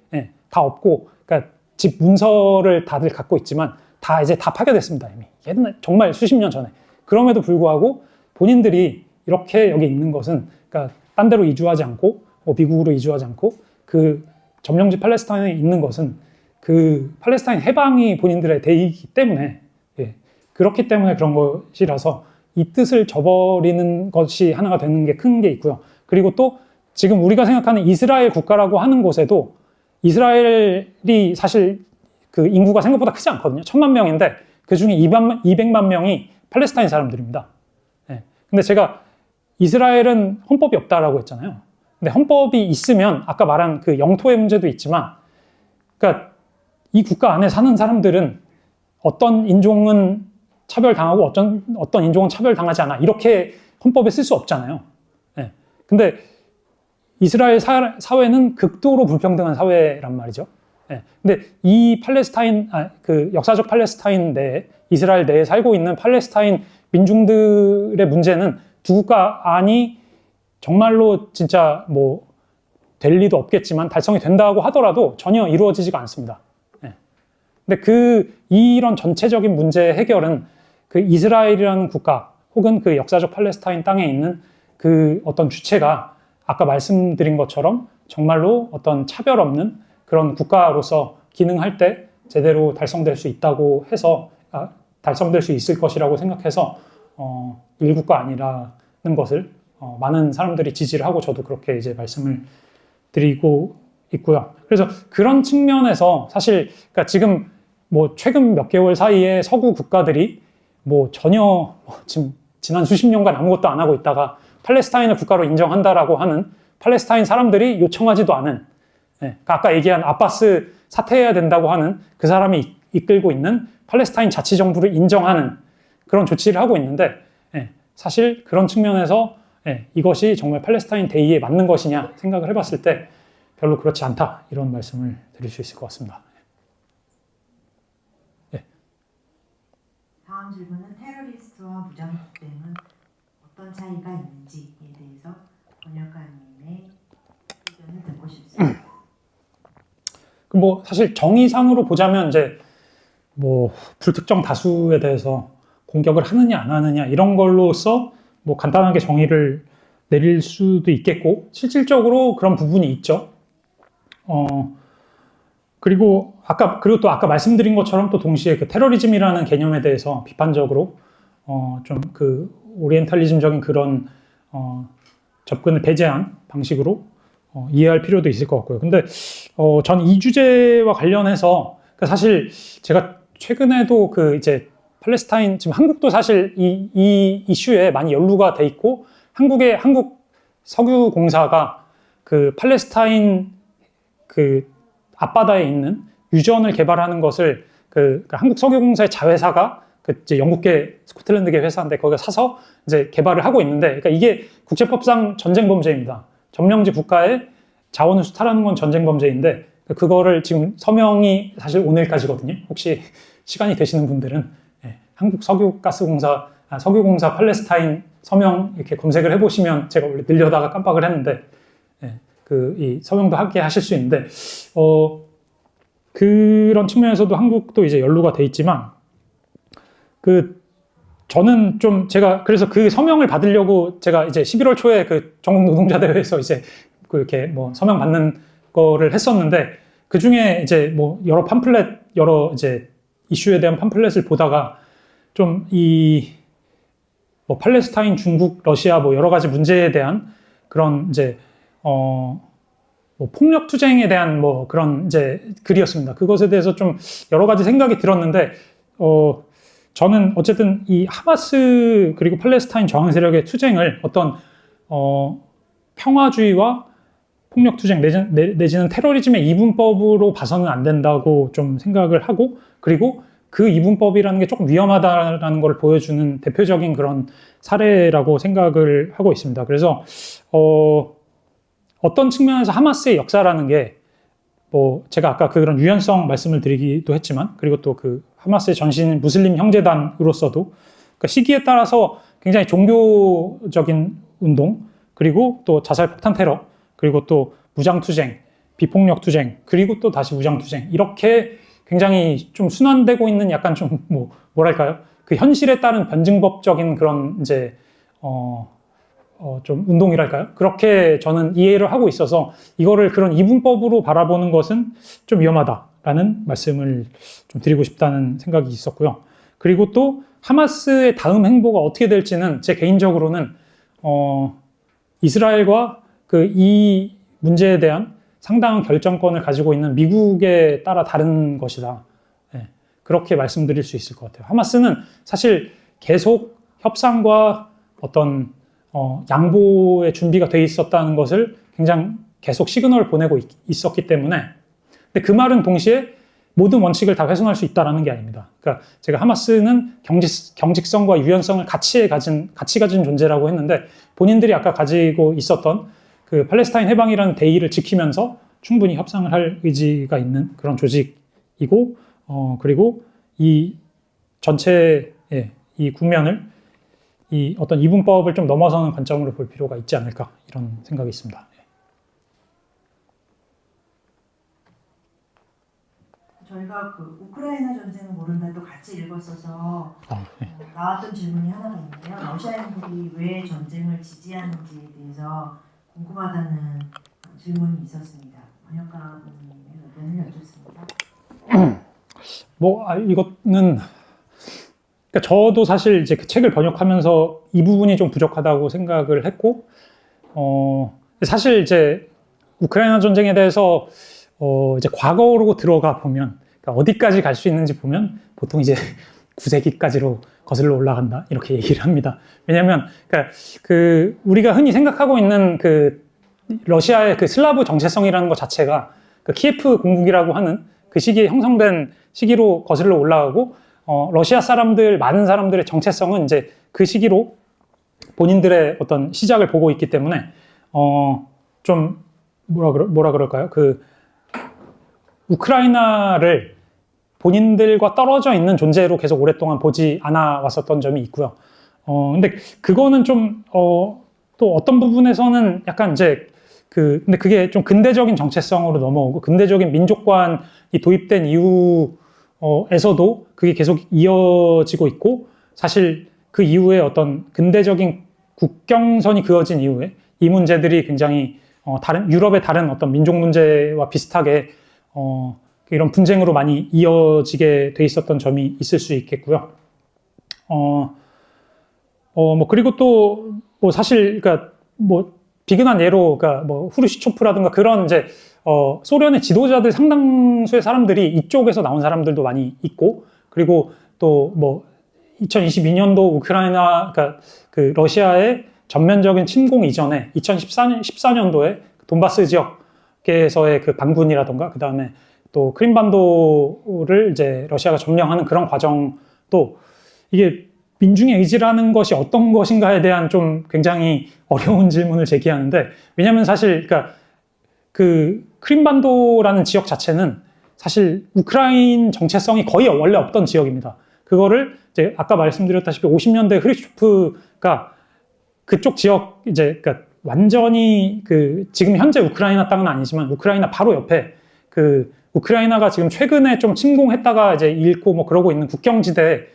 다 없고, 그러니까 집 문서를 다들 갖고 있지만 다 이제 다 파괴됐습니다. 이미 옛날 정말 수십 년 전에. 그럼에도 불구하고 본인들이 이렇게 여기 있는 것은, 그러니까 딴 데로 이주하지 않고 뭐 미국으로 이주하지 않고 그 점령지 팔레스타인에 있는 것은 그 팔레스타인 해방이 본인들의 대의이기 때문에, 그렇기 때문에 그런 것이라서 이 뜻을 저버리는 것이 하나가 되는 게 큰 게 있고요. 그리고 또 지금 우리가 생각하는 이스라엘 국가라고 하는 곳에도 이스라엘이 사실 그 인구가 생각보다 크지 않거든요. 1000만 명인데 그 중에 200만 명이 팔레스타인 사람들입니다. 근데 제가 이스라엘은 헌법이 없다라고 했잖아요. 근데 헌법이 있으면 아까 말한 그 영토의 문제도 있지만, 그러니까 이 국가 안에 사는 사람들은 어떤 인종은 차별당하고 어떤 인종은 차별당하지 않아, 이렇게 헌법에 쓸 수 없잖아요. 근데 이스라엘 사회는 극도로 불평등한 사회란 말이죠. 근데 이 그 역사적 팔레스타인 내에, 이스라엘 내에 살고 있는 팔레스타인 민중들의 문제는 두 국가 안이 정말로 진짜 뭐 될 리도 없겠지만 달성이 된다고 하더라도 전혀 이루어지지가 않습니다. 근데 이런 전체적인 문제 해결은 그 이스라엘이라는 국가 혹은 그 역사적 팔레스타인 땅에 있는 그 어떤 주체가 아까 말씀드린 것처럼 정말로 어떤 차별 없는 그런 국가로서 기능할 때 제대로 달성될 수 있다고 해서, 달성될 수 있을 것이라고 생각해서 일국가 아니라는 것을 많은 사람들이 지지를 하고 저도 그렇게 이제 말씀을 드리고 있고요. 그래서 그런 측면에서 사실 그러니까 지금 뭐 최근 몇 개월 사이에 서구 국가들이 뭐 전혀 지금 지난 수십 년간 아무것도 안 하고 있다가 팔레스타인을 국가로 인정한다라고 하는 팔레스타인 사람들이 요청하지도 않은 그러니까 아까 얘기한 아바스 사퇴해야 된다고 하는 그 사람이 이끌고 있는 팔레스타인 자치정부를 인정하는 그런 조치를 하고 있는데 사실 그런 측면에서 이것이 정말 팔레스타인 대의에 맞는 것이냐 생각을 해봤을 때 별로 그렇지 않다 이런 말씀을 드릴 수 있을 것 같습니다. 다음 질문은 테러리스트와 무장투쟁은 어떤 차이가 있는지에 대해서 번역가님의 의견을 듣고 싶습니다. 뭐 사실 정의상으로 보자면 이제 뭐 불특정 다수에 대해서 공격을 하느냐 안 하느냐 이런 걸로써 뭐 간단하게 정의를 내릴 수도 있겠고 실질적으로 그런 부분이 있죠. 그리고 또 아까 말씀드린 것처럼 또 동시에 그 테러리즘이라는 개념에 대해서 비판적으로 좀 그 오리엔탈리즘적인 그런 접근을 배제한 방식으로 이해할 필요도 있을 것 같고요. 근데 전 이 주제와 관련해서 그러니까 사실 제가 최근에도 그 이제 팔레스타인 지금 한국도 사실 이 이슈에 많이 연루가 돼 있고 한국 석유공사가 그 팔레스타인 그 앞바다에 있는 유전을 개발하는 것을 그러니까 한국 석유공사의 자회사가 그 이제 영국계 스코틀랜드계 회사인데 거기가 사서 이제 개발을 하고 있는데 그러니까 이게 국제법상 전쟁 범죄입니다. 점령지 국가의 자원을 수탈하는 건 전쟁 범죄인데 그거를 지금 서명이 사실 오늘까지거든요. 혹시 시간이 되시는 분들은 한국 석유공사 팔레스타인 서명 이렇게 검색을 해보시면 제가 원래 늘려다가 깜빡을 했는데 이 서명도 함께 하실 수 있는데 그런 측면에서도 한국도 이제 연루가 돼 있지만 저는 좀 제가 그래서 그 서명을 받으려고 제가 이제 11월 초에 그 전국 노동자 대회에서 이제 그렇게 뭐 서명 받는 거를 했었는데 그 중에 이제 뭐 여러 이제 이슈에 대한 팜플렛을 보다가 좀 뭐 팔레스타인, 중국, 러시아 뭐 여러 가지 문제에 대한 그런 이제 뭐 폭력 투쟁에 대한 뭐 그런 이제 글이었습니다. 그것에 대해서 좀 여러 가지 생각이 들었는데 저는 어쨌든 이 하마스 그리고 팔레스타인 저항 세력의 투쟁을 어떤 평화주의와 폭력 투쟁 내지는 테러리즘의 이분법으로 봐서는 안 된다고 좀 생각을 하고 그리고 그 이분법이라는 게 조금 위험하다라는 걸 보여주는 대표적인 그런 사례라고 생각을 하고 있습니다. 그래서 어떤 측면에서 하마스의 역사라는 게 뭐 제가 아까 그런 유연성 말씀을 드리기도 했지만 그리고 또 그 하마스의 전신 무슬림 형제단으로서도 그러니까 시기에 따라서 굉장히 종교적인 운동 그리고 또 자살 폭탄 테러 그리고 또 무장투쟁, 비폭력 투쟁 그리고 또 다시 무장투쟁 이렇게 굉장히 좀 순환되고 있는 약간 좀 뭐랄까요? 그 현실에 따른 변증법적인 그런 이제 좀 운동이랄까요? 그렇게 저는 이해를 하고 있어서 이거를 그런 이분법으로 바라보는 것은 좀 위험하다라는 말씀을 좀 드리고 싶다는 생각이 있었고요. 그리고 또 하마스의 다음 행보가 어떻게 될지는 제 개인적으로는 이스라엘과 이 문제에 대한 상당한 결정권을 가지고 있는 미국에 따라 다른 것이다. 그렇게 말씀드릴 수 있을 것 같아요. 하마스는 사실 계속 협상과 어떤 양보의 준비가 돼 있었다는 것을 굉장히 계속 시그널을 보내고 있었기 때문에 근데 그 말은 동시에 모든 원칙을 다 훼손할 수 있다는 게 아닙니다. 그러니까 제가 하마스는 경직성과 유연성을 같이 가진 존재라고 했는데 본인들이 아까 가지고 있었던 그 팔레스타인 해방이라는 대의를 지키면서 충분히 협상을 할 의지가 있는 그런 조직이고 그리고 이 전체 이 국면을 이 어떤 이분법을 좀 넘어서는 관점으로 볼 필요가 있지 않을까 이런 생각이 있습니다. 저희가 그 우크라이나 전쟁을 모른다도 같이 읽었어서 나왔던 질문이 하나가 있는데요. 러시아인들이 왜 전쟁을 지지하는지에 대해서 궁금하다는 질문이 있었습니다. 번역가님의 의견을 여쭙습니다. 이거는 그러니까 저도 사실 이제 그 책을 번역하면서 이 부분이 좀 부족하다고 생각을 했고, 사실 이제 우크라이나 전쟁에 대해서 이제 과거로 들어가 보면 그러니까 어디까지 갈 수 있는지 보면 보통 이제 9세기까지로 거슬러 올라간다 이렇게 얘기를 합니다. 왜냐하면 그러니까 그 우리가 흔히 생각하고 있는 그 러시아의 그 슬라브 정체성이라는 것 자체가 그 키예프 공국이라고 하는 그 시기에 형성된 시기로 거슬러 올라가고 러시아 사람들 많은 사람들의 정체성은 이제 그 시기로 본인들의 어떤 시작을 보고 있기 때문에 좀 뭐라 그럴까요? 그 우크라이나를 본인들과 떨어져 있는 존재로 계속 오랫동안 보지 않아 왔었던 점이 있고요. 근데 그거는 좀 또 어떤 부분에서는 약간 이제 근데 그게 좀 근대적인 정체성으로 넘어오고 근대적인 민족관이 도입된 이후에서도 그게 계속 이어지고 있고 사실 그 이후에 어떤 근대적인 국경선이 그어진 이후에 이 문제들이 굉장히 다른 유럽의 다른 어떤 민족 문제와 비슷하게 이런 분쟁으로 많이 이어지게 돼 있었던 점이 있을 수 있겠고요. 뭐 그리고 또 뭐 사실 그러니까 뭐 비근한 예로 그러니까 뭐 후르시초프라든가 그런 이제 소련의 지도자들 상당수의 사람들이 이쪽에서 나온 사람들도 많이 있고 그리고 또 뭐 2022년도 우크라이나 그러니까 그 러시아의 전면적인 침공 이전에 2014년도에 돈바스 지역에서의 그 반군이라던가 그 다음에 또 크림반도를 이제 러시아가 점령하는 그런 과정도 이게 민중의 의지라는 것이 어떤 것인가에 대한 좀 굉장히 어려운 질문을 제기하는데 왜냐하면 사실 그러니까 그 크림반도라는 지역 자체는 사실 우크라이나 정체성이 거의 원래 없던 지역입니다. 그거를 이제 아까 말씀드렸다시피 50년대 흐르슈프가 그쪽 지역 이제 그러니까 완전히 그 지금 현재 우크라이나 땅은 아니지만 우크라이나 바로 옆에 그 우크라이나가 지금 최근에 좀 침공했다가 이제 잃고 뭐 그러고 있는 국경지대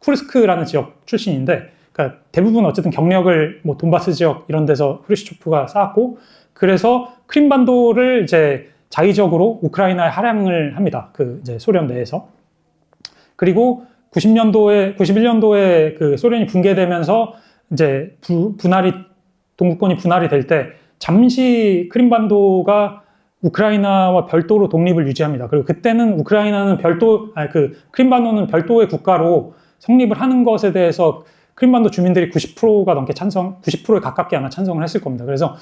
쿠르스크라는 지역 출신인데 그러니까 대부분 어쨌든 경력을 뭐 돈바스 지역 이런 데서 후르시초프가 쌓았고 그래서 크림반도를 이제 자의적으로 우크라이나에 할양을 합니다. 그 이제 소련 내에서. 그리고 91년도에 그 소련이 붕괴되면서 이제 동구권이 분할이 될 때 잠시 크림반도가 우크라이나와 별도로 독립을 유지합니다. 그리고 그때는 우크라이나는 크림반도는 별도의 국가로 성립을 하는 것에 대해서 크림반도 주민들이 90%가 넘게 90%에 가깝게 아마 찬성을 했을 겁니다. 그래서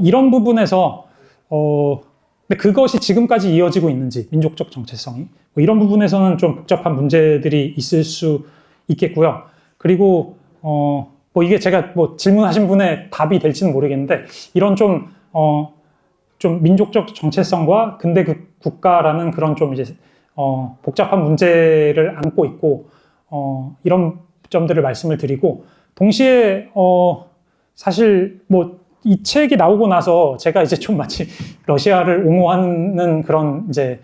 이런 부분에서 근데 그것이 지금까지 이어지고 있는지 민족적 정체성이 뭐 이런 부분에서는 좀 복잡한 문제들이 있을 수 있겠고요. 그리고 뭐 이게 제가 뭐 질문하신 분의 답이 될지는 모르겠는데 이런 좀 민족적 정체성과 근대 국가라는 그런 좀 이제 복잡한 문제를 안고 있고 이런 점들을 말씀을 드리고 동시에 사실 뭐 이 책이 나오고 나서 제가 이제 좀 마치 러시아를 옹호하는 그런 이제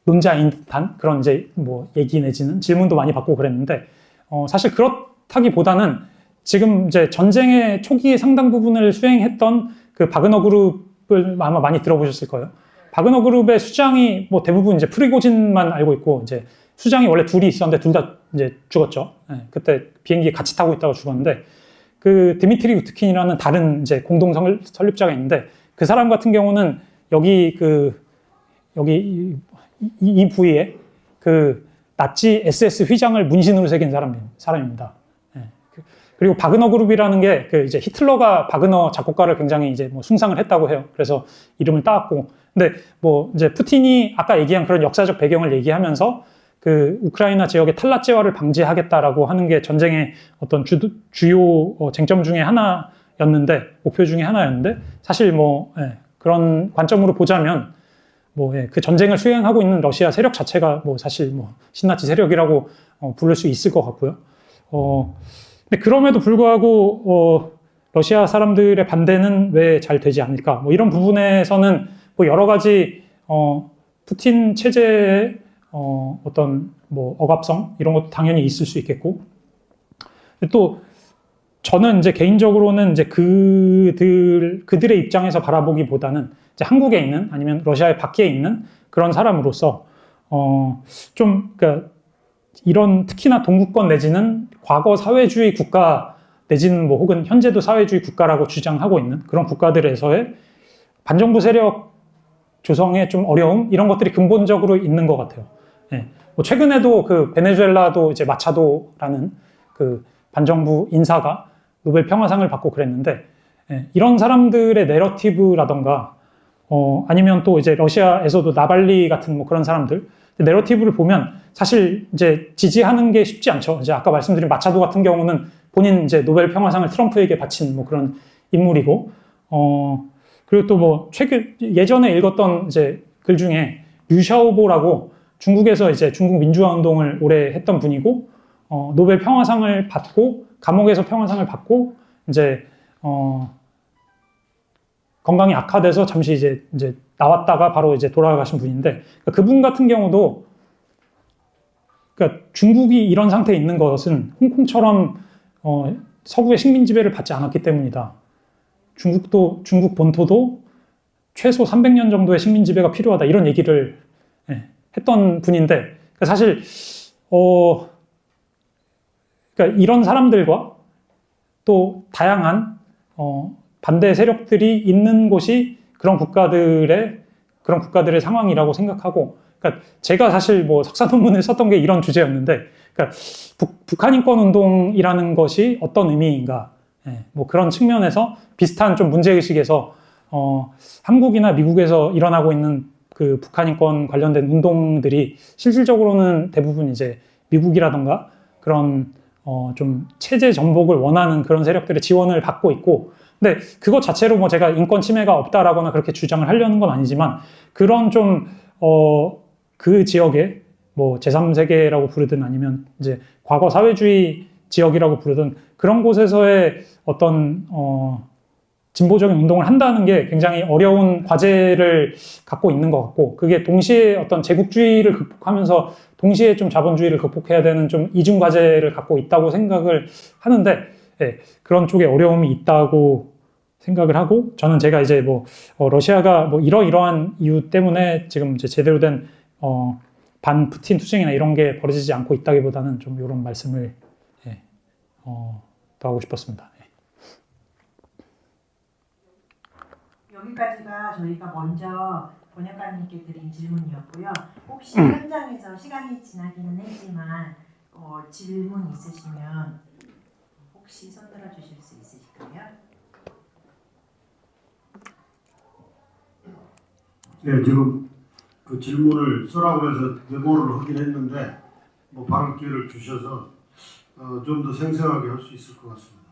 논자인 듯한 그런 이제 뭐 얘기 내지는 질문도 많이 받고 그랬는데 사실 그렇다기보다는 지금 이제 전쟁의 초기의 상당 부분을 수행했던 그 바그너 그룹을 아마 많이 들어보셨을 거예요. 바그너 그룹의 수장이 뭐 대부분 이제 프리고진만 알고 있고 이제 수장이 원래 둘이 있었는데 둘 다 이제 죽었죠. 네, 그때 비행기 같이 타고 있다가 죽었는데 그 드미트리 우트킨이라는 다른 이제 공동 설립자가 있는데 그 사람 같은 경우는 여기 이 부위에 그 나치 SS 휘장을 문신으로 새긴 사람입니다. 네. 그리고 바그너 그룹이라는 게 그 이제 히틀러가 바그너 작곡가를 굉장히 이제 뭐 숭상을 했다고 해요. 그래서 이름을 따왔고, 근데 뭐 이제 푸틴이 아까 얘기한 그런 역사적 배경을 얘기하면서 그 우크라이나 지역의 탈라찌화를 방지하겠다라고 하는 게 전쟁의 어떤 주요 쟁점 중에 하나였는데 목표 중에 하나였는데 사실 뭐 그런 관점으로 보자면 뭐 그 전쟁을 수행하고 있는 러시아 세력 자체가 뭐 사실 뭐 신나치 세력이라고 부를 수 있을 것 같고요. 근데 그럼에도 불구하고 러시아 사람들의 반대는 왜 잘 되지 않을까? 뭐 이런 부분에서는 뭐 여러 가지 푸틴 체제의 어떤 뭐 억압성 이런 것도 당연히 있을 수 있겠고 또 저는 이제 개인적으로는 이제 그들의 입장에서 바라보기보다는 이제 한국에 있는 아니면 러시아의 밖에 있는 그런 사람으로서 좀 그러니까 이런 특히나 동구권 내지는 과거 사회주의 국가 내지는 뭐 혹은 현재도 사회주의 국가라고 주장하고 있는 그런 국가들에서의 반정부 세력 조성의 좀 어려움 이런 것들이 근본적으로 있는 것 같아요. 예. 뭐 최근에도 그 베네수엘라도 이제 마차도라는 그 반정부 인사가 노벨 평화상을 받고 그랬는데 이런 사람들의 내러티브라던가 아니면 또 이제 러시아에서도 나발리 같은 뭐 그런 사람들 내러티브를 보면 사실 이제 지지하는 게 쉽지 않죠. 이제 아까 말씀드린 마차도 같은 경우는 본인 이제 노벨 평화상을 트럼프에게 바친 뭐 그런 인물이고, 그리고 또 뭐 예전에 읽었던 이제 글 중에 류샤오보라고 중국에서 이제 중국 민주화 운동을 오래 했던 분이고, 노벨 평화상을 받고 감옥에서 평화상을 받고 이제 건강이 악화돼서 잠시 이제 나왔다가 바로 이제 돌아가신 분인데, 그러니까 그분 같은 경우도 그러니까 중국이 이런 상태에 있는 것은 홍콩처럼 서구의 식민 지배를 받지 않았기 때문이다. 중국 본토도 최소 300년 정도의 식민 지배가 필요하다. 이런 얘기를 했던 분인데, 그러니까 사실 그러니까 이런 사람들과 또 다양한 반대 세력들이 있는 곳이 그런 국가들의 상황이라고 생각하고, 그러니까 제가 사실 뭐 석사 논문을 썼던 게 이런 주제였는데, 그러니까 북한 인권 운동이라는 것이 어떤 의미인가, 뭐 그런 측면에서 비슷한 좀 문제 의식에서 한국이나 미국에서 일어나고 있는 그 북한 인권 관련된 운동들이 실질적으로는 대부분 이제 미국이라던가 그런 좀 체제 전복을 원하는 그런 세력들의 지원을 받고 있고, 근데 그것 자체로 뭐 제가 인권 침해가 없다라거나 그렇게 주장을 하려는 건 아니지만, 그런 좀 그 지역에 뭐 제3세계라고 부르든 아니면 이제 과거 사회주의 지역이라고 부르든 그런 곳에서의 어떤 진보적인 운동을 한다는 게 굉장히 어려운 과제를 갖고 있는 것 같고, 그게 동시에 어떤 제국주의를 극복하면서 동시에 좀 자본주의를 극복해야 되는 좀 이중 과제를 갖고 있다고 생각을 하는데, 그런 쪽에 어려움이 있다고 생각을 하고, 저는 제가 이제 뭐 러시아가 뭐 이러이러한 이유 때문에 지금 이제 제대로 된 반 푸틴 투쟁이나 이런 게 벌어지지 않고 있다기보다는 좀 이런 말씀을 더 하고 싶었습니다. 여기까지가 저희가 먼저 번역가님께 드린 질문이었고요. 혹시 현장에서 시간이 지나기는 했지만 질문 있으시면 혹시 손들어 주실 수 있으실까요? 네, 지금 그 질문을 쓰라고 해서 메모를 하긴 했는데 뭐 발언 기회를 주셔서 좀 더 생생하게 할 수 있을 것 같습니다.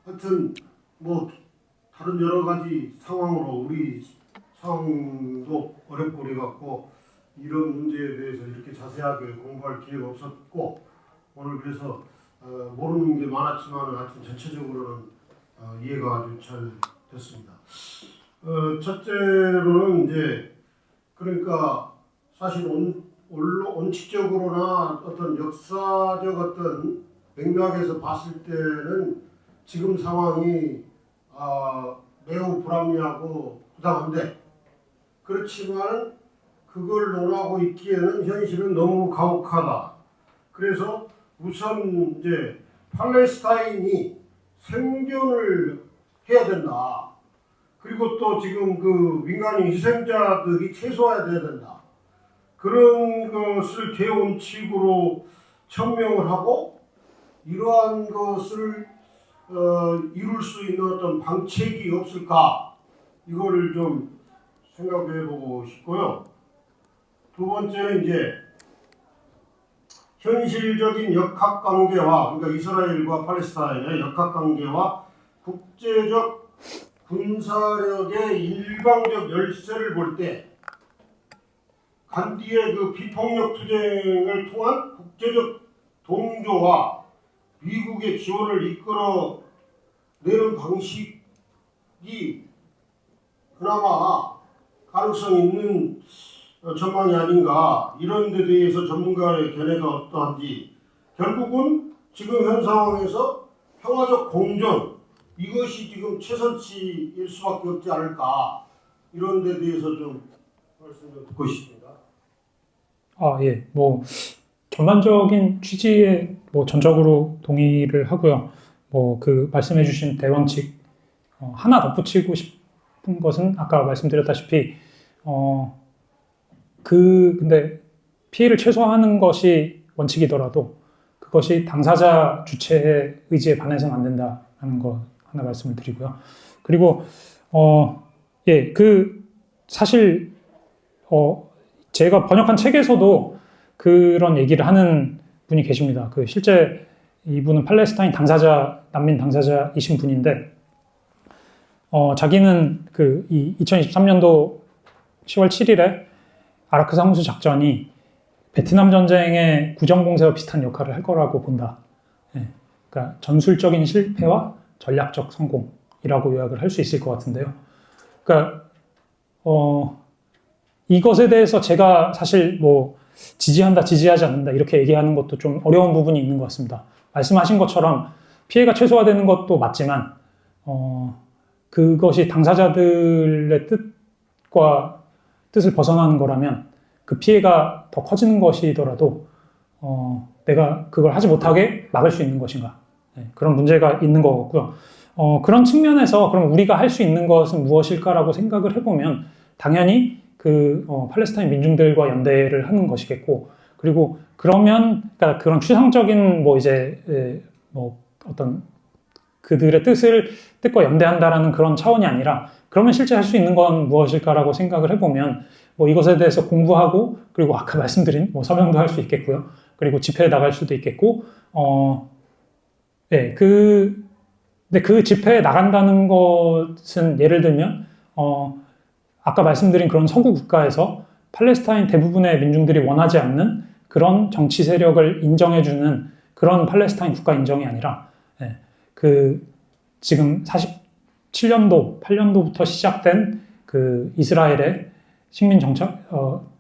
하여튼 뭐 다른 여러 가지 상황으로 우리 상황도 어렵고 그래갖고 이런 문제에 대해서 이렇게 자세하게 공부할 기회가 없었고, 오늘 그래서 모르는 게 많았지만 하여튼 전체적으로는 이해가 아주 잘 됐습니다. 첫째로는 이제 그러니까 사실 원칙적으로나 어떤 역사적 어떤 맥락에서 봤을 때는 지금 상황이 매우 불합리하고 부당한데, 그렇지만 그걸 논하고 있기에는 현실은 너무 가혹하다. 그래서 우선 이제 팔레스타인이 생존을 해야 된다. 그리고 또 지금 그 민간인 희생자들이 최소화돼야 된다. 그런 것을 대원칙으로 천명을 하고, 이러한 것을 이룰 수 있는 어떤 방책이 없을까, 이거를 좀 생각해보고 싶고요. 두 번째는 이제 현실적인 역학관계와, 그러니까 이스라엘과 팔레스타인의 역학관계와 국제적 군사력의 일방적 열세를 볼 때 간디의 그 비폭력 투쟁을 통한 국제적 동조와 미국의 지원을 이끌어 내는 방식이 그나마 가능성 있는 전망이 아닌가, 이런 데 대해서 전문가의 견해가 어떠한지, 결국은 지금 현 상황에서 평화적 공존, 이것이 지금 최선치일 수밖에 없지 않을까, 이런 데 대해서 좀 말씀을 듣고 싶습니다. 예. 뭐 전반적인 취지에 뭐 전적으로 동의를 하고요. 뭐 그 말씀해주신 대원칙 하나 덧붙이고 싶은 것은 아까 말씀드렸다시피 근데 피해를 최소화하는 것이 원칙이더라도 그것이 당사자 주체의 의지에 반해서는 안 된다는 거 하나 말씀을 드리고요. 그리고 예, 사실, 제가 번역한 책에서도 그런 얘기를 하는 분이 계십니다. 실제 이분은 팔레스타인 당사자, 난민 당사자이신 분인데, 자기는 이 2023년도 10월 7일에 아라크 상수 작전이 베트남 전쟁의 구정공세와 비슷한 역할을 할 거라고 본다. 예, 그러니까 전술적인 실패와 전략적 성공이라고 요약을 할 수 있을 것 같은데요. 그러니까 이것에 대해서 제가 사실 뭐 지지한다, 지지하지 않는다 이렇게 얘기하는 것도 좀 어려운 부분이 있는 것 같습니다. 말씀하신 것처럼 피해가 최소화되는 것도 맞지만 그것이 당사자들의 뜻을 벗어나는 거라면 그 피해가 더 커지는 것이더라도 내가 그걸 하지 못하게 막을 수 있는 것인가, 네, 그런 문제가 있는 것 같고요. 그런 측면에서 그럼 우리가 할 수 있는 것은 무엇일까라고 생각을 해보면 당연히 팔레스타인 민중들과 연대를 하는 것이겠고, 그리고 그러면 그러니까 그런 추상적인 어떤 그들의 뜻과 연대한다라는 그런 차원이 아니라, 그러면 실제 할 수 있는 건 무엇일까라고 생각을 해보면 이것에 대해서 공부하고, 그리고 아까 말씀드린 서명도 할 수 있겠고요. 그리고 집회에 나갈 수도 있겠고, 네, 근데 그 집회에 나간다는 것은 예를 들면 아까 말씀드린 그런 서구 국가에서 팔레스타인 대부분의 민중들이 원하지 않는 그런 정치 세력을 인정해주는 그런 팔레스타인 국가 인정이 아니라, 예, 지금 47년도, 8년도부터 시작된 이스라엘의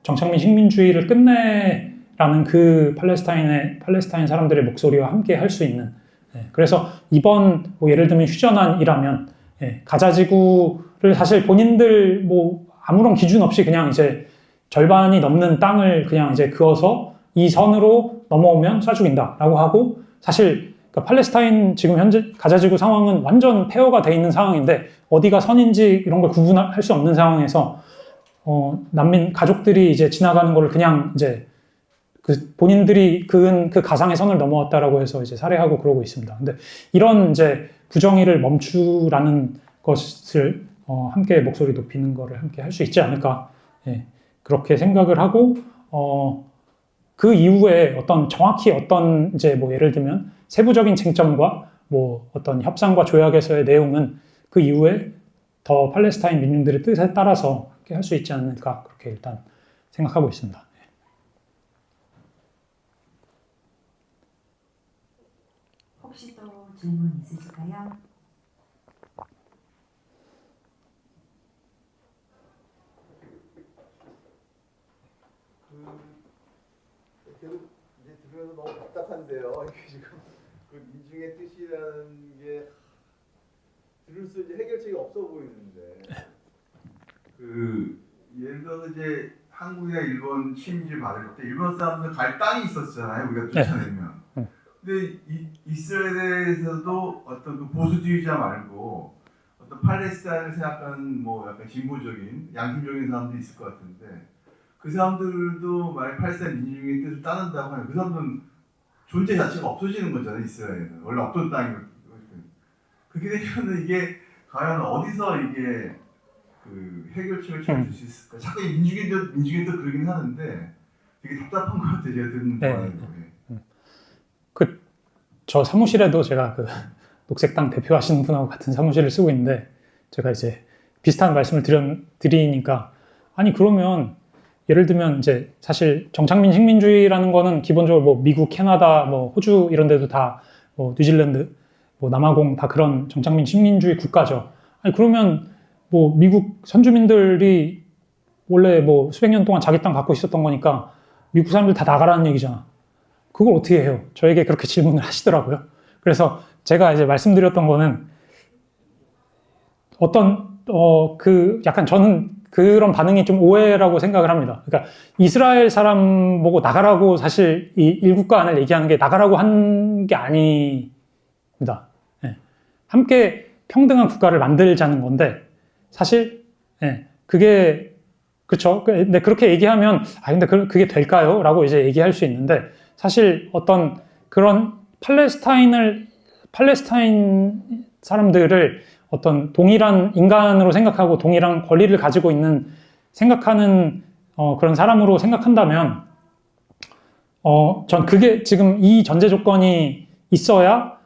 정착민 식민주의를 끝내라는 팔레스타인 사람들의 목소리와 함께 할 수 있는, 예, 그래서 이번 예를 들면 휴전안이라면, 예, 가자지구를 사실 본인들 아무런 기준 없이 그냥 이제 절반이 넘는 땅을 그냥 이제 그어서 이 선으로 넘어오면 쏴 죽인다라고 하고, 사실 그러니까 팔레스타인 지금 현재 가자지구 상황은 완전 폐허가 돼 있는 상황인데 어디가 선인지 이런 걸 구분할 수 없는 상황에서 난민 가족들이 이제 지나가는 거를 그냥 이제 본인들이 그은 그 가상의 선을 넘어왔다라고 해서 이제 살해하고 그러고 있습니다. 근데 이런 이제 부정의를 멈추라는 것을 함께 목소리 높이는 거를 함께 할 수 있지 않을까, 예, 그렇게 생각을 하고, 그 이후에 정확히 이제 예를 들면 세부적인 쟁점과 어떤 협상과 조약에서의 내용은 그 이후에 더 팔레스타인 민중들의 뜻에 따라서 함께 할 수 있지 않을까, 그렇게 일단 생각하고 있습니다. 혹시 또 질문 있으실까요? 계속 이제 들으면서 너무 답답한데요. 이게 지금 민중의 뜻이라는 게 들을수록 이제 해결책이 없어 보이는데, 예를 들어서 이제 한국이나 일본 식민지 받을 때 일본 사람들 갈 땅이 있었잖아요. 우리가 쫓아내면. 근데 이스라엘에서도 어떤 보수주의자 말고 어떤 팔레스타인을 생각하는 약간 진보적인 양심적인 사람들이 있을 것 같은데, 그 사람들도 만약 팔레스타인 민중의 뜻을 따른다고 하면 그 사람들은 존재 자체가 없어지는 거잖아요. 이스라엘은 원래 없던 땅이거든요. 그렇게 되면 이게 과연 어디서 이게 해결책을 찾을 수 있을까? 자꾸 민중의 뜻 그러긴 하는데 되게 답답한 것 같아요. 제가 듣는 거에. 저 사무실에도 제가 녹색당 대표하시는 분하고 같은 사무실을 쓰고 있는데, 제가 이제 비슷한 말씀을 드리니까, 아니 그러면 예를 들면 이제 사실 정착민 식민주의라는 거는 기본적으로 미국, 캐나다, 호주 이런 데도 다 뉴질랜드, 남아공 다 그런 정착민 식민주의 국가죠. 아니 그러면 미국 선주민들이 원래 수백 년 동안 자기 땅 갖고 있었던 거니까 미국 사람들 다 나가라는 얘기잖아. 그걸 어떻게 해요? 저에게 그렇게 질문을 하시더라고요. 그래서 제가 이제 말씀드렸던 거는 약간 저는 그런 반응이 좀 오해라고 생각을 합니다. 그러니까 이스라엘 사람 보고 나가라고 사실 이 일국가안을 얘기하는 게 나가라고 한 게 아닙니다. 예. 함께 평등한 국가를 만들자는 건데, 사실, 예, 그게, 그쵸. 근데 그렇게 얘기하면, 근데 그게 될까요? 라고 이제 얘기할 수 있는데, 사실 어떤 그런 팔레스타인 사람들을 어떤 동일한 인간으로 생각하고 동일한 권리를 가지고 있는 생각하는 그런 사람으로 생각한다면 전 그게 지금 이 전제 조건이 있어야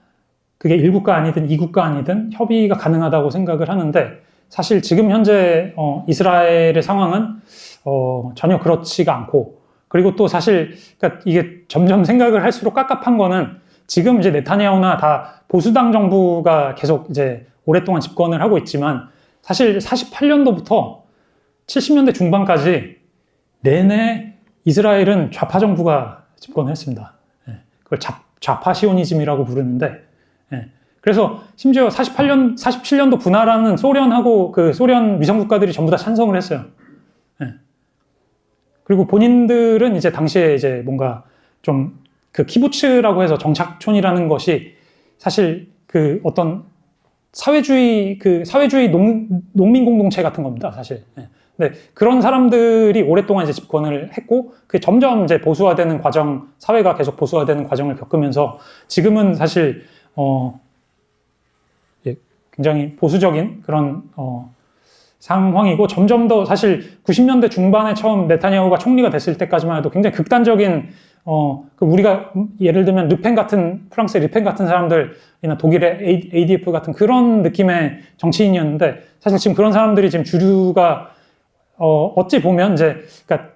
그게 1국가 아니든 2국가 아니든 협의가 가능하다고 생각을 하는데 사실 지금 현재 이스라엘의 상황은 전혀 그렇지가 않고 그리고 또 사실 그러니까 이게 점점 생각을 할수록 깝깝한 거는 지금 이제 네타냐후나 다 보수당 정부가 계속 이제 오랫동안 집권을 하고 있지만 사실 48년도부터 70년대 중반까지 내내 이스라엘은 좌파 정부가 집권을 했습니다. 그걸 좌파 시오니즘이라고 부르는데 그래서 심지어 47년도 분할하는 소련하고 그 소련 위성 국가들이 전부 다 찬성을 했어요. 그리고 본인들은 이제 당시에 이제 뭔가 좀 그 키부츠라고 해서 정착촌이라는 것이 사실 그 어떤 사회주의 농민 공동체 같은 겁니다, 사실. 근데 그런 사람들이 오랫동안 이제 집권을 했고, 그 점점 이제 보수화되는 과정, 사회가 계속 보수화되는 과정을 겪으면서 지금은 사실 굉장히 보수적인 그런 상황이고 점점 더 사실 90년대 중반에 처음 네타냐후가 총리가 됐을 때까지만 해도 굉장히 극단적인 우리가 예를 들면 프랑스의 르펜 같은 사람들이나 독일의 ADF 같은 그런 느낌의 정치인이었는데 사실 지금 그런 사람들이 지금 주류가 어찌 보면 이제 그러니까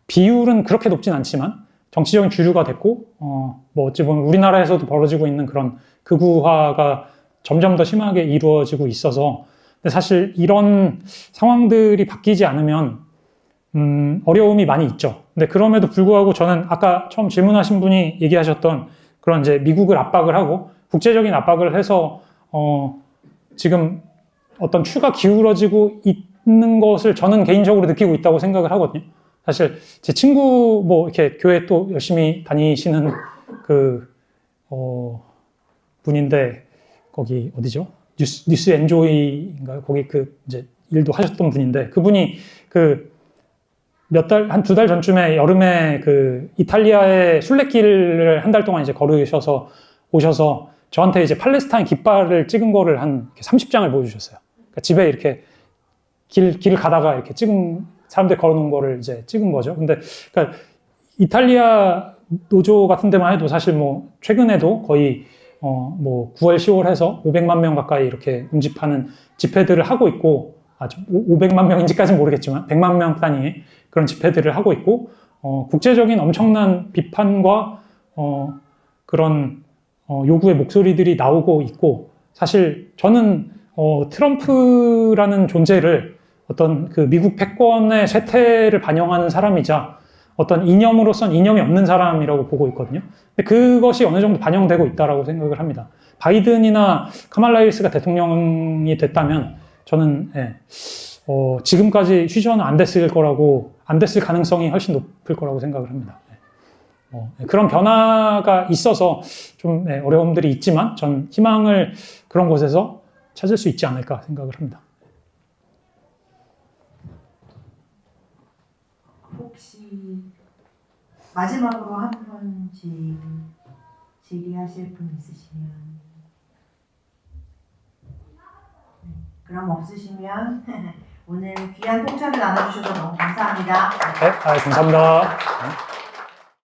비율은 그렇게 높진 않지만 정치적인 주류가 됐고 뭐 어찌 보면 우리나라에서도 벌어지고 있는 그런 극우화가 점점 더 심하게 이루어지고 있어서 근데 사실 이런 상황들이 바뀌지 않으면 어려움이 많이 있죠. 근데 그럼에도 불구하고 저는 아까 처음 질문하신 분이 얘기하셨던 그런 이제 미국을 압박을 하고 국제적인 압박을 해서 지금 어떤 추가 기울어지고 있는 것을 저는 개인적으로 느끼고 있다고 생각을 하거든요. 사실 제 친구 뭐 이렇게 교회 또 열심히 다니시는 분인데 거기 어디죠? 뉴스 엔조이인가요? 거기 이제 일도 하셨던 분인데 그분이 한 2달 전쯤에 여름에 이탈리아의 순례길을 한 달 동안 이제 걸으셔서 오셔서 저한테 이제 팔레스타인 깃발을 찍은 거를 한 30장을 보여주셨어요. 그러니까 집에 이렇게 길을 가다가 이렇게 사람들 걸어놓은 거를 이제 찍은 거죠. 근데, 그러니까 이탈리아 노조 같은 데만 해도 사실 뭐, 최근에도 거의, 9월, 10월 해서 500만 명 가까이 이렇게 운집하는 집회들을 하고 있고, 500만 명인지까지는 모르겠지만, 100만 명 단위의 그런 집회들을 하고 있고, 국제적인 엄청난 비판과, 그런, 요구의 목소리들이 나오고 있고, 사실 저는, 트럼프라는 존재를 어떤 미국 패권의 쇠퇴를 반영하는 사람이자 어떤 이념으로선 이념이 없는 사람이라고 보고 있거든요. 근데 그것이 어느 정도 반영되고 있다라고 생각을 합니다. 바이든이나 카말라 해리스가 대통령이 됐다면 저는 지금까지 휴전은 안 됐을 가능성이 훨씬 높을 거라고 생각을 합니다. 그런 변화가 있어서 좀 어려움들이 있지만 전 희망을 그런 곳에서 찾을 수 있지 않을까 생각을 합니다. 혹시 마지막으로 한 번씩 질의하실 분 있으시면 그럼 없으시면 오늘 귀한 통찰을 나눠주셔서 너무 감사합니다. 네, 감사합니다.